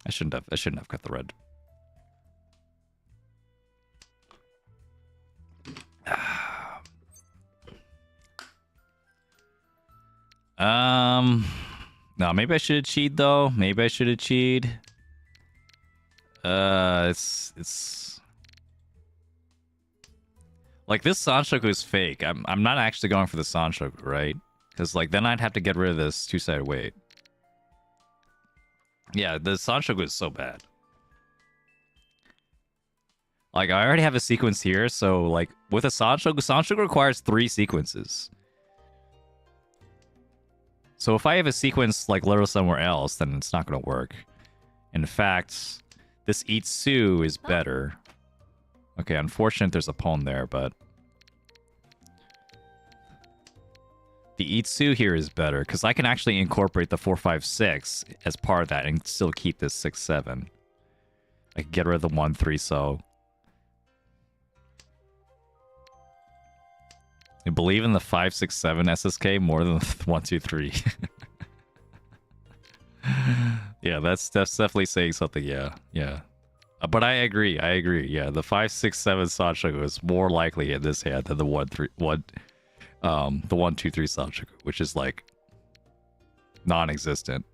I shouldn't have cut the red. No, maybe I should have cheated though. It's like this Sanshoku is fake. I'm not actually going for the Sanshoku, right? Because like then I'd have to get rid of this two-sided weight. Yeah, the Sanshoku is so bad. Like I already have a sequence here, so like with a Sanshoku requires 3 sequences. So if I have a sequence like literally somewhere else, then it's not gonna work. In fact, this Itsu is better. Okay, unfortunate there's a pawn there, but the Itsu here is better because I can actually incorporate the 4-5-6 as part of that and still keep this 6-7. I can get rid of the 1-3, so I believe in the 5-6-7 SSK more than the 1-2-3. Yeah, that's definitely saying something. Yeah. But I agree. Yeah, the 5-6-7 Sanshoku is more likely in this hand than the 1-2-3 Sanshoku, which is like non-existent.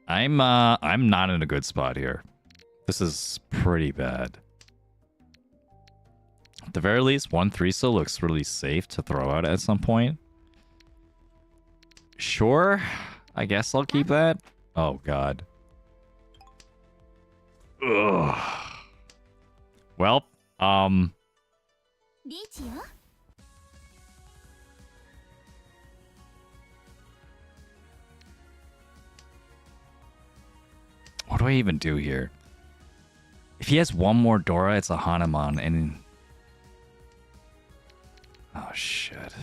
I'm not in a good spot here. This is pretty bad. At the very least, 1-3 still looks really safe to throw out at some point. Sure, I guess I'll keep that. Oh god. Ugh. Well, what do I even do here? If he has one more Dora, it's a Hanuman, and oh shit.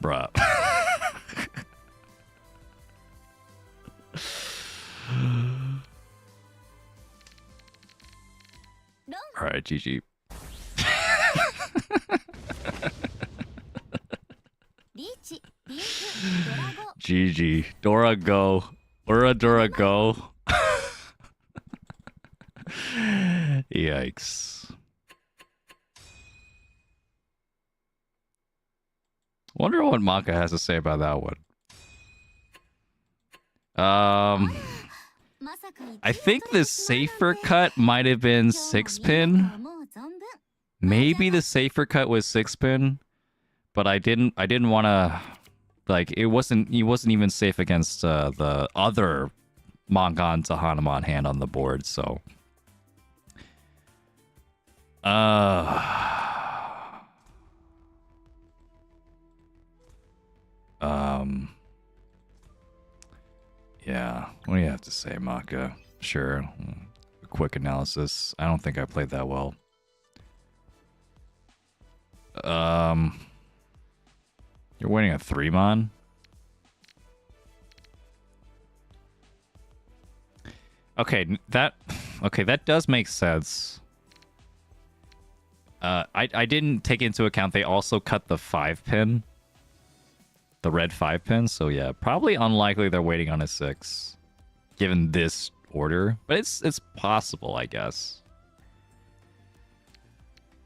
Bruh. Alright, GG. GG. Dora go. Dora go. Yikes. Wonder what Maka has to say about that one. I think the safer cut might have been 6-pin. Maybe the safer cut was 6-pin, but I didn't want to, like, he wasn't even safe against the other Mangan to Hanuman hand on the board, so Um. Yeah. What do you have to say, Maka? Sure. A quick analysis. I don't think I played that well. You're winning a 3-mon? Okay, that does make sense. I didn't take into account they also cut the 5-pin. The red 5-pin, so yeah, probably unlikely they're waiting on a 6. Given this order. But it's possible, I guess.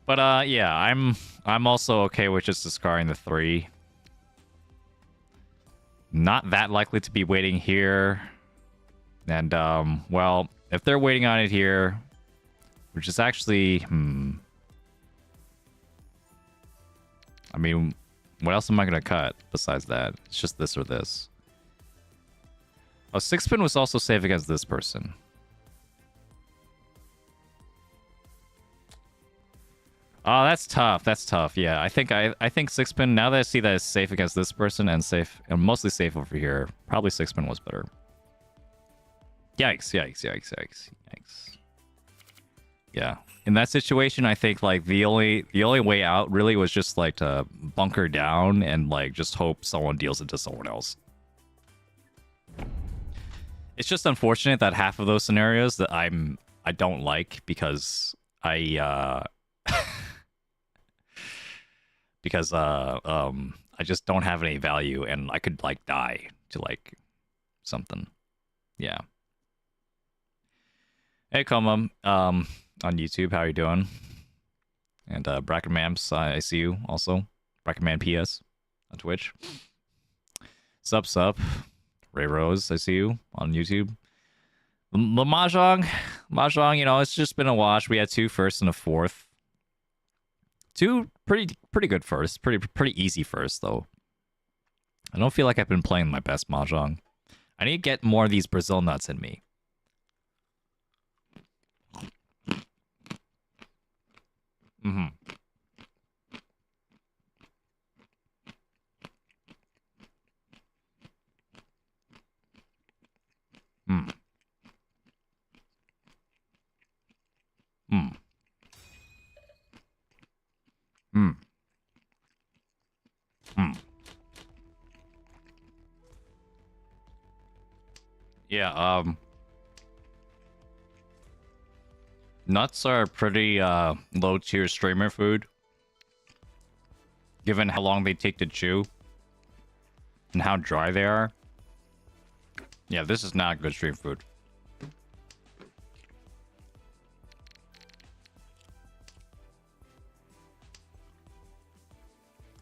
But yeah, I'm also okay with just discarding the 3. Not that likely to be waiting here. And well, if they're waiting on it here, which is actually I mean, what else am I gonna cut besides that? It's just this or this. Oh, 6-pin was also safe against this person. Oh, that's tough. That's tough. Yeah, I think 6-pin. Now that I see that it's safe against this person and safe and mostly safe over here, probably 6-pin was better. Yikes! Yikes! Yikes! Yikes! Yikes! Yeah, in that situation, I think like the only way out really was just like to bunker down and like just hope someone deals it to someone else. It's just unfortunate that half of those scenarios that I don't like because I just don't have any value and I could like die to like something. Yeah. Hey Koma, on YouTube, how are you doing? And Bracken Mamps, I see you also. Bracken Man PS on Twitch. Sup. Ray Rose, I see you on YouTube. The Mahjong, you know, it's just been a wash. We had 2 firsts and a 4th. 2 pretty good first. Pretty easy first though. I don't feel like I've been playing my best Mahjong. I need to get more of these Brazil nuts in me. Mm-hmm. Hmm. Hmm. Hmm. Hmm. Yeah, nuts are pretty low tier streamer food. Given how long they take to chew and how dry they are. Yeah, this is not good stream food.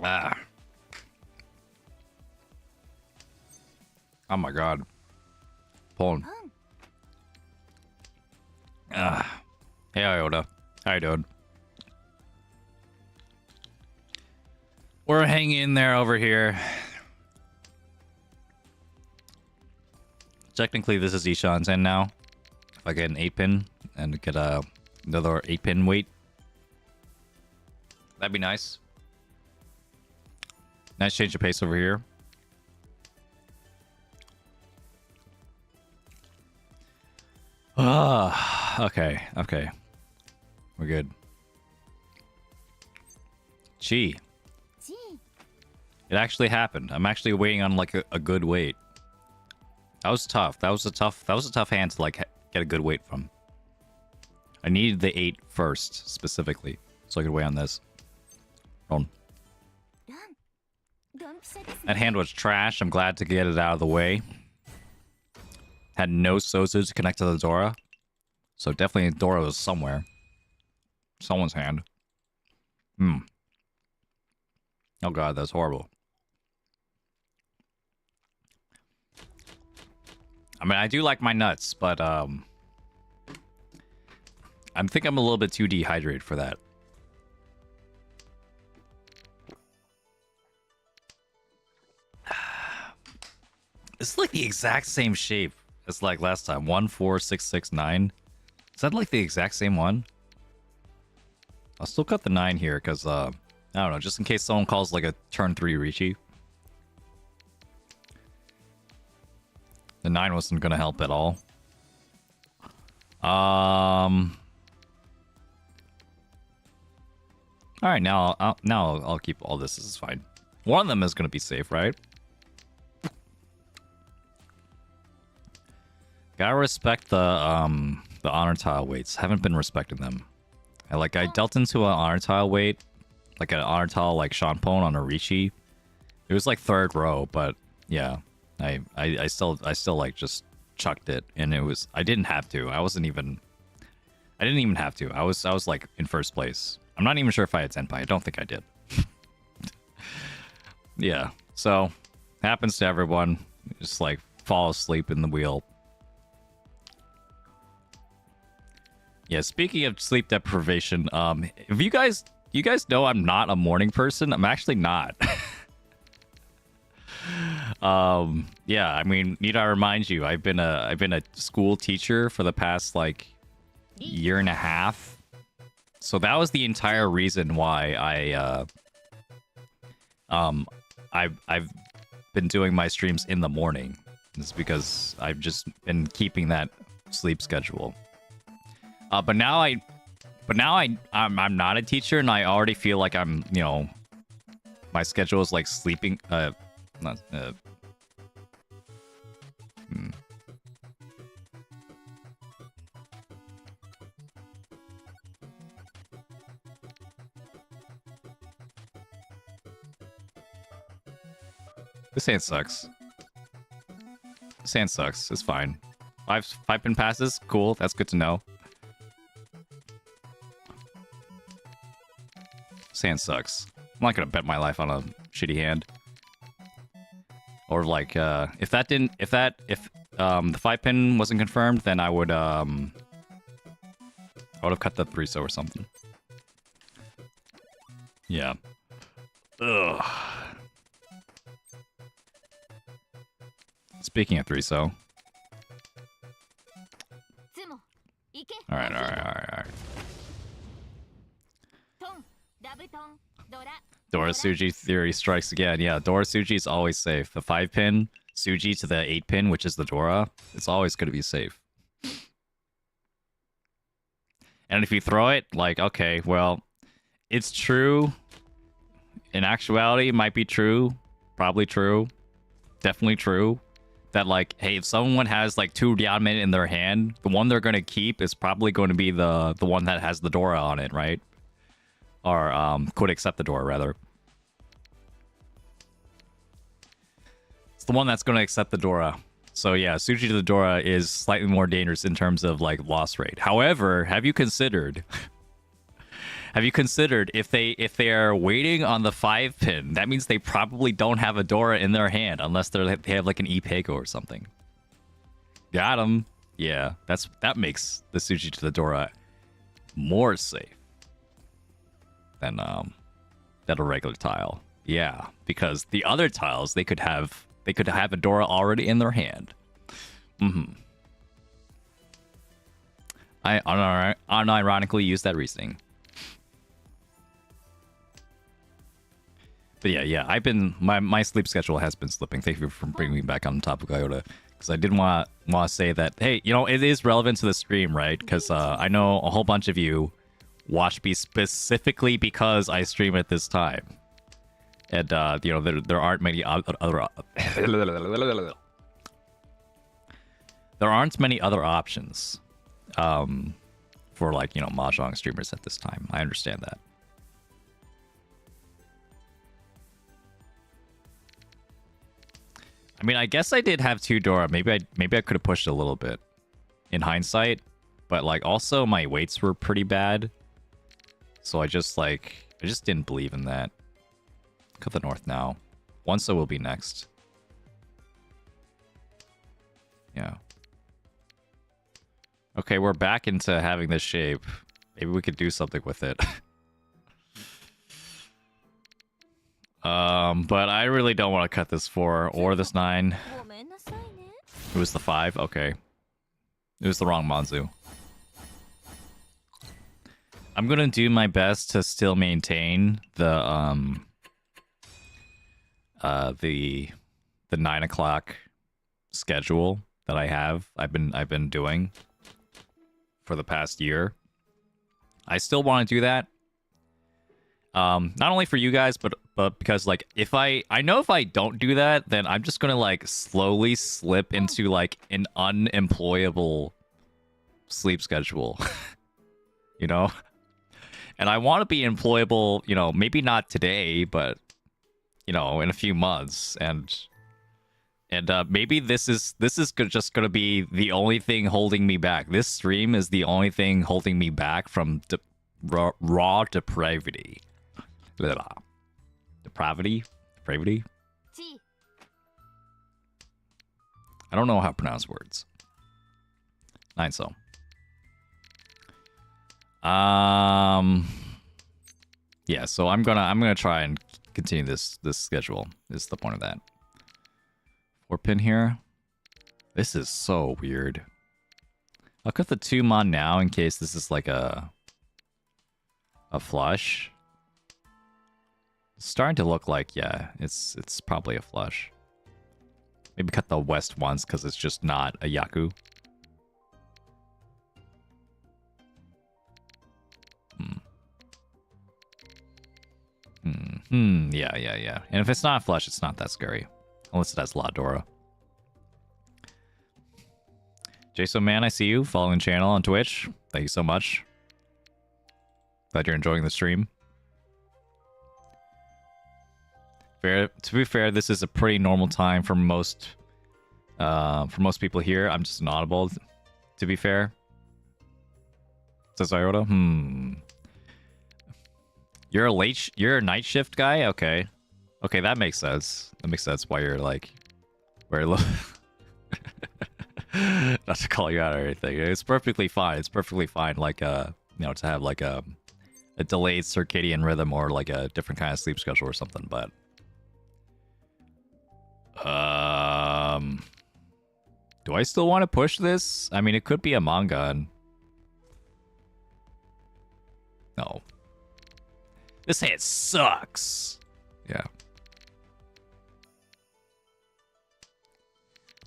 Ah. Oh my god. Pulling. Ah. Hey Iota. How you doing? We're hanging in there over here. Technically, this is Ishan's end now. If I get an 8-pin and get another 8-pin weight, that'd be nice. Nice change of pace over here. Ah, okay. We're good. Gee. It actually happened. I'm actually waiting on like a good weight. That was tough. That was a tough hand to like get a good weight from. I needed the 8 first specifically, so I could wait on this. Hold on. That hand was trash. I'm glad to get it out of the way. Had no Sozu to connect to the Dora. So definitely Dora was somewhere. Someone's hand. Oh god, that's horrible. I mean, I do like my nuts, but I think I'm a little bit too dehydrated for that. It's like the exact same shape as like last time. 14669. Is that like the exact same one? I'll still cut the 9 here because I don't know, just in case someone calls like a turn 3 Riichi. The 9 wasn't gonna help at all. All right, now I'll keep all this. This is fine. One of them is gonna be safe, right? Gotta respect the honor tile weights. Haven't been respecting them. I dealt into an honor tile weight, like an honor tile like Shanpon on a Riichi. It was like 3rd row, but yeah, I still like just chucked it, and it was I didn't have to. I didn't even have to. I was like in 1st place. I'm not even sure if I had Senpai. I don't think I did. Yeah, so happens to everyone. Just like fall asleep in the wheel. Yeah, speaking of sleep deprivation, if you guys know I'm not a morning person, I'm actually not. Yeah, I mean, need I remind you, I've been a school teacher for the past like year and a half. So that was the entire reason why I've been doing my streams in the morning. It's because I've just been keeping that sleep schedule. But now I'm not a teacher, and I already feel like I'm, my schedule is like sleeping. Not. This hand sucks. This hand sucks. It's fine. 5 pin passes. Cool. That's good to know. This hand sucks. I'm not gonna bet my life on a shitty hand. Or like, if the 5 pin wasn't confirmed, then I would have cut the 3-so or something. Yeah. Ugh. Speaking of 3-so. Alright. Dora Suji theory strikes again. Yeah, Dora Suji is always safe. The 5 pin, Suji to the 8 pin, which is the Dora, it's always going to be safe. And if you throw it, like, okay, well, it's true. In actuality, it might be true. Probably true. Definitely true. That, like, hey, if someone has, like, 2 Diamond in their hand, the one they're going to keep is probably going to be the one that has the Dora on it, right? Or, could accept the Dora, rather. It's the one that's going to accept the Dora. So, yeah, Suji to the Dora is slightly more dangerous in terms of, like, loss rate. However, have you considered... if they are waiting on the 5 pin, that means they probably don't have a Dora in their hand unless they have like an Ipego or something. Got him. Yeah, that makes the Suji to the Dora more safe than a regular tile. Yeah, because the other tiles they could have a Dora already in their hand. I unironically use that reasoning. But yeah, I've been my sleep schedule has been slipping. Thank you for bringing me back on the topic, Iota, because I didn't want to say that. Hey, it is relevant to the stream, right? Because I know a whole bunch of you watch me specifically because I stream at this time, and there aren't many other there aren't many other options for like mahjong streamers at this time. I understand that. I mean, I guess I did have 2 Dora. Maybe I could have pushed a little bit in hindsight, but like also my weights were pretty bad, so I just didn't believe in that. Cut the north now. Once will be next. Yeah. Okay, we're back into having this shape. Maybe we could do something with it. But I really don't want to cut this 4 or this 9. It was the 5? Okay. It was the wrong Manzu. I'm gonna do my best to still maintain the 9 o'clock schedule that I have. I've been doing for the past year. I still want to do that. Not only for you guys, but because like if I know if I don't do that, then I'm just gonna like slowly slip into like an unemployable sleep schedule. You know? And I want to be employable, you know, maybe not today, but you know, in a few months, and maybe this is just gonna be the only thing holding me back. This stream is the only thing holding me back from raw depravity. Blah. Depravity? I don't know how to pronounce words. Nine so. Yeah, so I'm gonna try and continue this schedule. Is the point of that. 4-pin here. This is so weird. I'll cut the 2 mon now in case this is like a flush. It's starting to look like, yeah, it's probably a flush. Maybe cut the west once because it's just not a yaku. Yeah. And if it's not a flush, it's not that scary. Unless it has La Dora. Jason Man, I see you. Following the channel on Twitch. Thank you so much. Glad you're enjoying the stream. To be fair, this is a pretty normal time for most people here. I'm just an audible, to be fair. Says Iota. You're a night shift guy? Okay. Okay, that makes sense. That makes sense why you're like very low. Not to call you out or anything. It's perfectly fine. It's perfectly fine, like you know, to have like a delayed circadian rhythm or like a different kind of sleep schedule or something, but do I still want to push this? I mean, it could be a manga and no. This hand sucks. Yeah.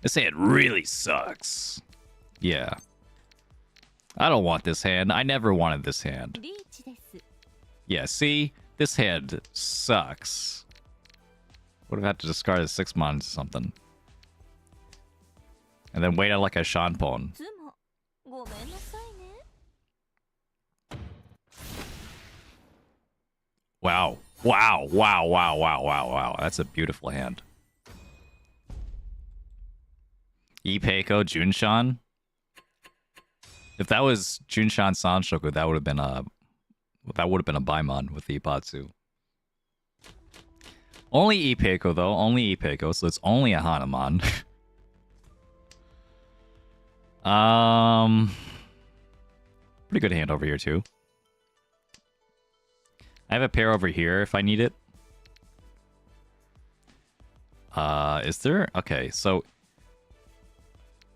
This hand really sucks. Yeah. I don't want this hand. I never wanted this hand. Yeah, see? This hand sucks. Would have had to discard a 6 mon or something. And then wait out like a Shanpon. Wow. Wow. That's a beautiful hand. Ipeiko Junshan. If that was Junshan Sanshoku, that would have been a Baimon with the Ipatsu. Only Ipeiko though, only Ipeiko, so it's only a Hanuman. Pretty good hand over here too. I have a pair over here if I need it. Is there? Okay, so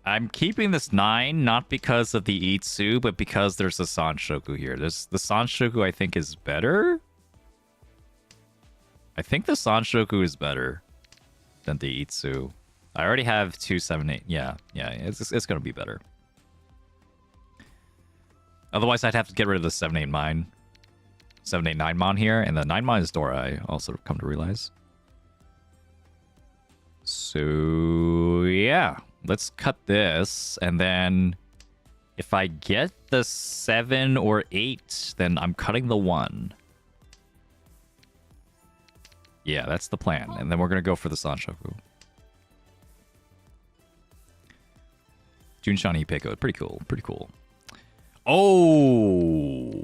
I'm keeping this 9 not because of the Itsu, but because there's a Sanshoku here. The Sanshoku I think is better. I think the Sanshoku is better than the Itsu. I already have 2, 7, 8. Yeah, it's gonna be better. Otherwise, I'd have to get rid of the 7, 8 mine. 7, 8, 9 mon here, and the 9 mon is Dora, I also come to realize. So, yeah. Let's cut this, and then if I get the 7 or 8, then I'm cutting the 1. Yeah, that's the plan. And then we're going to go for the Sanshoku. Junshan Ipeiko. Pretty cool. Pretty cool. Oh!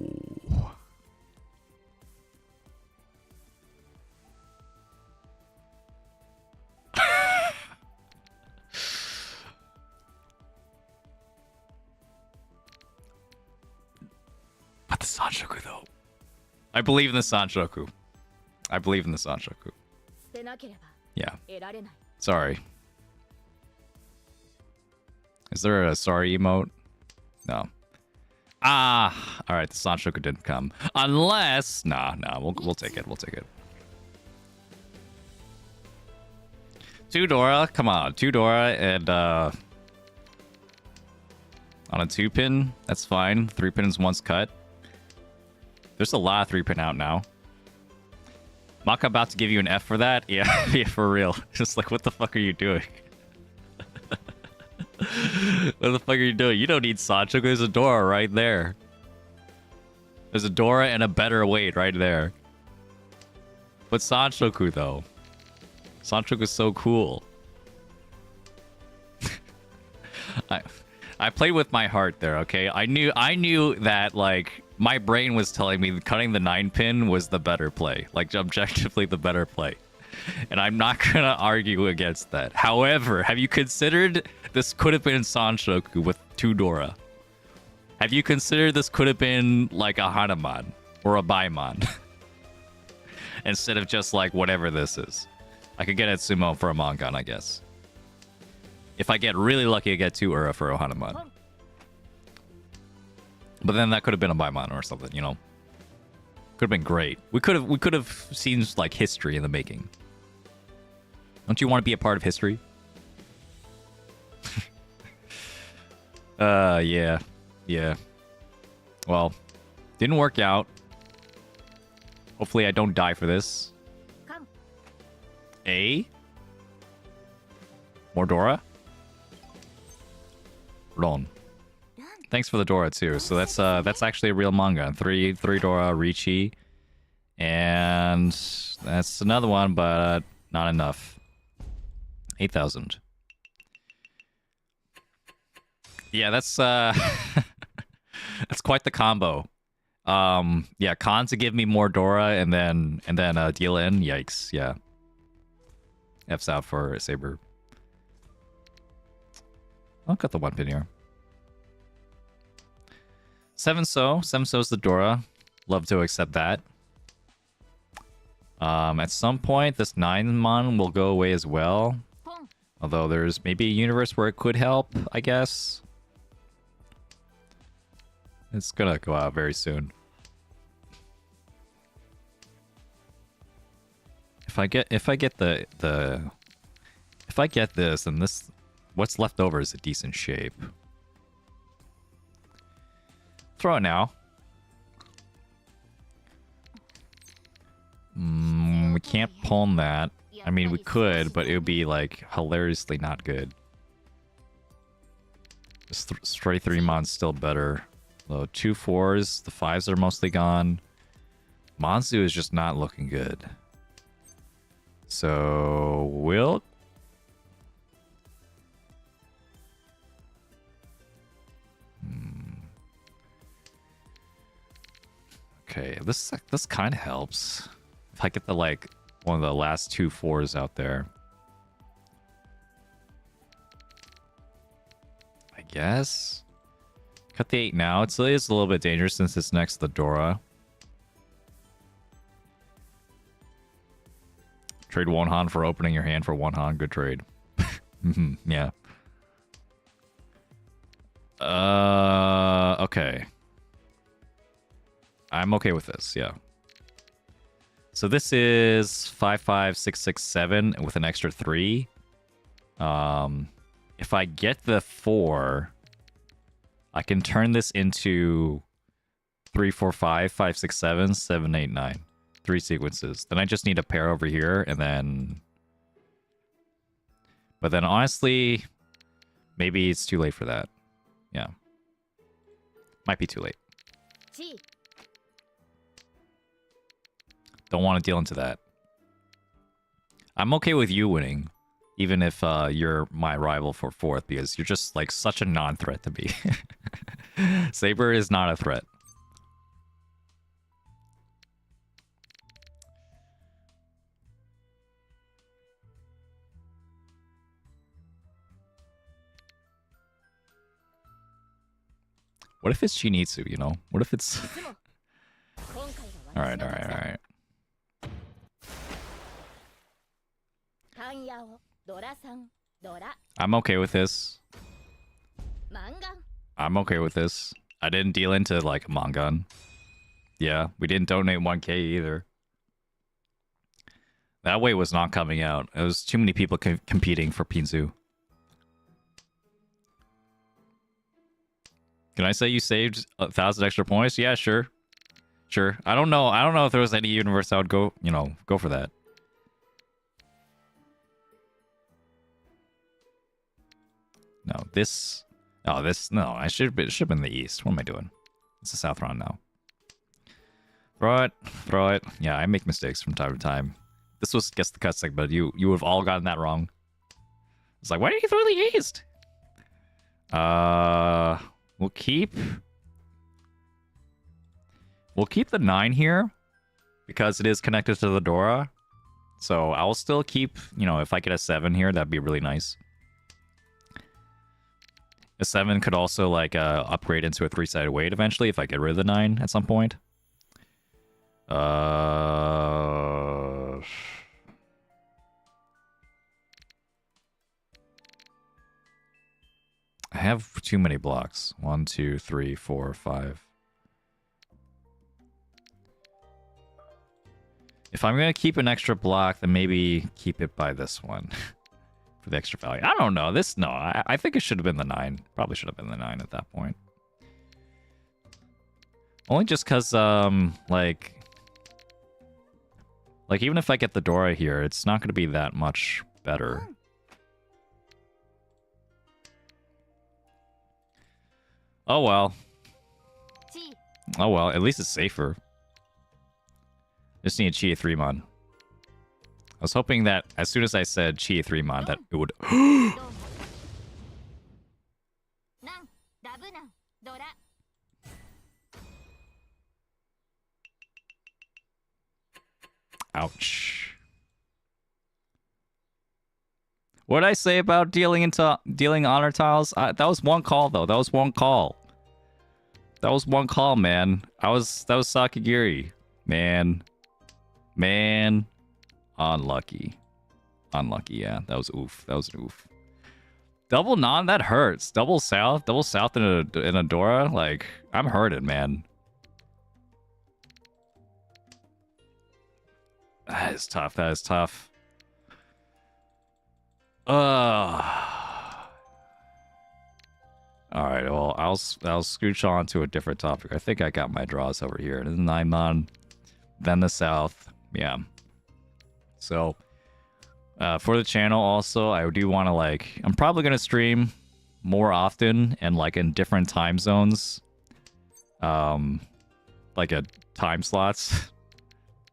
But the Sanshoku, though. I believe in the Sanshoku. I believe in the Sanshoku. Yeah. Sorry. Is there a sorry emote? No. Ah! Alright, the Sanshoku didn't come. Unless... Nah, we'll take it. We'll take it. 2 Dora. Come on. 2 Dora and, On a 2-pin, that's fine. 3-pins once cut. There's a lot of 3-pin out now. Maka about to give you an F for that? Yeah, yeah, for real. Just like, what the fuck are you doing? What the fuck are you doing? You don't need Sanchoku. There's a Dora right there. There's a Dora and a better weight right there. But Sanchoku, though. Sanchoku's so cool. I played with my heart there, okay? I knew that, like, my brain was telling me cutting the 9-pin was the better play. Like, objectively the better play. And I'm not gonna argue against that. However, have you considered this could have been Sanchoku with 2 Dora? Have you considered this could have been, like, a Hanuman or a Baimon? Instead of just, like, whatever this is. I could get Etsumo for a Mongon, I guess. If I get really lucky, I get 2 Ura for a Hanuman. But then that could have been a Baimon or something, you know? Could have been great. We could have seen, like, history in the making. Don't you want to be a part of history? Yeah. Yeah. Well, didn't work out. Hopefully I don't die for this. A? More Dora? Ron. Thanks for the Dora too. So that's actually a real manga. Three Dora, Riichi. And that's another one, but not enough. 8,000. Yeah, that's that's quite the combo. Yeah, Khan to give me more Dora and then deal in. Yikes, yeah. F's out for Saber. I'll cut the 1-pin here. 7-so's the Dora. Love to accept that. At some point, this 9-mon will go away as well. Although there's maybe a universe where it could help, I guess. It's gonna go out very soon. If I get this, then this, what's left over is a decent shape. Throw it now. We can't pawn that. I mean, we could, but it would be, like, hilariously not good. Just straight 3-mon's still better. So 2 4s, the 5s are mostly gone. Monzu is just not looking good. So, we'll... Okay, this kind of helps. If I get the, like, one of the last 2 4s out there. I guess. Cut the 8 now. It's a little bit dangerous since it's next to the Dora. Trade 1 Han for opening your hand for 1 Han. Good trade. Yeah. Okay. I'm okay with this, yeah. So this is 5 5 6 6 7 with an extra 3. If I get the 4, I can turn this into 3 4 5 5 6 7 7 8 9. 3 sequences. Then I just need a pair over here, and then... But then honestly, maybe it's too late for that. Yeah. Might be too late. Don't want to deal into that. I'm okay with you winning, even if you're my rival for 4th, because you're just, like, such a non-threat to me. Saber is not a threat. What if it's Shinitsu, you know? What if it's... Alright. I'm okay with this. I'm okay with this. I didn't deal into, like, a Mongon. Yeah, we didn't donate 1k either. That way was not coming out. It was too many people competing for Pinzu. Can I say you saved 1,000 extra points? Yeah, sure. Sure. I don't know. I don't know if there was any universe I would go, you know, go for that. No, this... Oh, this... No, it should have been the east. What am I doing? It's the south round now. Throw it. Throw it. Yeah, I make mistakes from time to time. This was Guess the Cut segment, but you would have all gotten that wrong. It's like, why did you throw the east? We'll keep the 9 here because it is connected to the Dora. So I'll still keep, you know, if I get a 7 here, that'd be really nice. A 7 could also like upgrade into a 3-sided weight eventually if I get rid of the 9 at some point. I have too many blocks. 1, 2, 3, 4, 5. If I'm going to keep an extra block, then maybe keep it by this one. For the extra value. I don't know. This, no. I think it should have been the 9. Probably should have been the 9 at that point. Only just because, like, even if I get the Dora here, it's not going to be that much better. Oh well. Oh well, at least it's safer. Just need a Chia 3 mod. I was hoping that as soon as I said Chia 3 mod, that it would... Ouch. What did I say about dealing honor tiles? That was one call though. That was one call. That was one call, man. That was Sakagiri. Man. Unlucky. Unlucky, yeah. That was oof. That was an oof. Double non, that hurts. Double south in a Dora. Like, I'm hurting, man. That is tough. That is tough. Alright, well, I'll scooch on to a different topic. I think I got my draws over here. This is 9 mon, then the south. Yeah. So, for the channel also, I do want to, like... I'm probably going to stream more often and, like, in different time zones. Like, at time slots.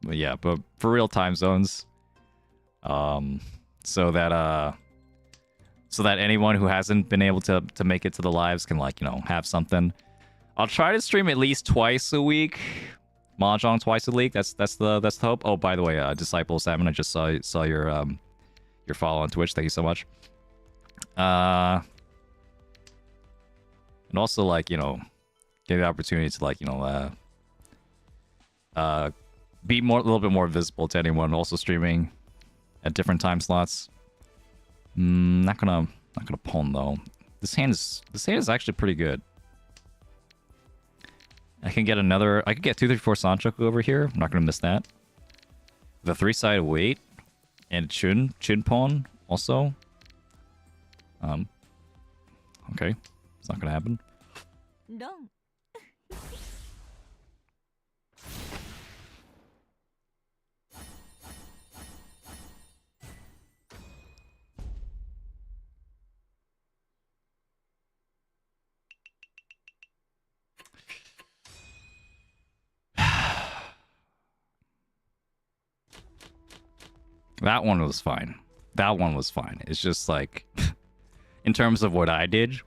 But yeah, but for real time zones. So that anyone who hasn't been able to make it to the lives can, like, you know, have something. I'll try to stream at least twice a week. Mahjong twice a week. That's the hope. Oh, by the way, Disciple Salmon, I just saw your follow on Twitch. Thank you so much. And also, like, you know, get the opportunity to, like, you know, be a little bit more visible to anyone also streaming at different time slots. Not gonna pawn though. This hand is actually pretty good. I could get 234 Sanchoku over here. I'm not gonna miss that. The 3-sided weight and Chun pawn also. Okay, it's not gonna happen. That one was fine. That one was fine. It's just like, in terms of what I did,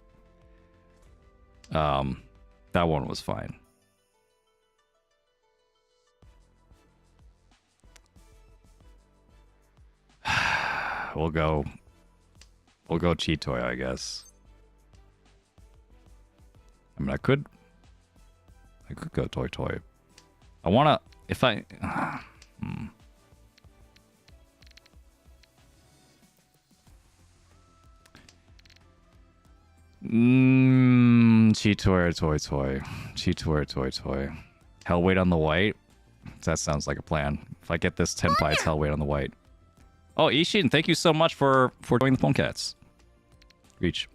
that one was fine. We'll go Cheetoy, I guess. I mean, I could go Toy. I wanna, if I... Cheetoy, Toy. Cheetoy, Toy. Hell weight on the white? That sounds like a plan. If I get this 10 pies, hell weight on the white. Oh, Ishin, thank you so much for joining the Phone Cats. Reach.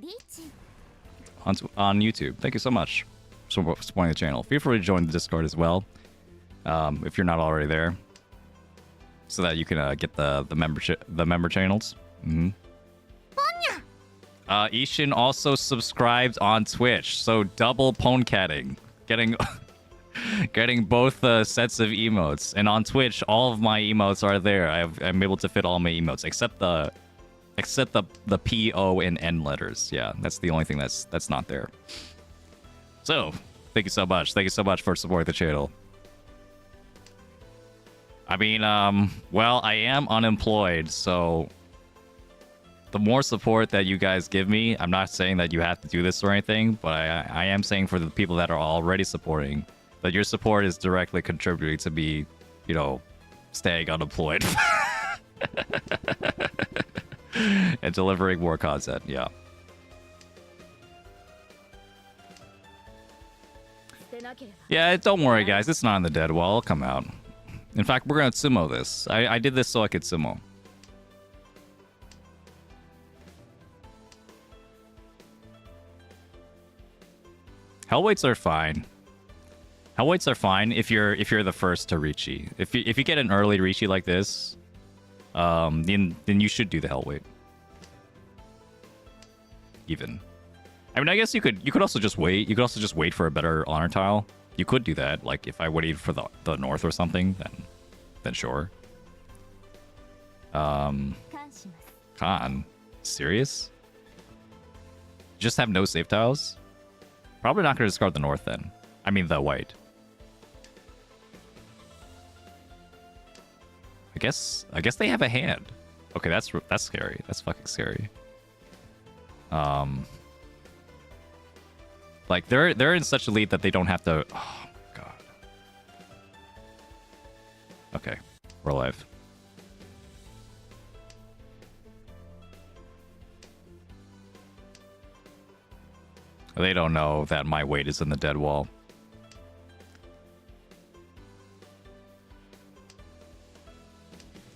on YouTube. Thank you so much for supporting the channel. Feel free to join the Discord as well, if you're not already there, so that you can get the member channels. Ishin also subscribed on Twitch, so double pwnecatting, getting both sets of emotes. And on Twitch, all of my emotes are there. I'm able to fit all my emotes except the P, O, and N letters. Yeah, that's the only thing that's not there. So, thank you so much. Thank you so much for supporting the channel. I mean, well, I am unemployed, so the more support that you guys give me, I'm not saying that you have to do this or anything, but I am saying for the people that are already supporting, that your support is directly contributing to me, you know, staying unemployed. And delivering more content, yeah. Yeah, don't worry, guys. It's not in the dead wall. It'll come out. In fact, we're gonna sumo this. I did this so I could sumo. Hellweights are fine. Hellweights are fine if you're the first to Riichi. If you get an early Riichi like this, then you should do the Hellweight. Even. I mean, I guess you could also just wait. You could also just wait for a better honor tile. You could do that. Like if I waited for the north or something, then sure. Khan, serious? Just have no save tiles? Probably not gonna discard the north then. I mean the white. I guess they have a hand. Okay, that's scary. That's fucking scary. Like they're in such a lead that they don't have to. Oh my god. Okay, we're alive. They don't know that my weight is in the dead wall.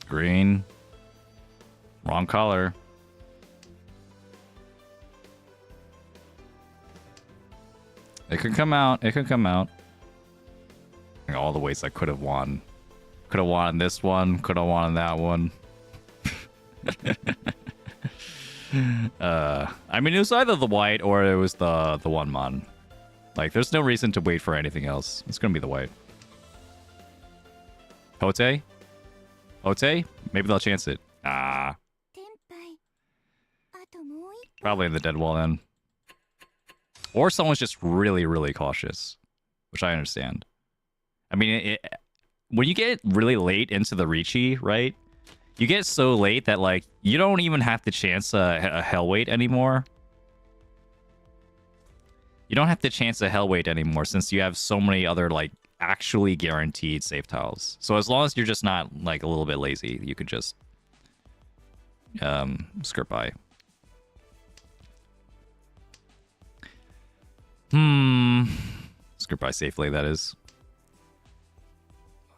Green. Wrong color. It could come out. It could come out. All the ways I could have won. Could have won this one. Could have won that one. I mean, it was either the white or it was the one mon. Like, there's no reason to wait for anything else. It's gonna be the white. Hote? Hote? Maybe they'll chance it. Ah. Probably in the dead wall then. Or someone's just really, really cautious, which I understand. I mean, when you get really late into the Riichi, right? You get so late that, like, you don't even have to chance a Hellweight anymore. You don't have to chance a Hellweight anymore since you have so many other, like, actually guaranteed save tiles. So as long as you're just not, like, a little bit lazy, you could just skirt by. Skirt by safely, that is.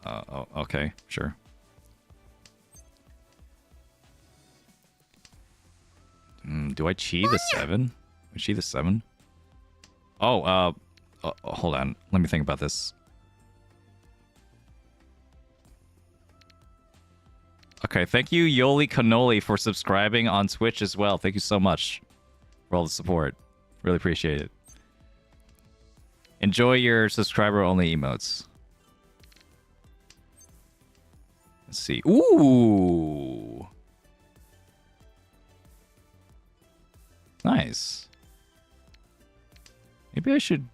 Oh, okay, sure. Do I chi the 7? I chi the 7? Oh, hold on. Let me think about this. Okay, thank you, Yoli Cannoli, for subscribing on Twitch as well. Thank you so much for all the support. Really appreciate it. Enjoy your subscriber-only emotes. Let's see. Ooh! Nice. Maybe I should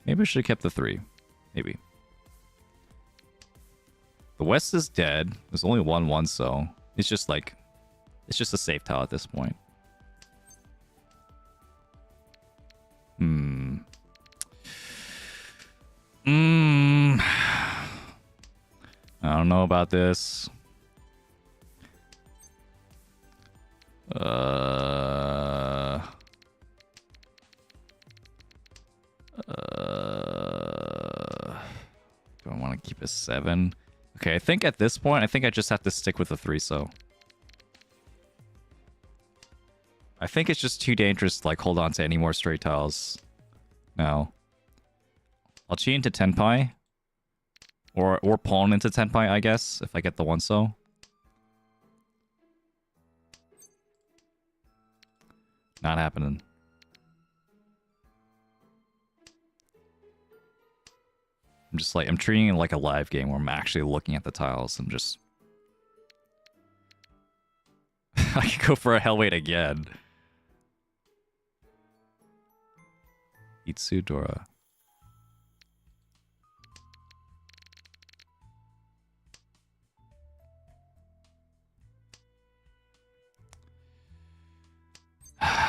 have kept the 3. Maybe. The West is dead. There's only 1/1, so it's just like, it's just a safe tile at this point. I don't know about this. Do I want to keep a 7? Okay, I think at this point, I think I just have to stick with the 3, so. I think it's just too dangerous to, like, hold on to any more straight tiles. now. I'll chi into Tenpai. Or pawn into Tenpai, I guess, if I get the one so. Not happening. I'm just like, I'm treating it like a live game where I'm actually looking at the tiles and just... I could go for a Hellweight again. Itsudora.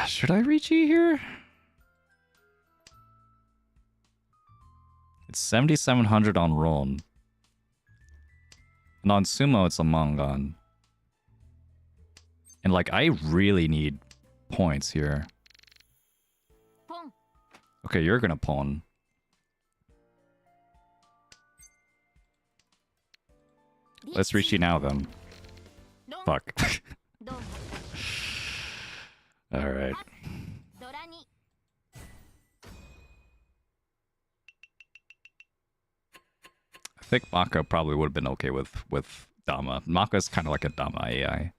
Should I Riichi here? It's 7,700 on Ron. And on Sumo, it's a Mangan. And like, I really need points here. Okay, you're gonna pawn. Let's Riichi now then. Fuck. Alright. I think Maka probably would have been okay with Dama. Maka's kind of like a Dama AI.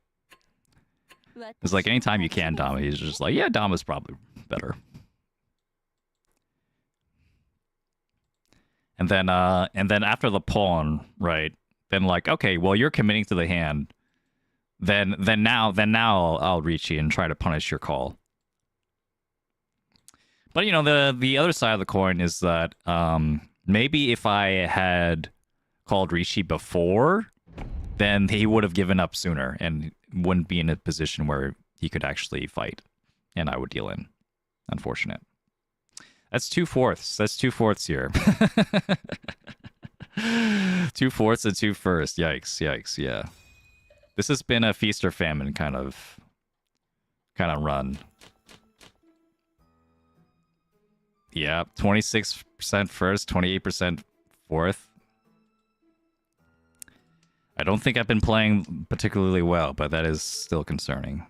It's like anytime you can Dama, he's just like, yeah, Dama's probably better. And then after the pawn, right? Then like, okay, well you're committing to the hand. Then now I'll Riichi and try to punish your call. But you know, the other side of the coin is that maybe if I had called Riichi before, then he would have given up sooner and wouldn't be in a position where he could actually fight, and I would deal in. Unfortunate. That's 2/4. That's 2/4 here. 2/4 and 2/1. Yikes, yeah. This has been a feast or famine kind of run. Yeah, 26% first, 28% fourth. I don't think I've been playing particularly well, but that is still concerning.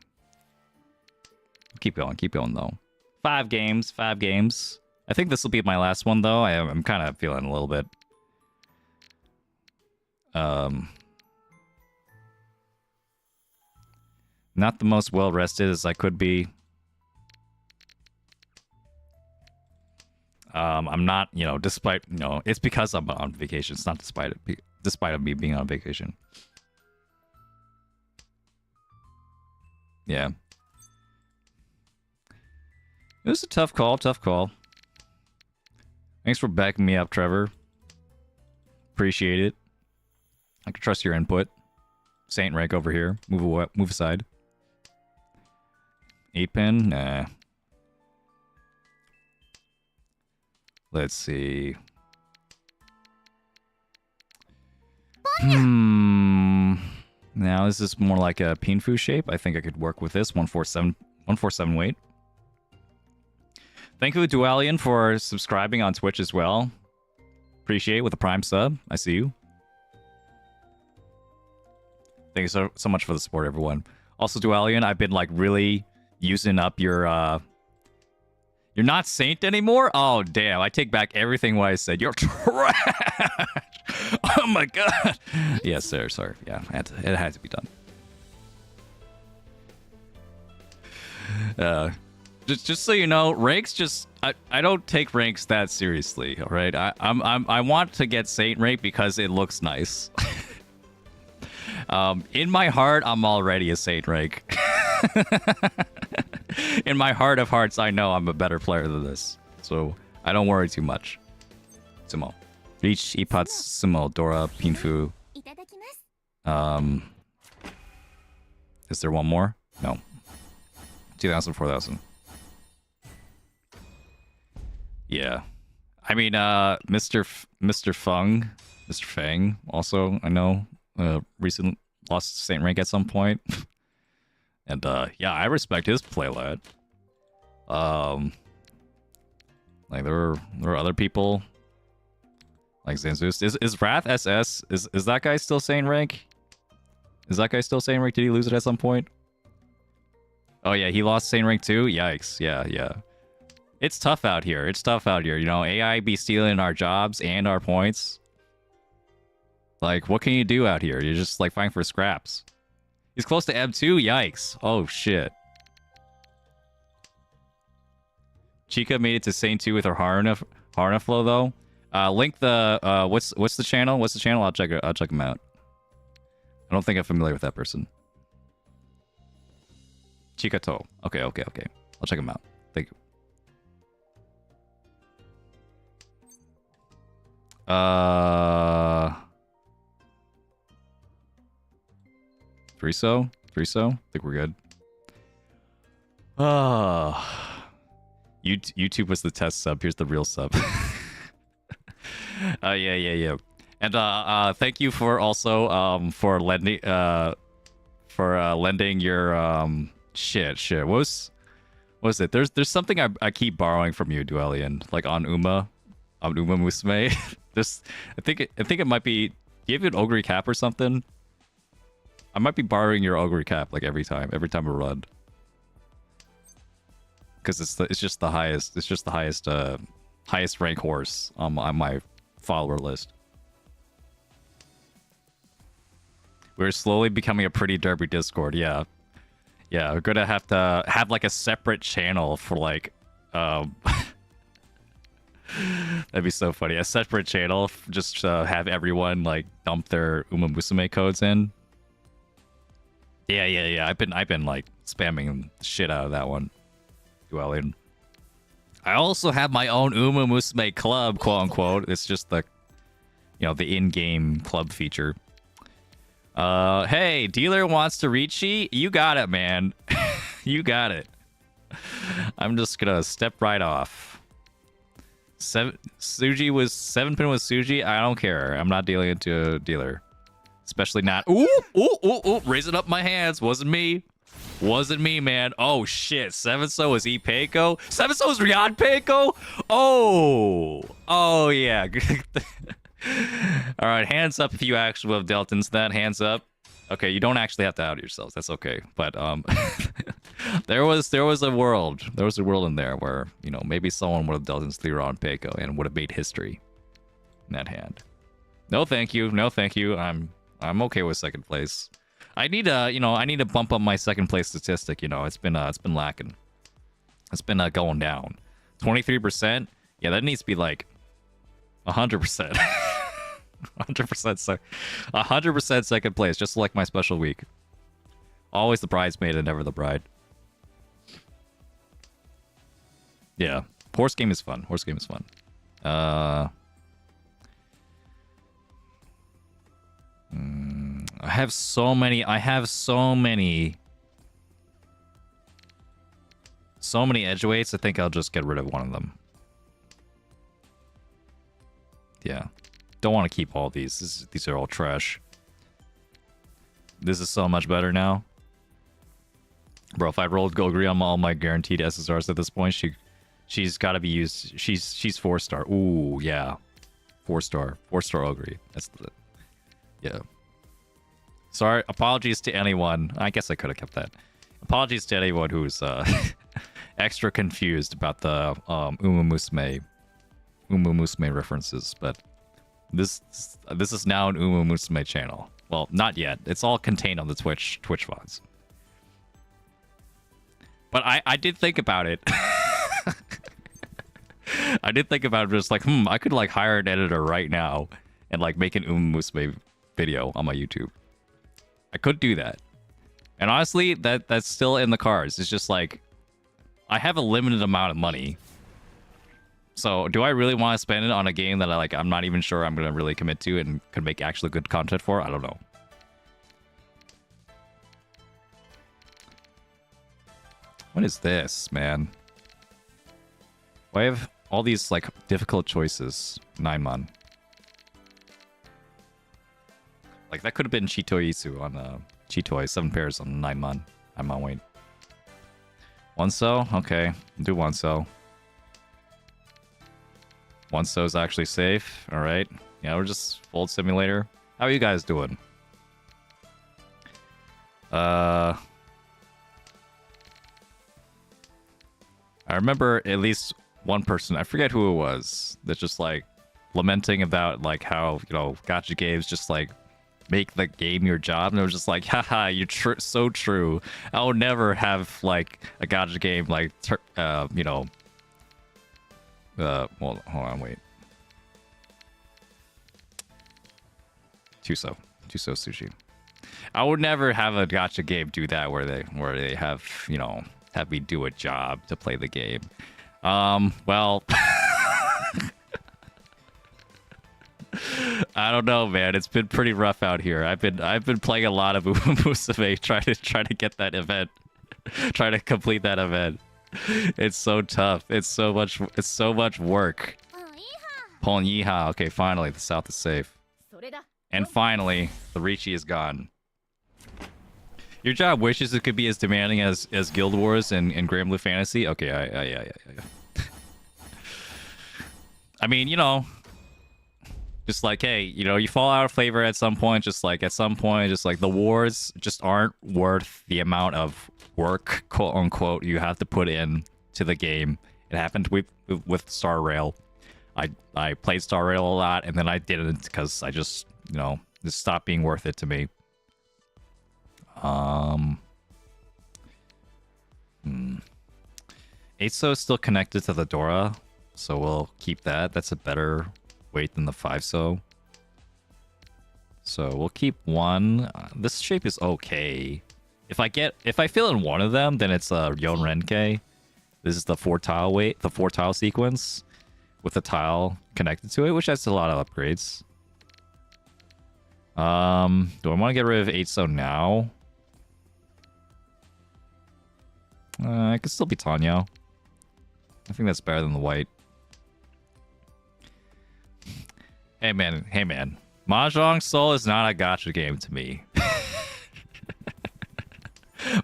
Keep going though. 5 games. I think this will be my last one though. I'm kind of feeling a little bit not the most well rested as I could be. I'm not, you know, despite, you know, it's because I'm on vacation. It's not despite of me being on vacation. Yeah. It was a tough call. Thanks for backing me up, Trevor. Appreciate it. I can trust your input. Saint rank over here. Move aside. 8-pin? Nah. Let's see. Now this is more like a Pinfu shape. I think I could work with this. 147 weight. Thank you, Dualian, for subscribing on Twitch as well. Appreciate it with a Prime sub. I see you. Thank you so much for the support, everyone. Also, Dualian, I've been like really using up your You're not Saint anymore? Oh damn, I take back everything what I said. You're trash. Oh my god. Yes, sir, sorry. Yeah, it had to be done. Just so you know, ranks just I don't take ranks that seriously, all right? I want to get Saint rank because it looks nice. In my heart, I'm already a Saint rank. In my heart of hearts, I know I'm a better player than this. So, I don't worry too much. Sumo. Reach, Ipats, Sumo, Dora, Pinfu. Is there one more? No. 2,000, 4,000. Yeah. I mean, Mr. Fang, also, I know, recently lost Saint rank at some point. And, yeah, I respect his playlet. Like, there were other people. Like Zanzus. Is Wrath SS? Is that guy still Saint rank? Is that guy still Saint rank? Did he lose it at some point? Oh, yeah, he lost Saint rank too? Yikes. Yeah. It's tough out here. It's tough out here. You know, AI be stealing our jobs and our points. Like, what can you do out here? You're just like fighting for scraps. He's close to M2? Yikes. Oh, shit. Chica made it to Saint 2 with her Harna flow, though. Link the, what's the channel? What's the channel? I'll check him out. I don't think I'm familiar with that person. Chica To. Okay. I'll check him out. Thank you. Three so? I think we're good. YouTube was the test sub. Here's the real sub. Yeah. And thank you for also for lending your shit. What was it? There's something I keep borrowing from you, Duelian, like on Uma Musume. I think it might be. Do you have an Ogre cap or something? I might be borrowing your Ogre cap like every time we run. Because it's just the highest rank horse on my follower list. We're slowly becoming a pretty derby Discord. Yeah, we're gonna have to have like a separate channel for like that'd be so funny. A separate channel just to have everyone like dump their Uma Musume codes in. Yeah. I've been like spamming the shit out of that one. Duelian. I also have my own Uma Musume club, quote unquote. It's just the, the in-game club feature. Hey, dealer wants to Riichi? You got it, man. You got it. I'm just gonna step right off. Suji was 7-pin with Suji. I don't care. I'm not dealing into a dealer. Especially not. Ooh. Raising up my hands. Wasn't me, man. Oh, shit. 7-so is E-Peiko? 7-so is Riyad Peiko? Oh, yeah. All right, hands up if you actually have dealt into that. Hands up. Okay, you don't actually have to out yourselves. That's okay. But there was a world. There was a world in there where, maybe someone would have dealt into Riyad Peiko and would have made history in that hand. No, thank you. I'm okay with second place. I need to bump up my second place statistic. It's been lacking. It's been going down. 23%. Yeah, that needs to be like 100%. 100% second place, just like my special week. Always the bridesmaid and never the bride. Yeah, horse game is fun. I have so many edge weights. I think I'll just get rid of one of them. Yeah, don't want to keep all these. These are all trash. This is so much better now, bro. If I rolled Gogri on all my guaranteed SSRs at this point, she's got to be used. She's 4-star. Ooh, yeah, 4-star Ogre. That's the. Yeah. Sorry, apologies to anyone. I guess I could have kept that. Apologies to anyone who's extra confused about the Uma Musume references, but this is now an Uma Musume channel. Well, not yet. It's all contained on the Twitch VODs. But I did think about it. I did think about it, just like, I could like hire an editor right now and like make an Uma Musume video on my YouTube. I could do that. And honestly, that's still in the cards. It's just like, I have a limited amount of money. So do I really want to spend it on a game that I'm not even sure I'm going to really commit to and could make actually good content for? I don't know. What is this, man? Why have all these like difficult choices? 9-mon. Like, that could have been Chitoi Isu on Chitoi. 7 pairs on 9-mon. I'm on wait. 1-so? Okay. I'll do 1-so. 1-so is actually safe. Alright. Yeah, we're just Fold Simulator. How are you guys doing? I remember at least one person, I forget who it was, that's just like lamenting about like how, you know, gacha games just like make the game your job, and it was just like, haha, you're so true. I will never have like a gacha game like you know, hold on, wait. Tuso Sushi. I would never have a gacha game do that where they have, you know, have me do a job to play the game. Well, I don't know, man. It's been pretty rough out here. I've been playing a lot of Musume trying to get that event, trying to complete that event. It's so tough. It's so much work. Pon Yiha. Okay, finally the south is safe. And finally, the Riichi is gone. Your job wishes it could be as demanding as Guild Wars and Grand Blue Fantasy. Okay, yeah. I mean, you know, just like, hey, you know, you fall out of flavor at some point. Just like the wars just aren't worth the amount of work, quote unquote, you have to put in to the game. It happened with Star Rail. I played Star Rail a lot, and then I didn't because I just, you know, it stopped being worth it to me. Eiso is still connected to the Dora, so we'll keep that. That's a better weight than the 5-so. So we'll keep one. This shape is okay. If I fill in one of them, then it's a Yon Renke. This is the 4-tile weight, the 4-tile sequence with a tile connected to it, which has a lot of upgrades. Do I want to get rid of 8-so now? It could still be Tanyo. I think that's better than the white. Hey man. Mahjong Soul is not a gacha game to me.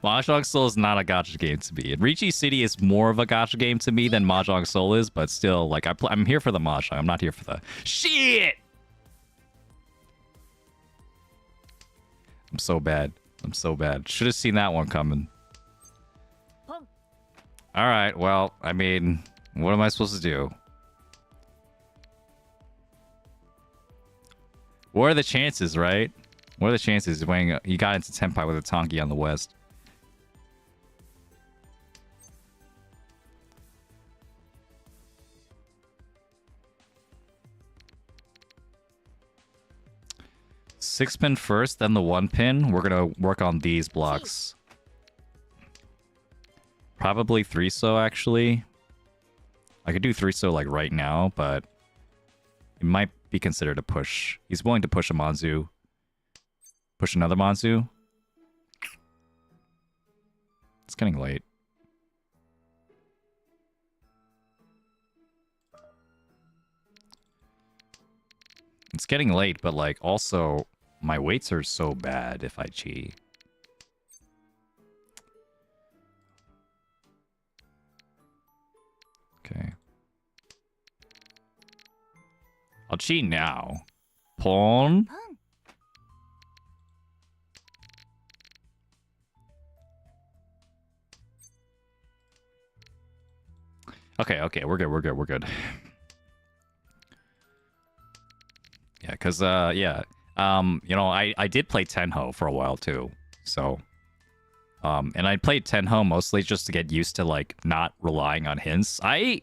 Mahjong Soul is not a gacha game to me. And Riichi City is more of a gacha game to me than Mahjong Soul is, but still, like, I'm here for the Mahjong. I'm not here for the shit. I'm so bad. Should have seen that one coming. All right. Well, I mean, what am I supposed to do? What are the chances, right? What are the chances when he got into Tenpai with a Tonki on the west? Six pin first, then the 1 pin. We're gonna work on these blocks. Probably 3-so, actually. I could do 3-so like right now, but it might be considered a push. He's willing to push a Manzu. Push another Manzu. It's getting late. It's getting late, but like also my weights are so bad if I chi. Okay. I'll chi now. Pawn. Okay, we're good. Yeah, because, you know, I did play Tenho for a while, too. So, and I played Tenho mostly just to get used to, like, not relying on hints. I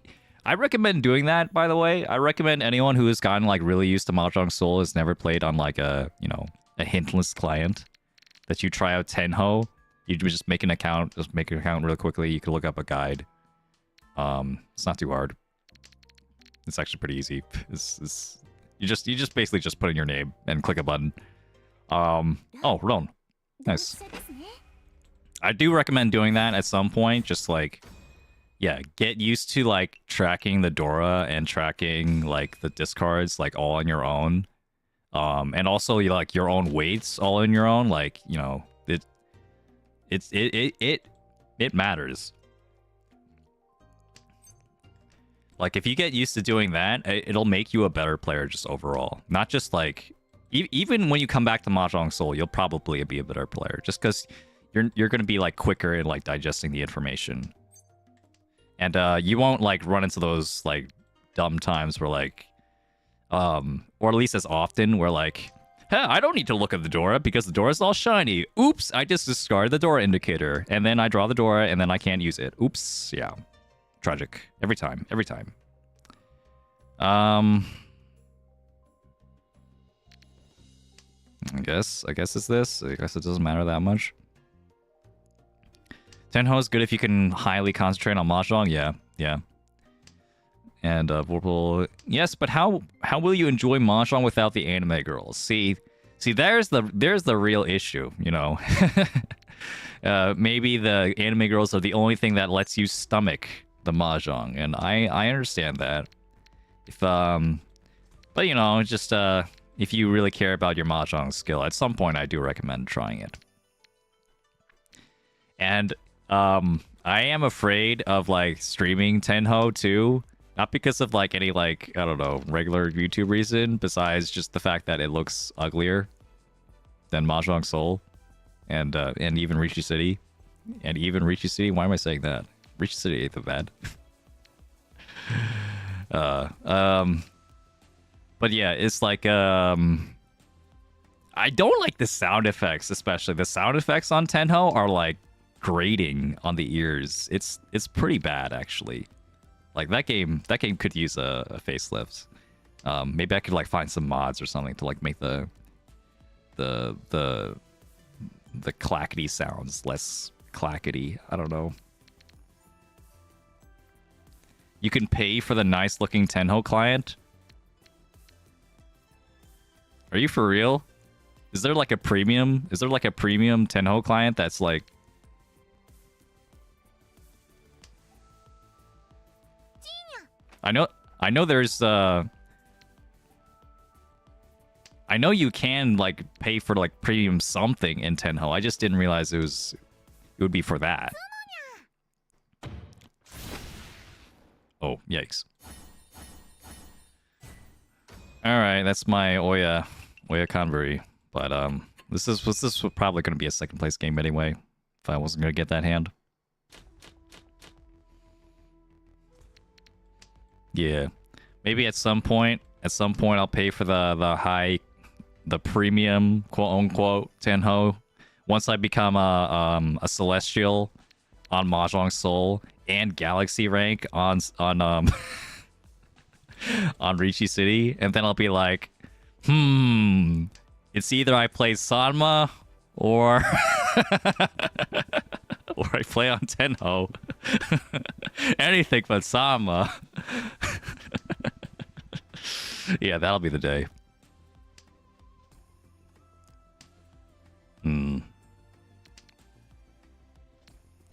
recommend doing that, by the way. I recommend anyone who has gotten, like, really used to Mahjong Soul, has never played on, like, a, you know, a hintless client, that you try out Tenho. You just make an account, really quickly. You can look up a guide. It's not too hard. It's actually pretty easy. You just basically just put in your name and click a button. Oh, Ron. Nice. I do recommend doing that at some point. Just like, yeah, get used to like tracking the Dora and tracking like the discards like all on your own. And also like your own weights all on your own. Like, you know, it matters. Like, if you get used to doing that, it'll make you a better player just overall. Not just, like... even when you come back to Mahjong Soul, you'll probably be a better player. Just because you're going to be, like, quicker in, like, digesting the information. And you won't like run into those like dumb times where like or at least as often where like, hey, I don't need to look at the door because the door is all shiny. Oops, I just discard the door indicator and then I draw the door and then I can't use it. Oops, yeah. Tragic. Every time. Every time. I guess it's this. I guess it doesn't matter that much. Tenho is good if you can highly concentrate on Mahjong. Yeah, yeah. And Vorpal, yes, but how will you enjoy Mahjong without the anime girls? See, there's the real issue. You know, maybe the anime girls are the only thing that lets you stomach the Mahjong, and I understand that. If but you know, just if you really care about your Mahjong skill, at some point I do recommend trying it. And I am afraid of like streaming Tenho too. Not because of like any like, I don't know, regular YouTube reason, besides just the fact that it looks uglier than Mahjong Soul and even Riichi City. And even Riichi City, why am I saying that? Riichi City ain't that bad. But yeah, it's like I don't like the sound effects, especially. The sound effects on Tenho are like grating on the ears. It's pretty bad actually. Like that game could use a facelift. Maybe I could like find some mods or something to like make the clackety sounds less clackety. I don't know. You can pay for the nice looking Tenho client. Are you for real? Is there like a premium? Is there like a premium Tenho client that's like? I know there's I know you can like pay for like premium something in Tenho. I just didn't realize it would be for that. Oh, yikes. Alright, that's my Oya Convery. But this was probably gonna be a second place game anyway, if I wasn't gonna get that hand. Yeah. Maybe at some point I'll pay for the premium quote unquote Tenho once I become a celestial on Mahjong Soul and Galaxy rank on on Riichi City, and then I'll be like, it's either I play Sanma or or I play on Tenho. Anything but Sanma. Yeah, that'll be the day.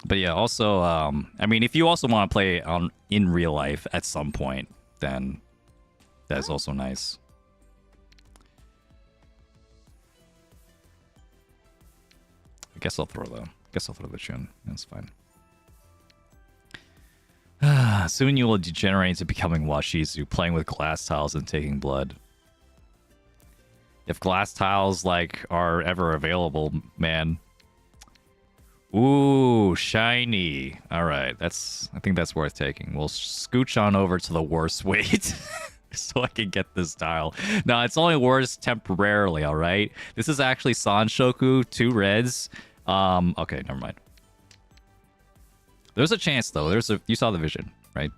But yeah, also, I mean, if you also want to play in real life at some point, then that's also nice. I guess I'll throw the chin. That's fine. Soon you will degenerate into becoming Washizu, playing with glass tiles and taking blood. If glass tiles like are ever available, man. Ooh, shiny. All right, I think that's worth taking. We'll scooch on over to the worst weight so I can get this tile. No, it's only worse temporarily. All right, this is actually Sanshoku, 2 reds. Okay, never mind. There's a chance though. You saw the vision, right?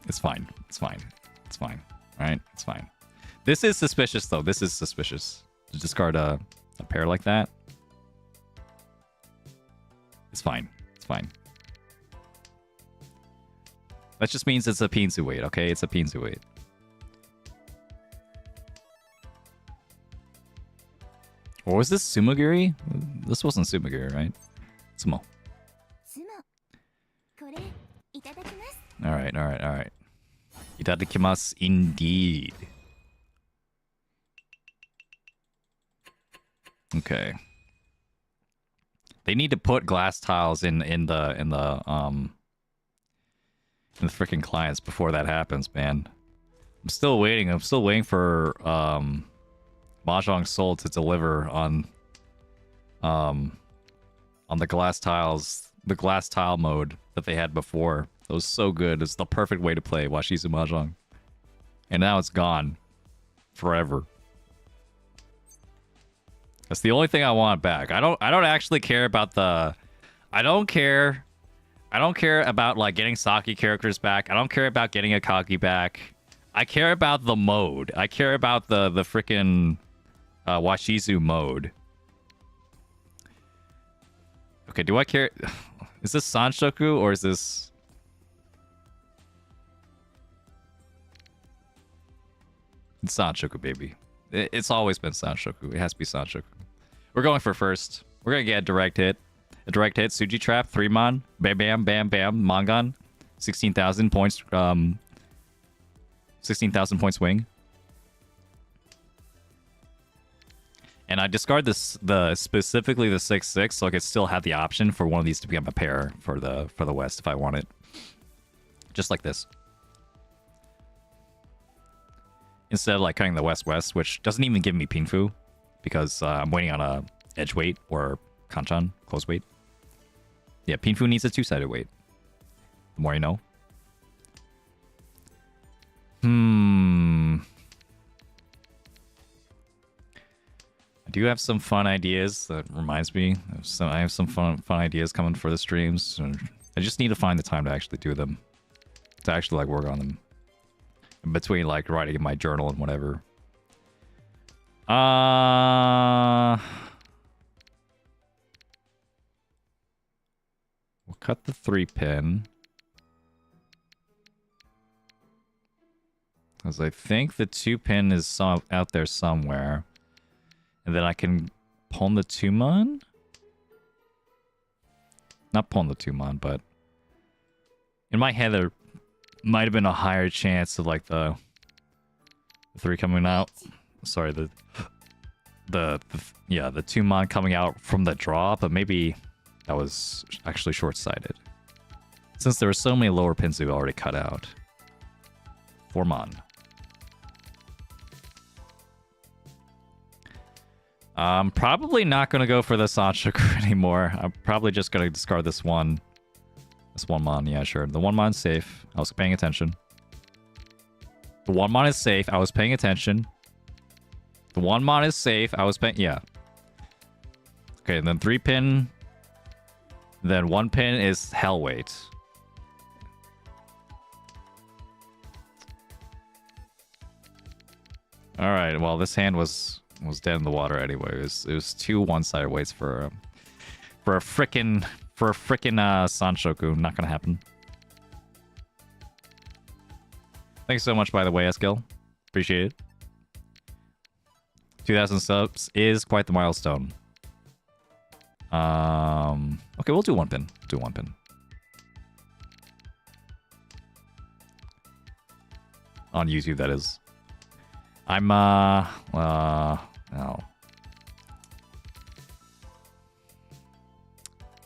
It's fine. It's fine. It's fine. All right, it's fine. This is suspicious though. This is suspicious. To discard a pair like that. It's fine. It's fine. That just means it's a Pinzu weight, okay? It's a Pinzu weight. Or was this Sumagiri? This wasn't Sumagiri, right? Sumo. Alright, alright, alright. Itadakimasu indeed. Okay. They need to put glass tiles in the freaking clients before that happens, man. I'm still waiting. I'm still waiting for Mahjong Soul to deliver on the glass tiles, the glass tile mode that they had before. It was so good. It's the perfect way to play Washizu Mahjong. And now it's gone forever. That's the only thing I want back. I don't actually care about the I don't care about like getting Saki characters back. I don't care about getting Akagi back. I care about the mode. I care about the freaking Washizu mode. Okay, do I care? Is this Sanshoku or is this... It's Sanshoku, baby. It's always been Sanshoku. It has to be Sanshoku. We're going for first. We're going to get a direct hit. A direct hit. Suji Trap, 3-mon. Bam, bam, bam, bam. Mangan. 16,000 points. 16,000 point swing. And I discard this, specifically the 6/6, so I could still have the option for one of these to become a pair for the West if I want it. Just like this. Instead of like cutting the West-West, which doesn't even give me Pingfu, because I'm waiting on a edge weight or Kanchan, close weight. Yeah, Pingfu needs a two-sided weight. The more you know. I do have some fun ideas. That reminds me. I have some fun ideas coming for the streams. I just need to find the time to actually do them. To actually like work on them. In between like writing in my journal and whatever. We'll cut the 3-pin. Because I think the 2-pin is out there somewhere. And then I can pawn the 2-mon? Not pawn the 2-mon, but... In my head, there might have been a higher chance of, like, the 3 coming out. Sorry, the 2-mon coming out from the draw, but maybe that was actually short-sighted. Since there were so many lower pins we already cut out. 4-mon. I'm probably not going to go for the Sanshoku anymore. I'm probably just going to discard this one. This 1-mon, yeah, sure. The 1-mon's safe. I was paying attention. The 1-mon is safe. I was paying attention. The 1-mon is safe. I was paying... Yeah. Okay, and then 3-pin. Then 1-pin is hell weight. Alright, well, this hand was dead in the water anyway. It was 2 one-sided weights for a frickin' Sanshoku. Not gonna happen. Thanks so much, by the way, Eskil. Appreciate it. 2,000 subs is quite the milestone. Okay, we'll do 1-pin. Do 1-pin. On YouTube, that is. I'm, no.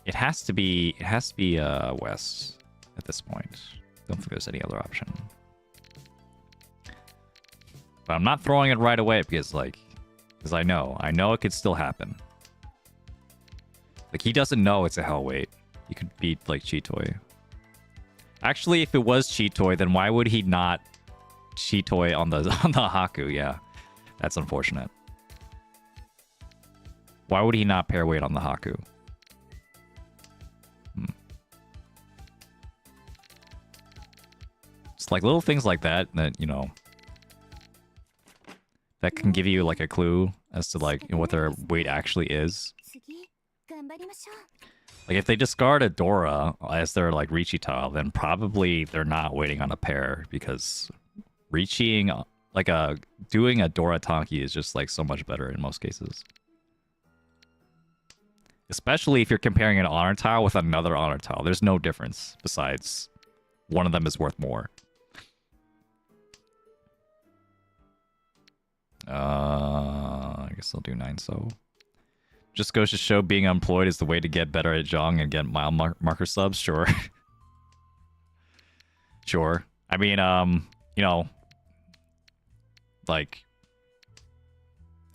It has to be, West at this point. Don't think there's any other option. But I'm not throwing it right away because I know it could still happen. Like, he doesn't know it's a hell weight. He could beat, like, Chitoi. Actually, if it was Chitoi, then why would he not Chitoi on the Haku? Yeah, that's unfortunate. Why would he not pair weight on the Haku? It's like little things like that, you know, that can give you like a clue as to like, you know, what their weight actually is. Like if they discard a Dora as their like Riichi tile, then probably they're not waiting on a pair, because Riichiing like doing a Dora Tanki is just like so much better in most cases. Especially if you're comparing an honor tile with another honor tile. There's no difference besides one of them is worth more. I guess I'll do 9 so. Just goes to show being unemployed is the way to get better at Zhong and get mile marker subs. Sure. Sure. I mean, you know, like,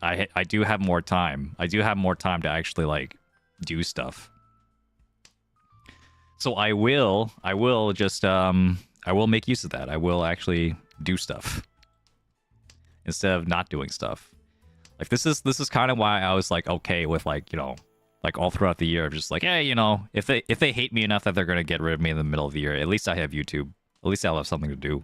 I do have more time. I do have more time to actually like do stuff. So I will just I will make use of that. I will actually do stuff instead of not doing stuff. Like this is kind of why I was like okay with like, you know, like all throughout the year, just like, hey, you know, if they hate me enough that they're gonna get rid of me in the middle of the year, at least I have YouTube. At least I'll have something to do.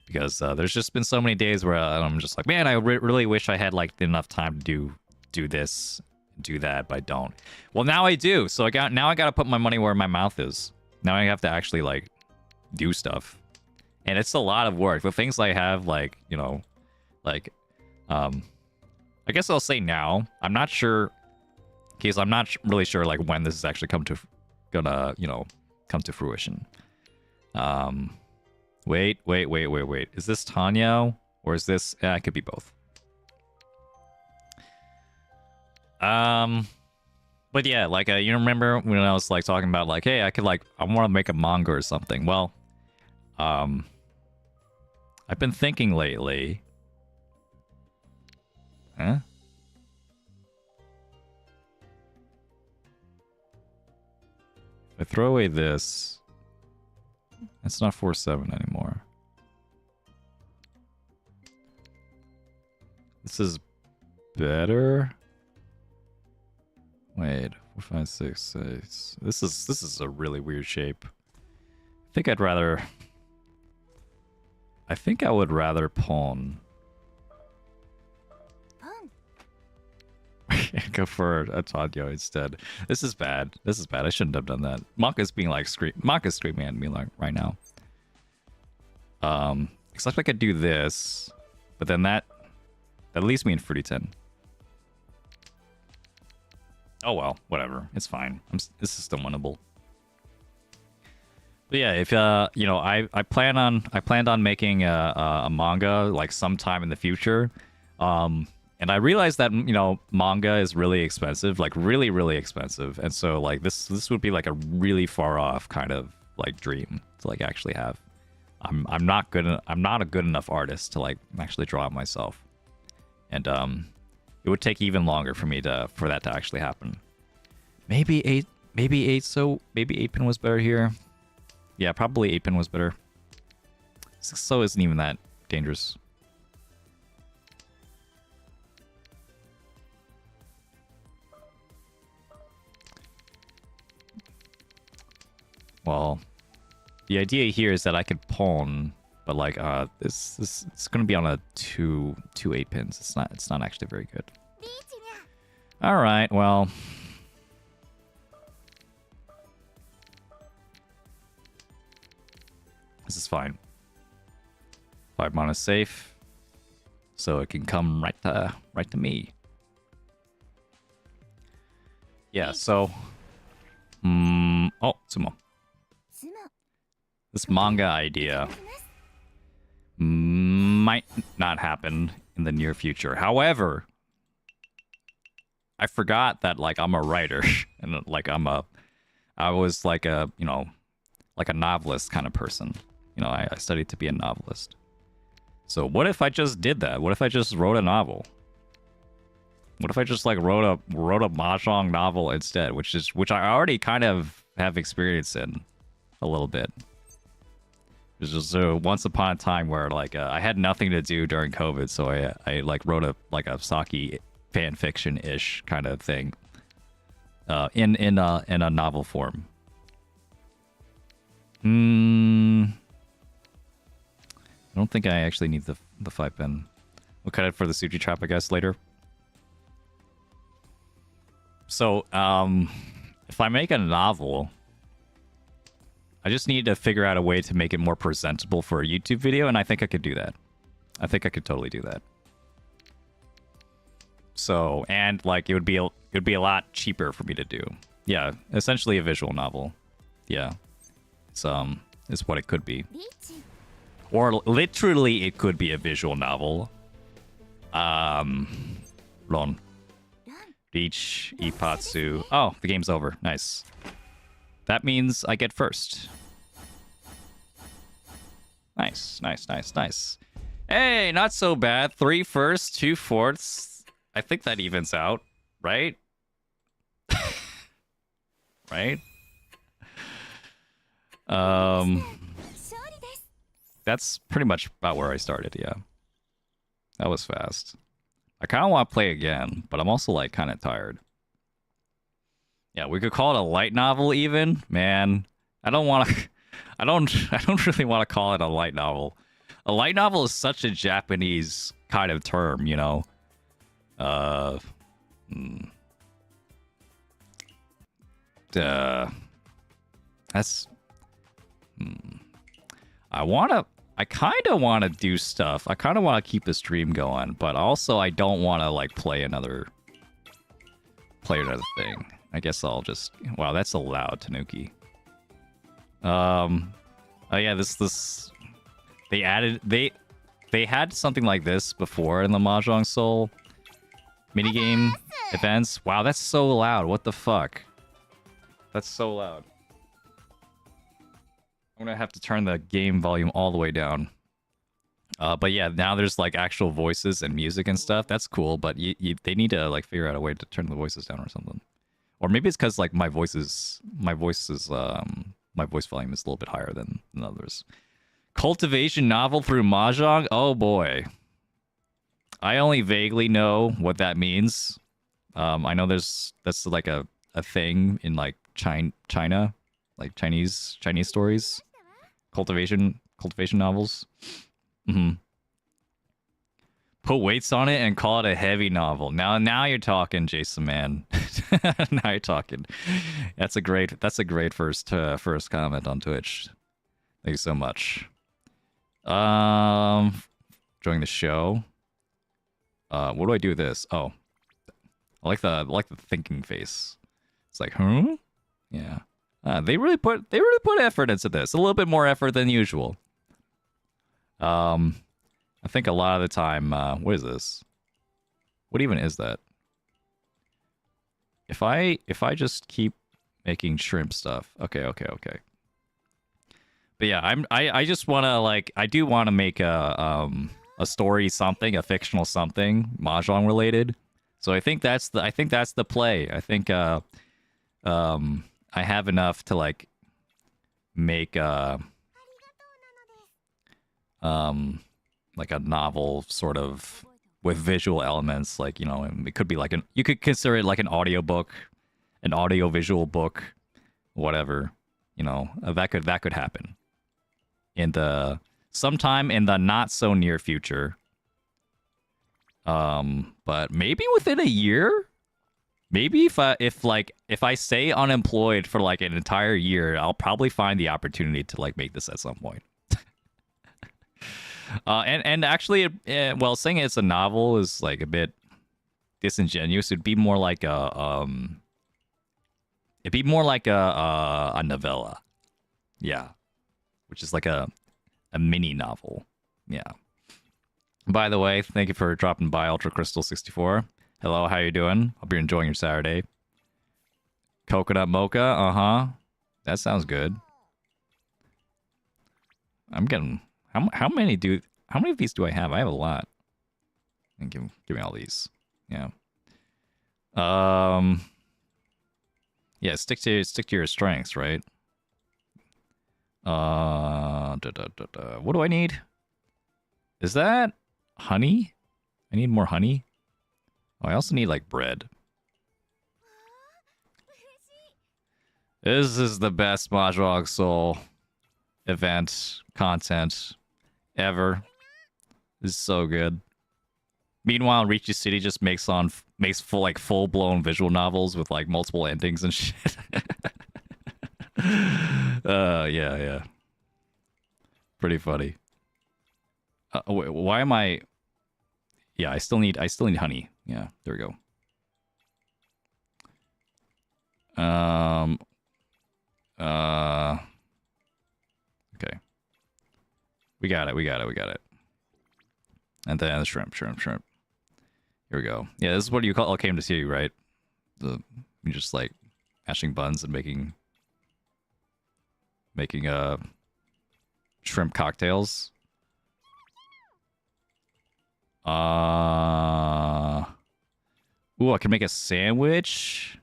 Because there's just been so many days where I'm just like, man, I really wish I had like enough time to do this, do that, but I don't. Well, now I do. So I got to put my money where my mouth is. Now I have to actually like do stuff, and it's a lot of work. The things I have, like, you know, like, I guess I'll say now. I'm not sure, because I'm not really sure like when this is actually gonna you know, come to fruition. Wait. Is this Tanyo? Or is this... it could be both. But yeah, like, you remember when I was, like, talking about, like, hey, I could, like... I want to make a manga or something. Well, I've been thinking lately... Huh? If I throw away this... It's not 4-7 anymore. This is better. Wait, 4, 5, 6, 6. This is a really weird shape. I think I'd rather. I think I would rather pawn. Go for a Tanyo instead. This is bad. This is bad. I shouldn't have done that. Maka's being like Maka's screaming at me like right now. Except I could do this, but then that leaves me in fruity 10. Oh well, whatever. It's fine. This is still winnable. But yeah, if you know, I planned on making a manga like sometime in the future. And I realized that, you know, manga is really expensive, like really expensive. And so like this would be like a really far off kind of like dream to like actually have. I'm not a good enough artist to like actually draw it myself. And it would take even longer for that to actually happen. Maybe 8-pin was better here. Yeah, probably 8-pin was better. 6-so isn't even that dangerous. Well, the idea here is that I could pawn, but like this it's gonna be on a two 8-pins. It's not actually very good. All right, well. This is fine. 5 mana safe, so it can come right to me. Yeah. So, oh, sumo. This manga idea might not happen in the near future. However, I forgot that like I'm a writer and like I was like a, you know, like a novelist kind of person. You know, I studied to be a novelist. So what if I just did that? What if I just wrote a novel? What if I just like wrote a Mahjong novel instead, which I already kind of have experience in a little bit. It was just once upon a time where like I had nothing to do during COVID, so I like wrote a Saki fan fiction ish kind of thing in a novel form. I don't think I actually need the 5-pin. We'll cut it for the Suji Trap, I guess, later. So, if I make a novel, I just need to figure out a way to make it more presentable for a YouTube video, and I think I could do that. I think I could totally do that. So, and like it would be a lot cheaper for me to do. Yeah, essentially a visual novel. Yeah, it's is what it could be. Or literally, it could be a visual novel. Ron. Beach, Ipatsu. Oh, the game's over. Nice. That means I get first. Nice. Hey, not so bad. 3 firsts, 2 fourths. I think that evens out, right? Right? That's pretty much about where I started, yeah. That was fast. I kind of want to play again, but I'm also like kind of tired. Yeah, we could call it a light novel even. Man, I don't want to I don't really want to call it a light novel. A light novel is such a Japanese kind of term, you know. Uh hmm, that's I kind of want to do stuff. I kind of want to keep the stream going, but also I don't want to like play another thing. I guess I'll just wow, that's so loud, Tanuki. Oh yeah, this they had something like this before in the Mahjong Soul minigame events. Wow, that's so loud. What the fuck? That's so loud. I'm gonna have to turn the game volume all the way down. But yeah, now there's like actual voices and music and stuff. That's cool, but they need to like figure out a way to turn the voices down or something. Or maybe it's because like my voice volume is a little bit higher than others. Cultivation novel through Mahjong? Oh boy. I only vaguely know what that means. I know that's like a thing in like China, like Chinese stories. Cultivation novels. Put weights on it and call it a heavy novel. Now you're talking, Jason man. Now you're talking. That's a great first comment on Twitch. Thank you so much. Enjoying the show. What do I do with this? Oh, I like the thinking face. It's like, huh? Yeah. They really put effort into this. A little bit more effort than usual. I think a lot of the time, what is this? What even is that? If I just keep making shrimp stuff. Okay. But yeah, I just want to like I do want to make a story something, a fictional something, Mahjong related. So I think that's the play. I think I have enough to like make like a novel sort of with visual elements, like, you know, it could be like you could consider it like an audiobook, an audio visual book, whatever, you know, that could happen in the sometime in the not so near future. But maybe within a year. Maybe if I stay unemployed for like an entire year, I'll probably find the opportunity to like make this at some point. And actually, well, saying it's a novel is like a bit disingenuous. It'd be more like a novella, yeah, which is like a mini novel, yeah. By the way, thank you for dropping by, Ultra Crystal 64. Hello, how you doing? Hope you're enjoying your Saturday. Coconut mocha, that sounds good. I'm getting how many of these do I have? I have a lot. And give me all these. Yeah. Yeah, stick to your strengths, right? What do I need? Is that honey? I need more honey. Oh, I also need like bread. This is the best Mahjong Soul event content ever. This is so good. Meanwhile, Riichi City just makes full blown visual novels with like multiple endings and shit. Yeah. Pretty funny. Wait, why am I? Yeah, I still need honey. Yeah, there we go. Okay. We got it. And then shrimp. Here we go. Yeah, this is what you came to see, right? You just like mashing buns and making shrimp cocktails. Ooh, I can make a sandwich.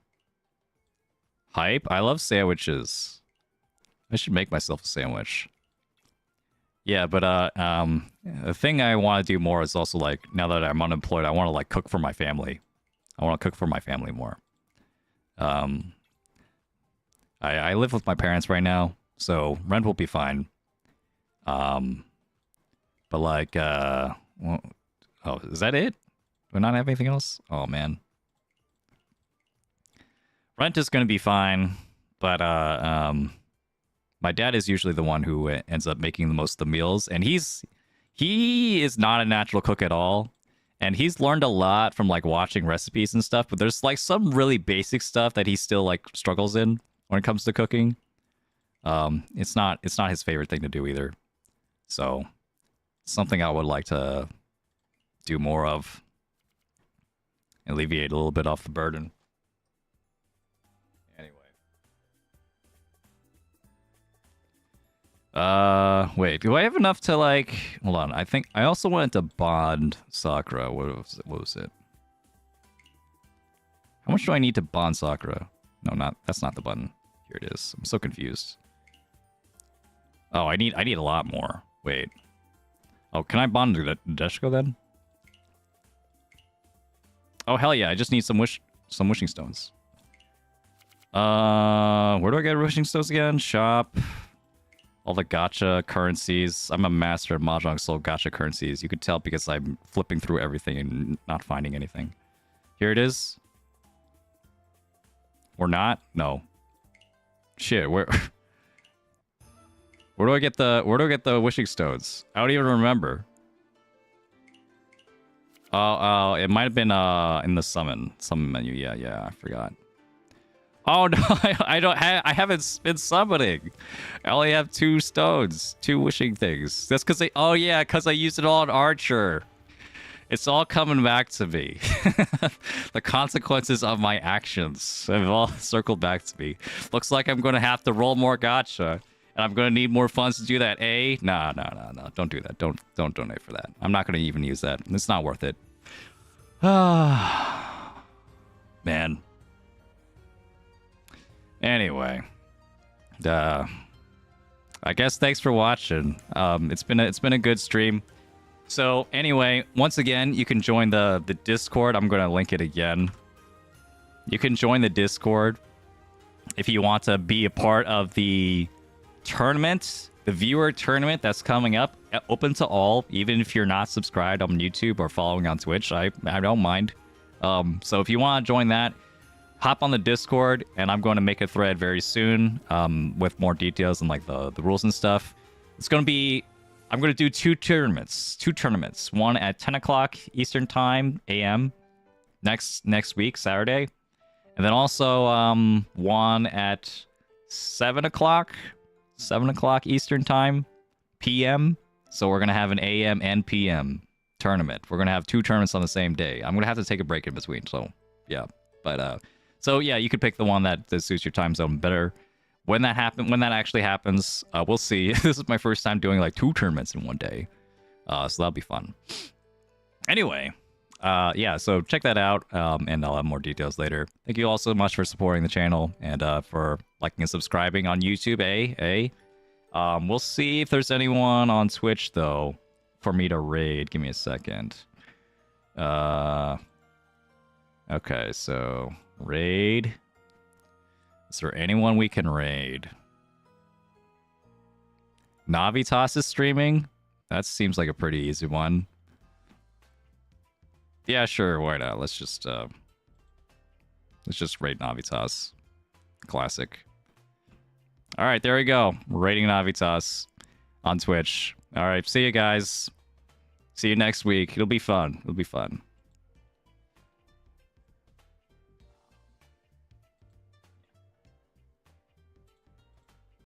Hype. I love sandwiches. I should make myself a sandwich. Yeah, but the thing I want to do more is also like now that I'm unemployed, I want to like cook for my family. I want to cook for my family more. Um, I live with my parents right now, so rent will be fine. Um, but like, well, oh, is that it? Do I not have anything else? Oh man, rent is gonna be fine, but my dad is usually the one who ends up making the most of the meals, and he is not a natural cook at all. And he's learned a lot from like watching recipes and stuff, but there's like some really basic stuff that he still like struggles in when it comes to cooking. It's not his favorite thing to do either. So something I would like to do more of, alleviate a little bit off the burden. Anyway. Wait, do I have enough to like hold on, I think I also wanted to bond Sakura. What was it? How much do I need to bond Sakura? No, that's not the button. Here it is. I'm so confused. Oh, I need a lot more. Wait. Oh, can I bond to Deshko then? Oh hell yeah, I just need some wishing stones. Where do I get wishing stones again? Shop. All the gacha currencies. I'm a master of Mahjong Soul gacha currencies. You could tell because I'm flipping through everything and not finding anything. Here it is. Or not? No. Shit, where where do I get the wishing stones? I don't even remember. Oh, it might have been in the summon menu. Yeah, I forgot. Oh no, I haven't been summoning. I only have 2 stones, 2 wishing things. That's because because I used it all on Archer. It's all coming back to me. The consequences of my actions have all circled back to me. Looks like I'm gonna have to roll more gacha, and I'm gonna need more funds to do that. No. Don't do that. Don't donate for that. I'm not gonna even use that. It's not worth it. Ah, man. Anyway, I guess thanks for watching. It's been a good stream. So anyway, once again, you can join the Discord. I'm gonna link it again. You can join the Discord if you want to be a part of the tournament, the viewer tournament that's coming up. Open to all, even if you're not subscribed on YouTube or following on Twitch. I don't mind. So if you want to join that, hop on the Discord, and I'm going to make a thread very soon with more details and like the rules and stuff. It's going to be, I'm going to do two tournaments. One at 10 o'clock Eastern Time, AM, next week, Saturday. And then also one at 7 o'clock Eastern Time, PM. So we're going to have an AM and PM tournament. We're going to have 2 tournaments on the same day. I'm going to have to take a break in between, so yeah. But so yeah, you could pick the one that suits your time zone better. When that actually happens, we'll see. This is my first time doing like 2 tournaments in one day, so that'll be fun. Anyway, yeah, so check that out, and I'll have more details later. Thank you all so much for supporting the channel and for liking and subscribing on YouTube. We'll see if there's anyone on Twitch though for me to raid. Give me a second. Okay, so raid. Is there anyone we can raid? Navitas is streaming? That seems like a pretty easy one. Yeah, sure, why not? Let's just raid Navitas. Classic. Alright, there we go. We're raiding Navitas on Twitch. Alright, see you guys. See you next week. It'll be fun.